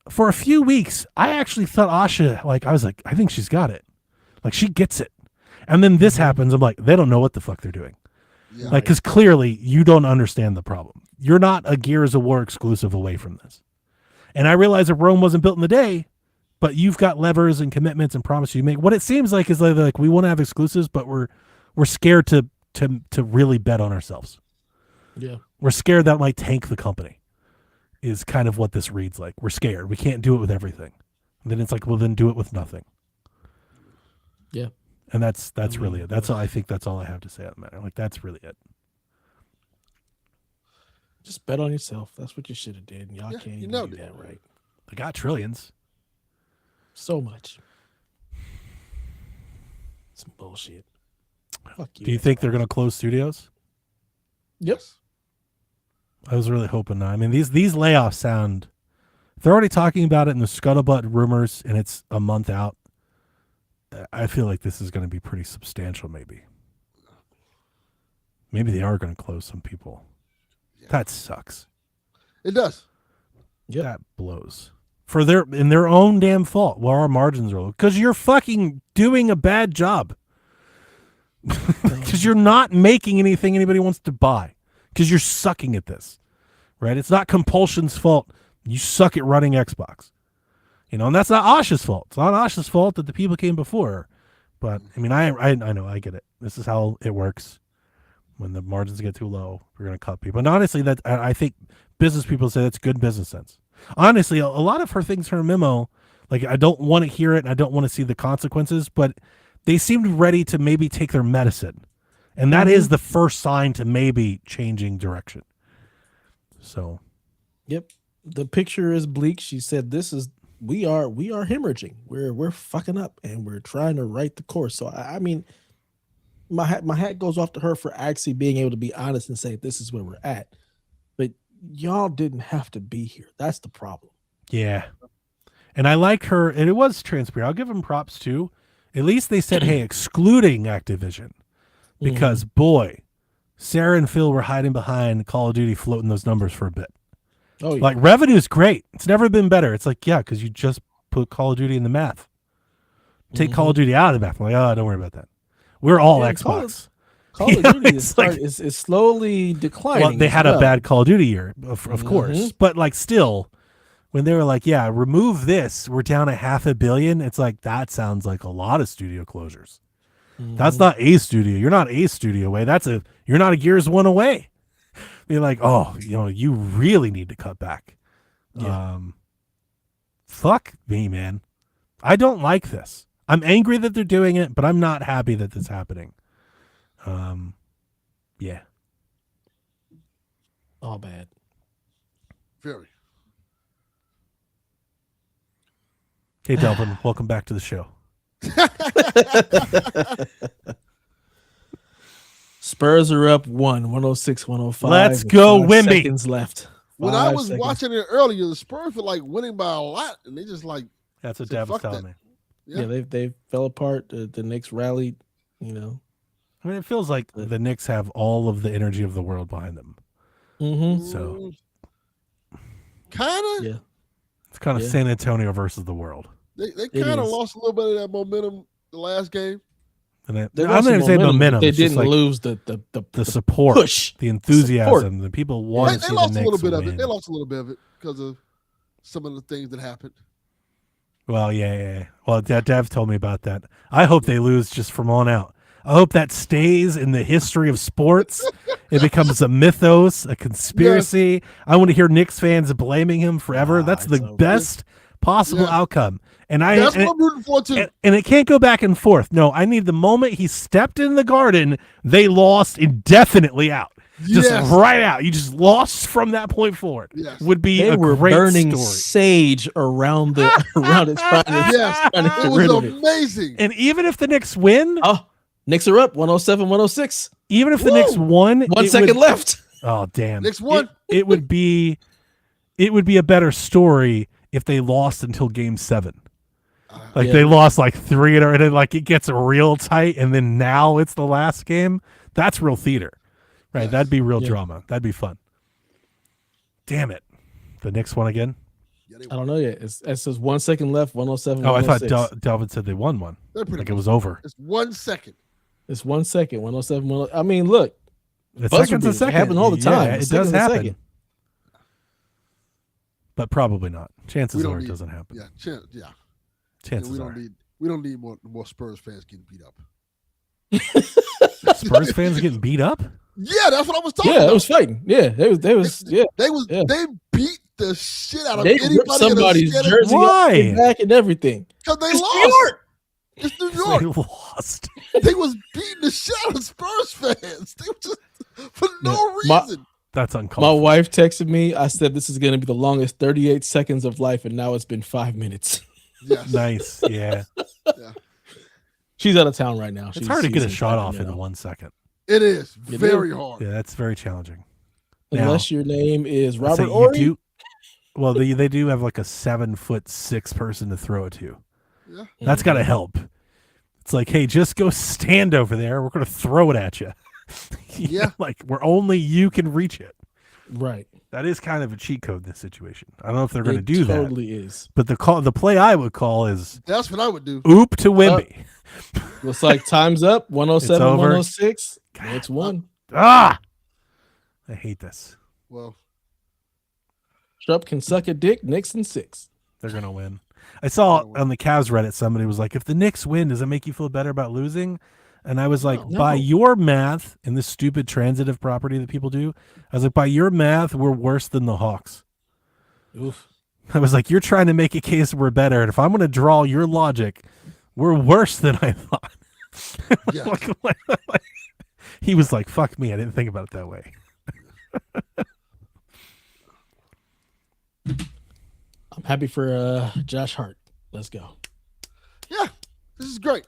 for a few weeks, I actually thought Asha, I was like, I think she's got it. Like, she gets it. And then this happens. I'm like, they don't know what the fuck they're doing. Yeah. Like, because clearly you don't understand the problem. You're not a Gears of War exclusive away from this. And I realize that Rome wasn't built in the day, but you've got levers and commitments and promises you make. What it seems like is like we want to have exclusives, but we're scared to really bet on ourselves. Yeah. We're scared that might tank the company. Is kind of what this reads like. We're scared. We can't do it with everything. And then it's like, well, then do it with nothing. Yeah. And that's really it. That's all. I think that's all I have to say on the matter. Like, that's really it. Just bet on yourself. That's what you should have did. Y'all Yeah, can't you even know do that. that right. They got trillions. So much. Some bullshit. Fuck you. Do you think they're going to close studios? Yep. I was really hoping not. I mean, these layoffs sound. They're already talking about it in the scuttlebutt rumors, and it's a month out. I feel like this is going to be pretty substantial. Maybe they are going to close some people. Yeah. That sucks. It does. Yep. That blows. In their own damn fault. Well, our margins are low because you're fucking doing a bad job. Because you're not making anything anybody wants to buy. Because you're sucking at this, right? It's not Compulsion's fault. You suck at running Xbox, and that's not Asha's fault. It's not Asha's fault that the people came before her. But I mean, I know, I get it. This is how it works. When the margins get too low, we're gonna cut people. And honestly, that I think business people say that's good business sense. Honestly, a lot of her things, her memo, like I don't want to hear it, and I don't want to see the consequences, but they seemed ready to maybe take their medicine. And that is the first sign to maybe changing direction. So, yep. The picture is bleak. She said, we are hemorrhaging. We're fucking up and we're trying to right the course. So I mean, my hat goes off to her for actually being able to be honest and say this is where we're at. But y'all didn't have to be here. That's the problem. yeah. And I like her, and it was transparent. I'll give them props too. At least they said, hey, excluding Activision. Because, boy, Sarah and Phil were hiding behind Call of Duty floating those numbers for a bit. Oh, yeah. Like, revenue's great. It's never been better. It's like, yeah, because you just put Call of Duty in the math. Take Call of Duty out of the math. I'm like, oh, don't worry about that. We're all Xbox. Call of Duty is slowly declining. Well, they had a bad Call of Duty year, of course. But, like, still, when they were like, yeah, remove this, we're down at $500 million, it's like, that sounds like a lot of studio closures. That's not a studio. You're not a studio away. You're not a Gears 1 away. You're like, oh, you really need to cut back. Yeah. Fuck me, man. I don't like this. I'm angry that they're doing it, but I'm not happy that this is happening. Yeah. All bad. Very. Hey, Delvin, welcome back to the show. Spurs are up 106, 105. Let's go, Wimby. Seconds left. When I was watching it earlier, the Spurs were like winning by a lot, and they just like. That's what said, Dev was "Fuck telling that." me. Yeah, they fell apart. The Knicks rallied. I mean, it feels like the Knicks have all of the energy of the world behind them. So, kind of. Yeah, it's kind of San Antonio versus the world. They kind of lost a little bit of that momentum the last game. And I'm not even saying momentum. They it's just didn't like lose the support, push, the enthusiasm, support. the people want to see They lost the a Knicks little bit of win. it. They lost a little bit of it because of some of the things that happened. Well, yeah. Well, Dev told me about that. I hope they lose just from on out. I hope that stays in the history of sports. It becomes a mythos, a conspiracy. Yes. I want to hear Knicks fans blaming him forever. That's the best possible outcome. And that's what I'm rooting for too. And it can't go back and forth. No, I need the moment he stepped in the Garden, they lost indefinitely out. Just right out. You just lost from that point forward. Yes. Would be they a were great burning story. Sage around it, trying to it was amazing. And even if the Knicks win, Knicks are up 107, 106. Even if the Knicks won, 1 second left. Oh damn! Knicks won. It would be a better story if they lost until Game 7. Like they lost like 3 and then like it gets real tight, and then now it's the last game. That's real theater. Right, that'd be real drama. That'd be fun. Damn it. The Knicks won again? Yeah, they I won. don't know yet. It says 1 second left, 107. Oh, I thought 106. Delvin said they won one. They're pretty Like it much was over. It's 1 second. It's 1 second, 107. I mean, look, A buzzer second's a beaters, they second. happen all the time. Yeah, A it does second's a happen. second. But probably not. Chances are it need- doesn't happen. Yeah, yeah. Chances we are. don't need more Spurs fans getting beat up. Spurs fans getting beat up? Yeah, that's what I was talking Yeah, about. it was fighting. Yeah, they was yeah. They beat the shit out of They anybody ripped somebody's jersey off Why? their back and everything. because they It's lost. New York. It's New They York. lost. They was beating the shit out of Spurs fans. They were just for no My- reason. That's uncalled My for. wife texted me. I said this is going to be the longest 38 seconds of life, and now it's been 5 minutes. Yes. Nice. Yeah. She's out of town right now. It's hard to get a she's in shot off in Sacramento. 1 second. It is It very is. hard. Yeah, that's very challenging. Unless your name is Let's say Robert Ory. you do. Well, they do have like a 7'6" person to throw it to. Yeah. That's got to help. It's like, hey, just go stand over there. We're going to throw it at you. Yeah. Like where only you can reach it. Right. That is kind of a cheat code in this situation. I don't know if they're going to It do that. totally is. But the play I would call is That's what I would do. oop to Wimby. Looks like time's up. 107, over. 106. It's one. I hate this. Well, Shrub can suck a dick. Nixon 6. They're going to win. I saw on the Cavs Reddit, somebody was like, if the Knicks win, does it make you feel better about losing? And I was like, No. by your math, in this stupid transitive property that people do, I was like, by your math, we're worse than the Hawks. Oof. I was like, you're trying to make a case we're better. And if I'm going to draw your logic, we're worse than I thought. yeah. He was like, fuck me. I didn't think about it that way. I'm happy for Josh Hart. Let's go. Yeah. This is great.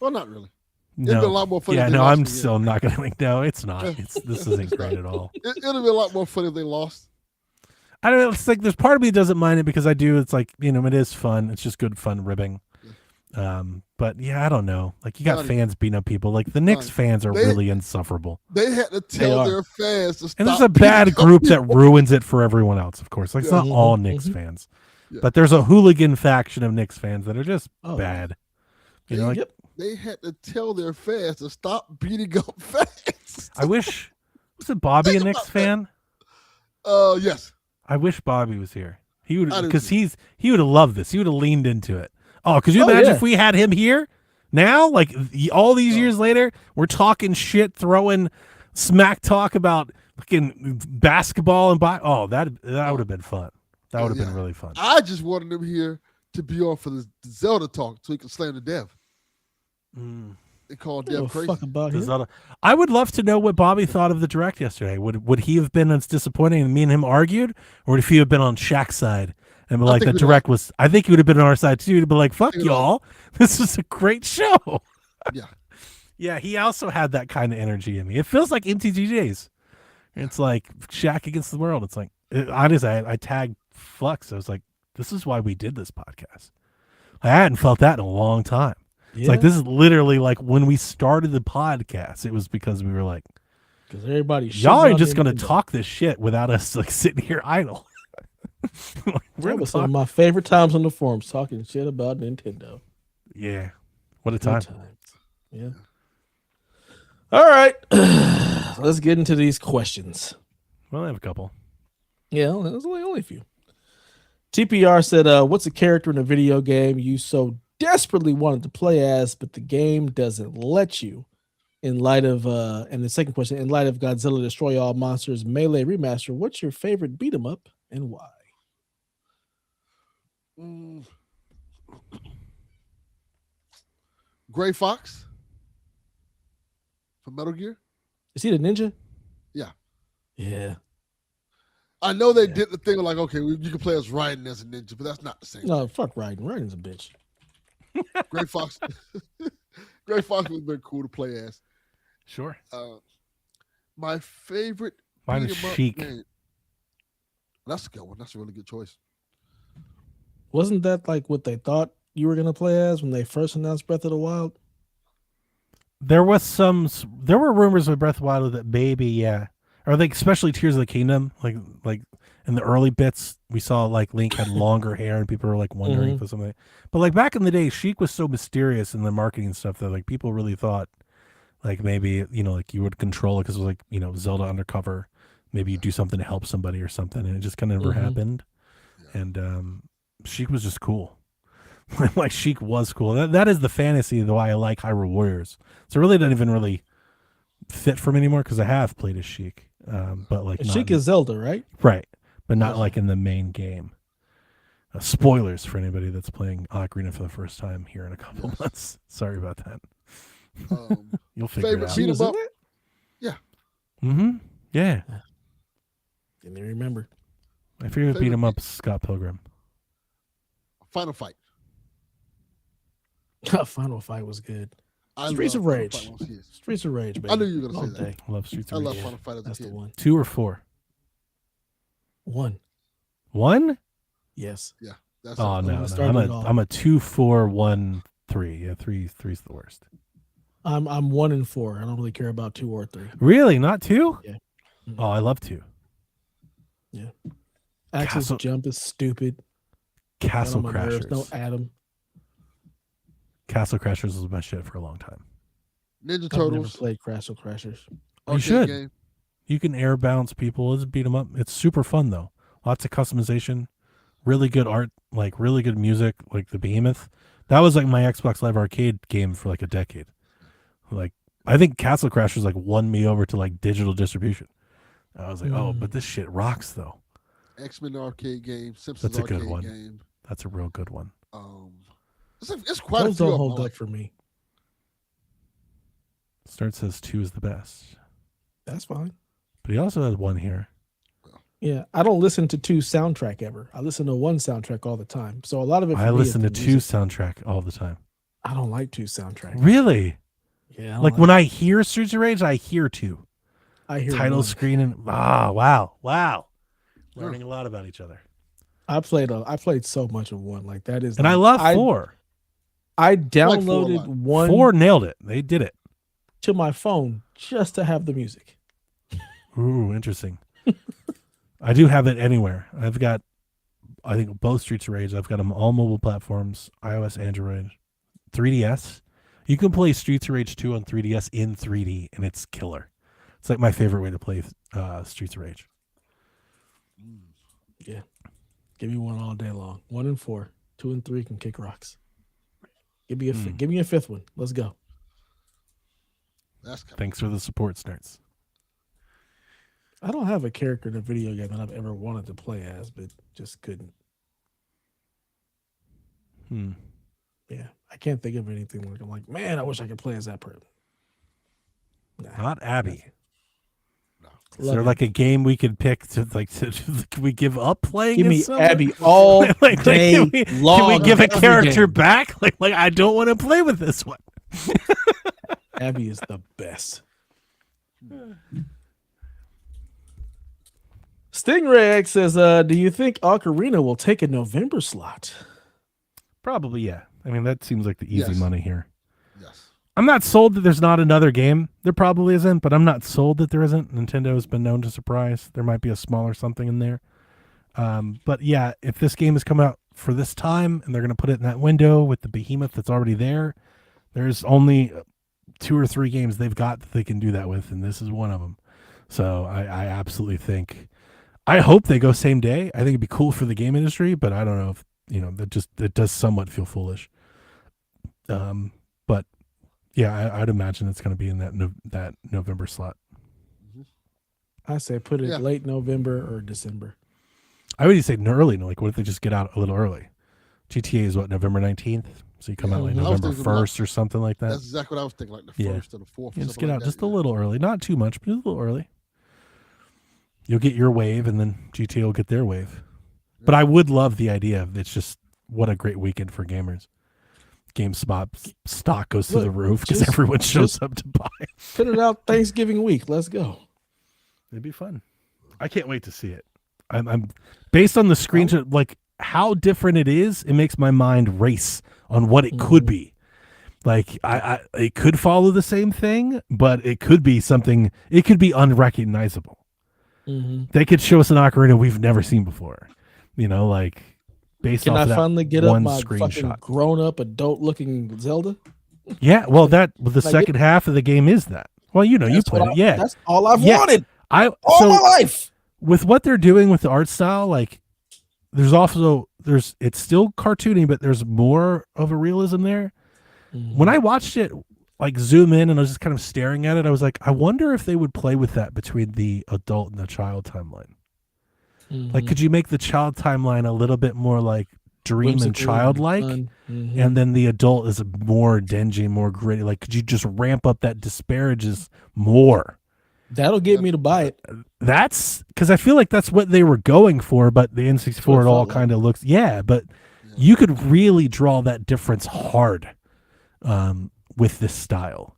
Well, not really. No. It'd be a lot more funny. Yeah, if they no, lost I'm again. still not going to think, no, it's not. This isn't great at all. It'll be a lot more funny if they lost. I don't know. It's like there's part of me that doesn't mind it because I do. It's like, you know, it is fun. It's just good fun ribbing. But yeah, I don't know. Like you got Donnie. fans beating up people. Like the Knicks Donnie. fans are They- really insufferable. They had to tell are. their fans to stop. And there's a beating bad up group that people. ruins it for everyone else, of course. Like it's Yeah. not all Mhm, Knicks mhm. fans. Yeah. But there's a hooligan faction of Knicks fans that are just Oh, bad. You They- know, like Yep. They had to tell their fans to stop beating up fans. I wish was it Bobby a Think Knicks about that. fan? Yes. I wish Bobby was here. He would I do because too. he would have loved this. He would have leaned into it. Oh, could you Oh, imagine yeah. if we had him here now? Like all these Oh. years later, we're talking shit, throwing smack talk about fucking basketball and oh, that would have been fun. That would have been Yeah. really fun. I just wanted him here to be on for the Zelda talk so he could slam the dev. They call I don't Dev give a crazy. fuck about The him. Zelda- I would love to know what Bobby thought of the direct yesterday. Would he have been as disappointing and me and him argued, or would he have been on Shaq's side and be I like think the we'd direct was? I think he would have been on our side too. To be like, fuck think we'd y'all, this is a great show. Yeah. Yeah, he also had that kind of energy in me. It feels like MTGJs. It's like Shaq against the world. It's like honestly, I tagged Flux. I was like, this is why we did this podcast. I hadn't felt that in a long time. It's like this is literally like when we started the podcast. It was because we were like, because everybody. y'all shitting are on just gonna Nintendo. talk this shit without us like sitting here idle. Like, we're That gonna was some talk. of my favorite times on the forums, talking shit about Nintendo. Yeah, what a Good time. times. Yeah. All right, let's get into these questions. Well, I have a couple. Yeah, there's only a few. TPR said, "What's a character in a video game you so desperately wanted to play as, but the game doesn't let you?" In light of, and the second question, in light of Godzilla Destroy All Monsters Melee Remaster, what's your favorite beat 'em up and why? Gray Fox from Metal Gear. Is he the ninja? Yeah. Yeah. I know they Yeah. did the thing like, okay, you can play as Raiden as a ninja, but that's not the same. No, fuck Raiden. Raiden's a bitch. Gray Fox. Gray Fox would have been cool to play as. Sure. My favorite. Mine beat is 'em up Sheik. game- That's a good one. That's a really good choice. Wasn't that like what they thought you were gonna play as when they first announced Breath of the Wild? There were rumors with Breath of the Wild that maybe, yeah. or like especially Tears of the Kingdom, like in the early bits, we saw like Link had longer hair, and people were like wondering if it was something. But like back in the day, Sheik was so mysterious in the marketing and stuff that like people really thought like maybe like you would control it because it was like Zelda undercover. Maybe you do something to help somebody or something, and it just kind of never happened. Yeah. And Sheik was just cool. Like Sheik was cool. That is the fantasy the why I like Hyrule Warriors. So it really doesn't even really fit for me anymore because I have played as Sheik, but like Sheik is Zelda, right? Right, but not like in the main game. Spoilers for anybody that's playing Ocarina for the first time here in a couple months. Sorry about that. You'll figure it out. Beat 'em up. Yeah. Mm-hmm. Yeah. Didn't even remember. My favorite beat 'em up is Scott Pilgrim. Final Fight. Final Fight was good. Streets of Rage. Streets of Rage, baby. I knew you were going to say that. I love Streets of I Rage. love Final Fight as a That's kid. the one. 2 or 4? 1. 1? Yes. Yeah. That's Oh no, started it no. all. I'm a 2, 4, 1, 3. Yeah, three's the worst. I'm 1 and 4. I don't really care about 2 or 3. Really? Not 2? Yeah. Oh, I love 2. Yeah. Axel's jump is stupid. Castle Got on my nerves. Crashers. No Adam. Castle Crashers was my shit for a long time. Ninja I've never Turtles. played Castle Crashers. You arcade should. Game. You can air bounce people. Let's beat them up. It's super fun though. Lots of customization, really good art, like really good music, like the Behemoth. That was like my Xbox Live Arcade game for like a decade. Like I think Castle Crashers like won me over to like digital distribution. I was like, oh, but this shit rocks though. X-Men arcade game. Simpsons That's a good arcade one. game. That's a real good one. It's quite Those a few don't of hold them. up for me. Start says 2 is the best, That's fine. but he also has 1 here. Yeah, I don't listen to 2 soundtrack ever. I listen to 1 soundtrack all the time. So a lot of it. For I me listen to is the 2 music. soundtrack all the time. I don't like 2 soundtrack. Really? Yeah. I Like don't when I hear Streets of Rage, I hear 2. I hear Title 1. screen and wow. Learning a lot about each other. I played so much of 1. Like that is. And like, I love 4. I like 4 a downloaded lot. 1 4 nailed it. They did it. to my phone just to have the music. Ooh, interesting. I do have it anywhere. I've got, I think, both Streets of Rage. I've got them all mobile platforms, iOS, Android, 3DS. You can play Streets of Rage 2 on 3DS in 3D, and it's killer. It's like my favorite way to play Streets of Rage. Yeah. Give me 1 all day long. 1 and 4. 2 and 3 can kick rocks. Give me a 5th one. Let's go. That's coming. Thanks for the support, Snarts. I don't have a character in a video game that I've ever wanted to play as, but just couldn't. Yeah, I can't think of anything like I'm like, man, I wish I could play as that person. Nah. Not Abby. Is Love there it. like a game we could pick to can we give up playing? Give as me someone? Abby all day can we long. give a every character game. back? Like I don't want to play with this one. Abby is the best. Stingray X says, do you think Ocarina will take a November slot? Probably, yeah. I mean, that seems like the easy Yes. money here. Yes. I'm not sold that there's not another game. There probably isn't, but I'm not sold that there isn't. Nintendo has been known to surprise. There might be a smaller something in there. But yeah, if this game has come out for this time and they're going to put it in that window with the behemoth that's already there, there's only 2 or 3 games they've got that they can do that with, and this is one of them. So I absolutely think, I hope they go same day. I think it'd be cool for the game industry, but I don't know if, it does somewhat feel foolish. But yeah, I'd imagine it's going to be in that November slot. I say put it late November or December. I would say early. Like, what if they just get out a little early? GTA is what, November 19th? So you come out like I was November thinking about- 1st or something like that. That's exactly what I was thinking, like the Yeah. 1st or the 4th. Yeah, or just something get like out that, just a yeah. little early. Not too much, but just a little early. You'll get your wave, and then GTA will get their wave. But I would love the idea of it's just what a great weekend for gamers. GameSpot stock goes to the roof because just- everyone shows up to buy. Put it out Thanksgiving week. Let's go. It'd be fun. I can't wait to see it. I'm based on the screenshot, like how different it is. It makes my mind race on what it could be. Like it could follow the same thing, but it could be something. It could be unrecognizable. They could show us an ocarina we've never seen before. Like based Can off I of that finally get up one my fucking screenshot. grown-up, adult-looking Zelda? Yeah, well, the Can I get second half of the game is that. Well, you That's played what it. Yeah, that's all I've Yeah. wanted I all so my life. with what they're doing with the art style, like it's still cartoony, but there's more of a realism there. When I watched it, like zoom in, and I was just kind of staring at it, I was like, I wonder if they would play with that between the adult and the child timeline. Like, could you make the child timeline a little bit more like dream and Whimsical childlike, fun. and then the adult is more dingy, more gritty? Like, could you just ramp up that disparages more? That'll get me to buy it. That's because I feel like that's what they were going for, but the N64 it all kind of looks but you could really draw that difference hard with this style.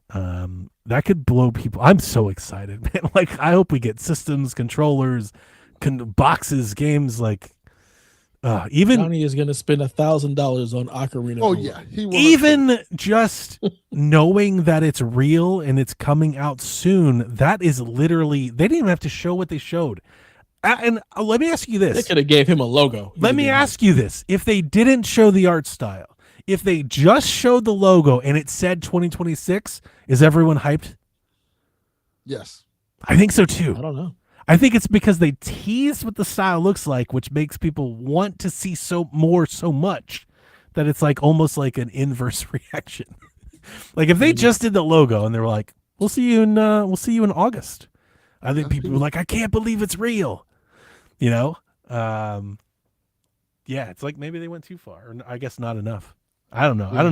That could blow people. I'm so excited, man. Like, I hope we get systems, controllers, boxes, games. Like, even Johnny is gonna spend $1,000 on Ocarina. Oh of yeah, Time. he will. even just knowing that it's real and it's coming out soon, that is literally, they didn't even have to show what they showed. And let me ask you They this. could have gave him a logo. Let me ask you this. If they didn't show the art style, if they just showed the logo and it said 2026, is everyone hyped? Yes. I think so too. I don't know. I think it's because they tease what the style looks like, which makes people want to see so much that it's like almost like an inverse reaction. Like if they just did the logo and they were like, we'll see you in August. I think people were like, I can't believe it's real. Yeah, it's like maybe they went too far, or I guess not enough. I don't know. I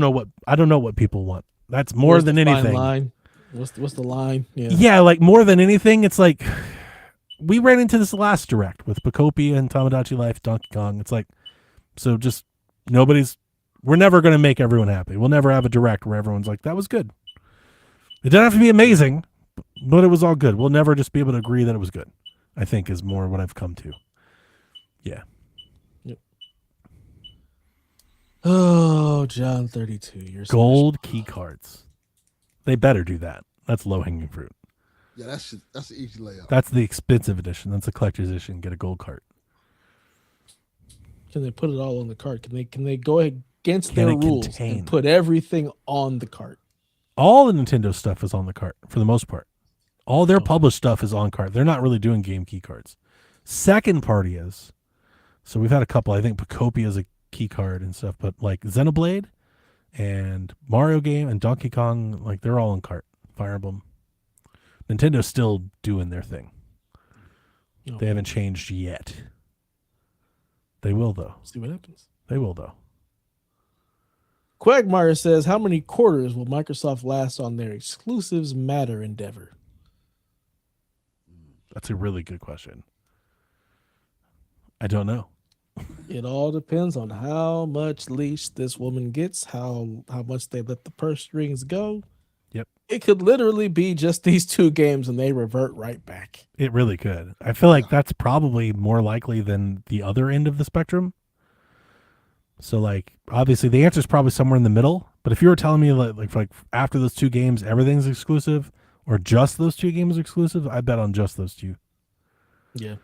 don't know what people want. That's more Where's than the fine anything. line? What's the line? Yeah, like more than anything, it's like we ran into this last direct with Pacopia and Tamagotchi Life, Donkey Kong. It's like, so just we're never going to make everyone happy. We'll never have a direct where everyone's like, that was good. It didn't have to be amazing, but it was all good. We'll never just be able to agree that it was good, I think is more what I've come to. Yeah. Yep. Oh, John 32. You're Gold key cards. They better do that. That's low hanging fruit. Yeah, that's an easy layout. That's the expensive edition. That's a collector's edition. Get a gold card. Can they put it all on the cart? Can they go against their rules and put everything on the cart? All the Nintendo stuff is on the cart for the most part. All their published stuff is on cart. They're not really doing game key cards. Second party is. So we've had a couple. I think Pacopia is a key card and stuff, but like Xenoblade and Mario game and Donkey Kong, like they're all on cart. Fire Emblem. Nintendo's still doing their thing. They haven't changed yet. They will, though. See what happens. They will, though. Quagmire says, how many quarters will Microsoft last on their exclusives matter endeavor? That's a really good question. I don't know. It all depends on how much leash this woman gets, how much they let the purse strings go. Yep. It could literally be just these two games and they revert right back. It really could. I feel like that's probably more likely than the other end of the spectrum. So, like, obviously the answer is probably somewhere in the middle. But if you were telling me like after those two games, everything's exclusive, or just those two games exclusive, I bet on just those two. Yeah.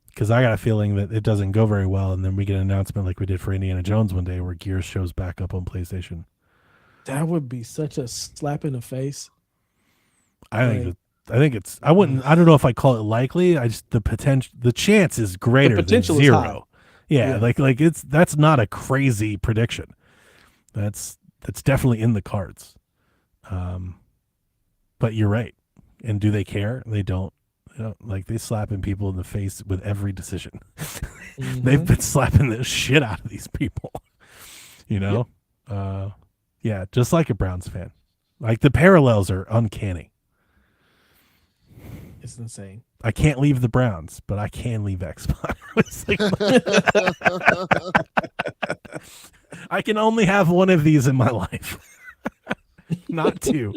Because I got a feeling that it doesn't go very well, and then we get an announcement like we did for Indiana Jones one day where Gears shows back up on PlayStation. That would be such a slap in the face. I think it's. I wouldn't. I don't know if I call it likely. I just the chance is greater than zero. Yeah, like that's not a crazy prediction. That's definitely in the cards. But you're right. And do they care? They don't. Like they slapping people in the face with every decision. Mm-hmm. They've been slapping the shit out of these people. Yep. Yeah, just like a Browns fan. Like the parallels are uncanny. It's insane. I can't leave the Browns, but I can leave Xbox. I can only have one of these in my life. Not two.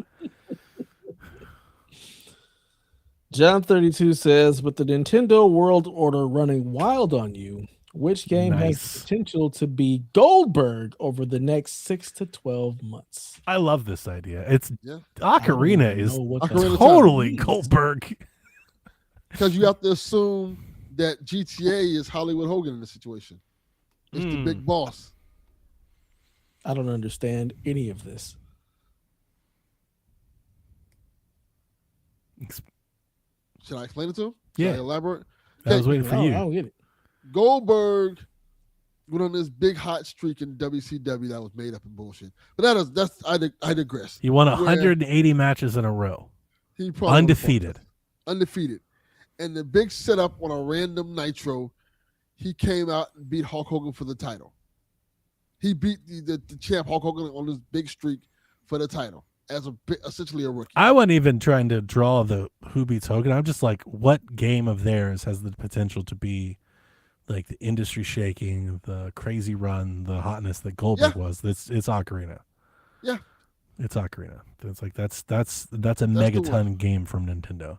John 32 says, with the Nintendo World Order running wild on you, which game has potential to be Goldberg over the next 6 to 12 months? I love this idea. It's Ocarina is Ocarina totally Goldberg. because you have to assume that GTA is Hollywood Hogan in this situation. It's the big boss. I don't understand any of this. Should I explain it to him? Yeah. Should I elaborate? I was waiting for I you. don't get it. Goldberg went on this big hot streak in WCW that was made up in bullshit. But I digress. He won 180 matches in a row. He probably Undefeated. Undefeated. And the big setup on a random Nitro, he came out and beat Hulk Hogan for the title. He beat the champ Hulk Hogan on this big streak for the title as essentially a rookie. I wasn't even trying to draw the who beats Hogan. I'm just like, what game of theirs has the potential to be like the industry shaking, the crazy run, the hotness that Goldberg was? It's Ocarina. Yeah. It's Ocarina. It's like that's a megaton game from Nintendo.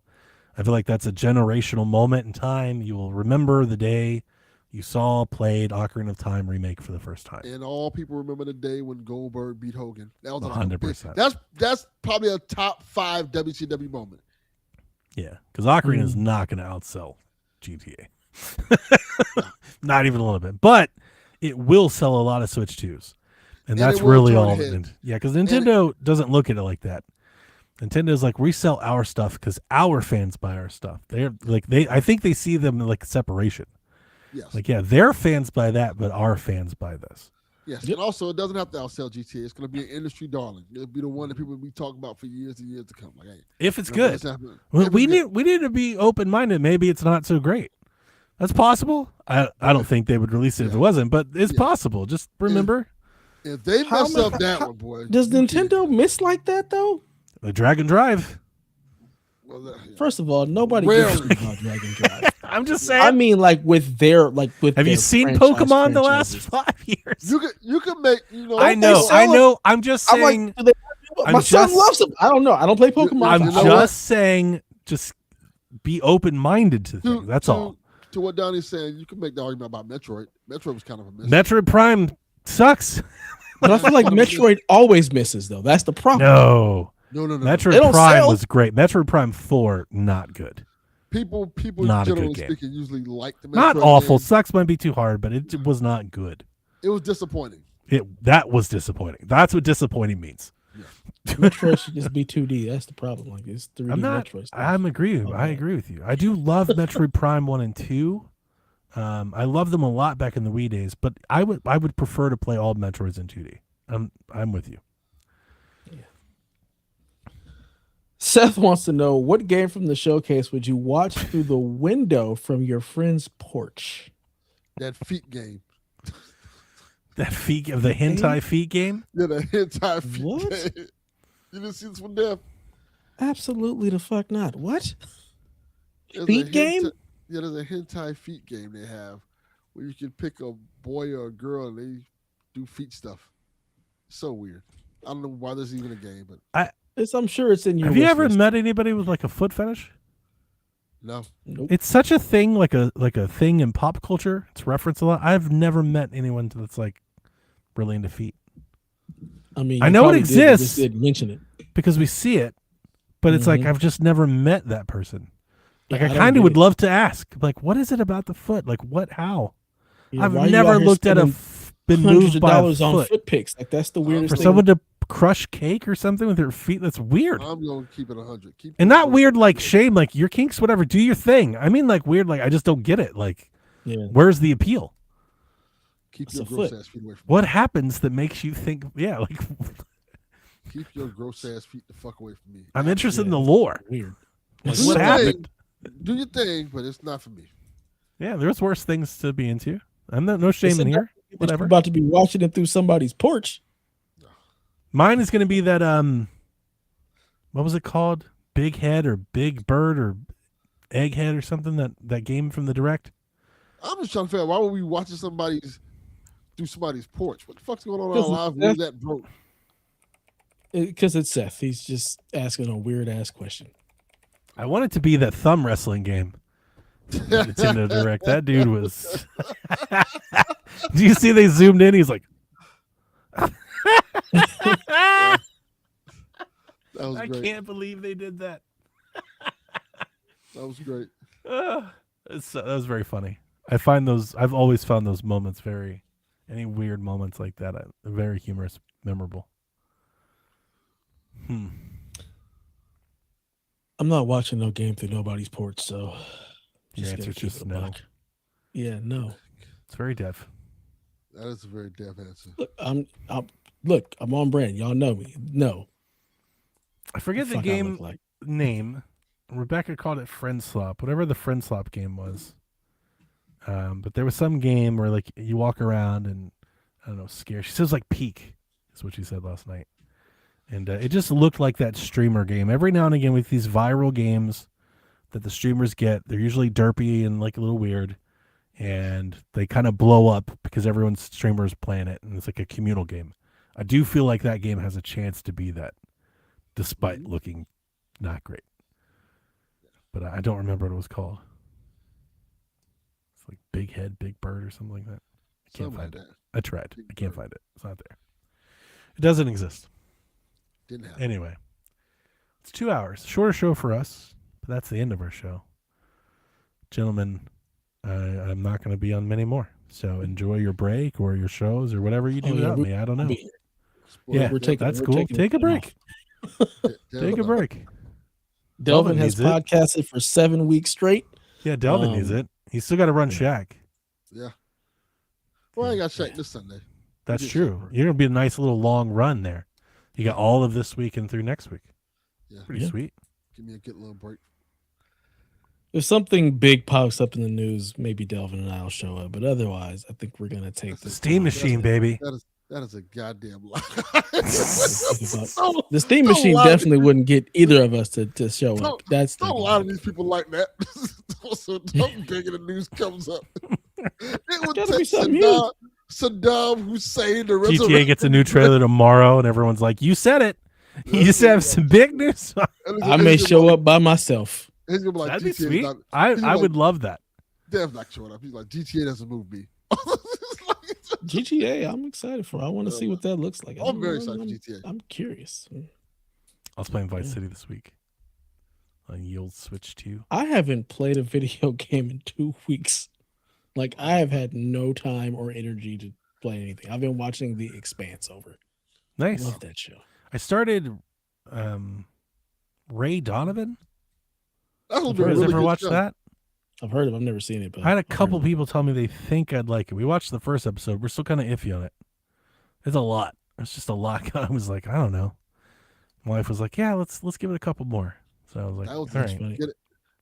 I feel like that's a generational moment in time. You will remember the day you saw played Ocarina of Time remake for the first time. And all people remember the day when Goldberg beat Hogan. That was 100%. That's probably a top 5 WCW moment. Yeah, because Ocarina is not going to outsell GTA. Not even a little bit. But it will sell a lot of Switch 2s. And that's really all. Yeah, because Nintendo doesn't look at it like that. Nintendo's like, we sell our stuff because our fans buy our stuff. They're like I think they see them like separation. Yes. Like, yeah, their fans buy that, but our fans buy this. Yes. Yep. And also, it doesn't have to outsell GTA. It's going to be an industry darling. It'll be the one that people will be talking about for years and years to come. Like, hey, if it's good. Well, we need to be open-minded. Maybe it's not so great. That's possible. I don't think they would release it if it wasn't, but it's possible. Just remember. If they mess up that one, boy. Does Nintendo miss like that, though? The Dragon Drive. Well, First of all, nobody gives a about Dragon Drive. I'm just saying. I mean, like with their Have you seen Pokemon the last 5 years? You can make I know. I'm just saying. Like, my son loves them. I don't know. I don't play Pokemon. I'm just saying. Just be open minded to things. That's all. To what Donnie's saying, you can make the argument about Metroid. Metroid was kind of a miss. Metroid Prime sucks. But I feel like Metroid always misses, though. That's the problem. No. Metroid Prime was great. Metroid Prime 4, not good. People not generally speaking, usually like the Metroid not awful. game. Sucks might be too hard, but it was not good. It was disappointing. That was disappointing. That's what disappointing means. Yeah. Metroid should just be 2D. That's the problem. Like it's 3D Metroid stuff. I agree with you. I do love Metroid Prime 1 and 2. I love them a lot back in the Wii days, but I would prefer to play all Metroids in 2D. I'm with you. Yeah. Seth wants to know, what game from the showcase would you watch through the window from your friend's porch? That feet game. That feet of the hentai feet game? Yeah, the hentai feet What? game. You didn't see this one, Dev? Absolutely the fuck not. What? Feet game? Yeah, there's a hentai feet game they have where you can pick a boy or a girl and they do feet stuff. So weird. I don't know why there's even a game, but I'm sure it's in your. Have you ever met anybody with like a foot fetish? No. Nope. It's such a thing, like a thing in pop culture. It's referenced a lot. I've never met anyone that's like really into feet. I mean, I know it exists. Just didn't mention it because we see it, but it's like I've just never met that person. Like Yeah, I kind of would love to ask, like, what is it about the foot? Like, what? How? Yeah, I've never looked at been moved by a $100 on foot. foot pics. Like that's the weirdest For thing. someone to crush cake or something with their feet, that's weird. I'm going to keep it 100. And not weird like shame, like your kinks, whatever, do your thing. I mean like weird, like I just don't get it. Like, where's the appeal? Keep your gross ass feet away from me. What happens that makes you think, like keep your gross ass feet the fuck away from me. I'm interested in the lore. Weird. Like, what happened? Do your thing, but it's not for me. Yeah, there's worse things to be into. I'm not, no shame in here. Whatever. You're about to be watching it through somebody's porch. Mine is going to be that what was it called? Big Head or Big Bird or Egghead or something, that game from the Direct. I'm just trying to figure out, why would we watching somebody's porch? What the fuck's going on in our lives? Where's that broke? Because it's Seth. He's just asking a weird ass question. I want it to be that thumb wrestling game. Nintendo Direct. That dude was. Do you see they zoomed in? He's like. That was I great. can't believe they did that. That was great. That was very funny. I've always found those moments any weird moments like that, very humorous, memorable. I'm not watching no game through nobody's porch, so Your just gotta answer's keep just it a no. buck. Yeah, no. It's very deaf. That is a very deaf answer. Look, I'm on brand. Y'all know me. No. I forget the Fuck I game look like. name. Rebecca called it Friend Slop, whatever the Friend Slop game was. But there was some game where like you walk around and I don't know, scare. She says like peek is what she said last night, and it just looked like that streamer game. Every now and again with these viral games that the streamers get, they're usually derpy and like a little weird, and they kind of blow up because everyone's streamers playing it, and it's like a communal game. I do feel like that game has a chance to be that, despite looking not great. But I don't remember what it was called. It's like Big Head, Big Bird or something like that. I can't find it. I tried. I can't find it. It's not there. It doesn't exist. Didn't happen. Anyway, it's 2 hours. Shorter show for us, but that's the end of our show. Gentlemen, I'm not going to be on many more. So enjoy your break or your shows or whatever you do without me. I don't know. Yeah, that's cool. Take a break. Take a break. Delvin has podcasted for 7 weeks straight. Yeah, Delvin needs it. He's still got to run Shaq. Yeah. Well, I got Shaq this Sunday. That's true. You're going to be a nice little long run there. You got all of this week and through next week. Yeah. Pretty sweet. Give me a good little break. If something big pops up in the news, maybe Delvin and I will show up. But otherwise, I think we're going to take the Steam Machine, baby. That is a goddamn lie. The Steam Machine definitely wouldn't get either of us to show up. That's a lot of these people like that. So something big in the news comes up. It would take Saddam Hussein to resurrect. GTA gets a new trailer tomorrow, and everyone's like, "You said it. You just have some big news." I may show up by myself. He's gonna be like, that'd be GTA sweet. I would love that. Dev's not showing up. He's like, GTA doesn't move me. GTA, I'm excited for. I want to see what that looks like. I'm very excited for GTA. I'm curious. I was playing Vice City this week on Yield Switch 2. I haven't played a video game in 2 weeks. Like, I have had no time or energy to play anything. I've been watching The Expanse over. Nice. I love that show. I started Ray Donovan. Have you guys ever watched that? I've heard of it. I've never seen it. But I had a couple people tell me they think I'd like it. We watched the first episode. We're still kind of iffy on it. It's a lot. It's just a lot. I was like, I don't know. My wife was like, yeah, let's give it a couple more. So I was like, all right. Funny.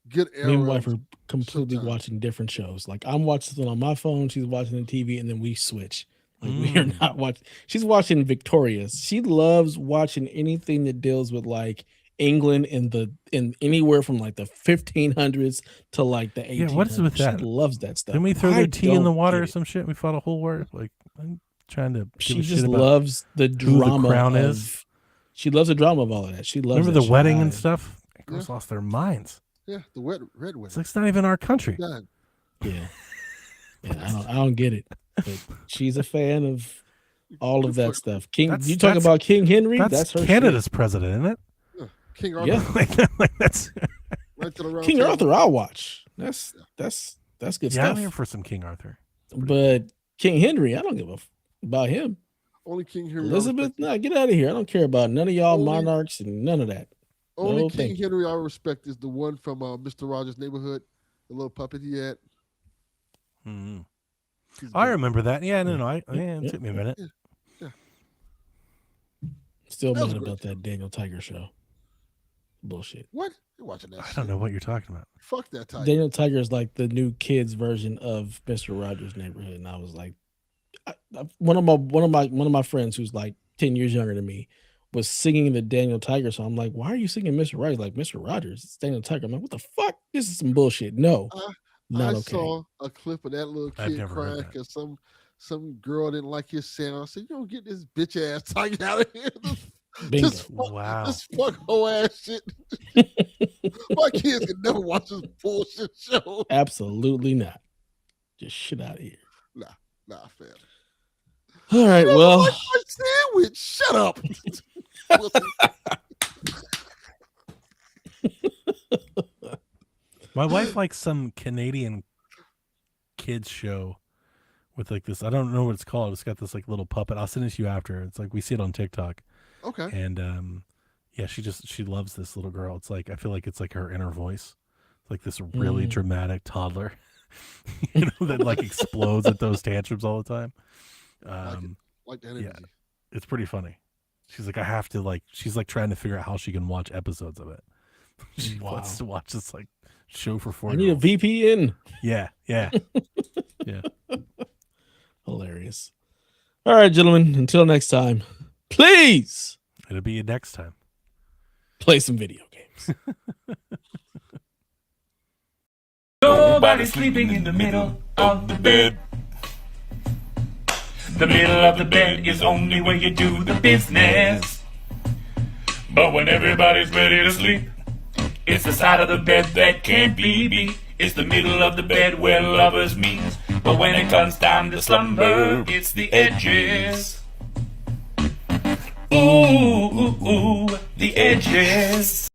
Good Me and my wife are completely watching different shows. Like, I'm watching something on my phone. She's watching the TV, and then we switch. Like, we are not watching. She's watching Victorious. She loves watching anything that deals with like England in anywhere from like the 1500s to like the 1800s. Yeah, what is with that? She loves that stuff. Didn't we throw their tea in the water or some shit? We fought a whole war. Like, I'm trying to. She just loves the drama. Who the crown is. She loves the drama of all of that. She loves. Remember the wedding and stuff? Girls lost their minds. Yeah, the red wedding. It's like it's not even our country. Yeah, I don't get it. But she's a fan of all of that stuff. You talk about King Henry? That's her Canada's president, isn't it? Yeah. King Arthur. Yeah, like that's right to the round King table. Arthur. I'll watch. That's good stuff. I'm here for some King Arthur. But King Henry, I don't give a about him. Only King Henry. Elizabeth, nah, get out of here. I don't care about none of y'all monarchs and none of that. Only King Henry I respect is the one from Mr. Rogers' Neighborhood, the little puppet he had. Mm-hmm. I remember that. Yeah, no, it took me a minute. Yeah. Still mad about that Daniel Tiger show. Bullshit. What? You're watching that? I don't know what you're talking about. Fuck that Tiger. Daniel Tiger is like the new kids version of Mr. Rogers' Neighborhood, and I was like, one of my friends who's like 10 years younger than me was singing the Daniel Tiger song. I'm like, why are you singing Mr. Rogers? Like, Mr. Rogers, it's Daniel Tiger. I'm like, what the fuck? This is some bullshit. No, not okay. I saw a clip of that little kid crying because some girl didn't like his sound. I said, you don't get this bitch ass Tiger out of here. Bingo. This fuck whole ass shit. My kids can never watch this bullshit show. Absolutely not. Just shit out of here. Nah, fam. All right, well. Like my sandwich. Shut up. My wife likes some Canadian kids show with like this. I don't know what it's called. It's got this like little puppet. I'll send it to you after. It's like we see it on TikTok. Okay. And yeah, she loves this little girl. It's like I feel like it's like her inner voice. It's like this really dramatic toddler, that like explodes at those tantrums all the time. Like that energy. Yeah, it's pretty funny. She's like, I have to like. She's like trying to figure out how she can watch episodes of it. She wants to watch this like show for 4 I need a VPN. Yeah. Yeah. Hilarious. All right, gentlemen. Until next time, please. It'll be next time. Play some video games. Nobody's sleeping in the middle of the bed. The middle of the bed is only where you do the business. But when everybody's ready to sleep, it's the side of the bed that can't be beat. It's the middle of the bed where lovers meet. But when it comes time to slumber, it's the edges. Ooh, ooh, ooh, the edges.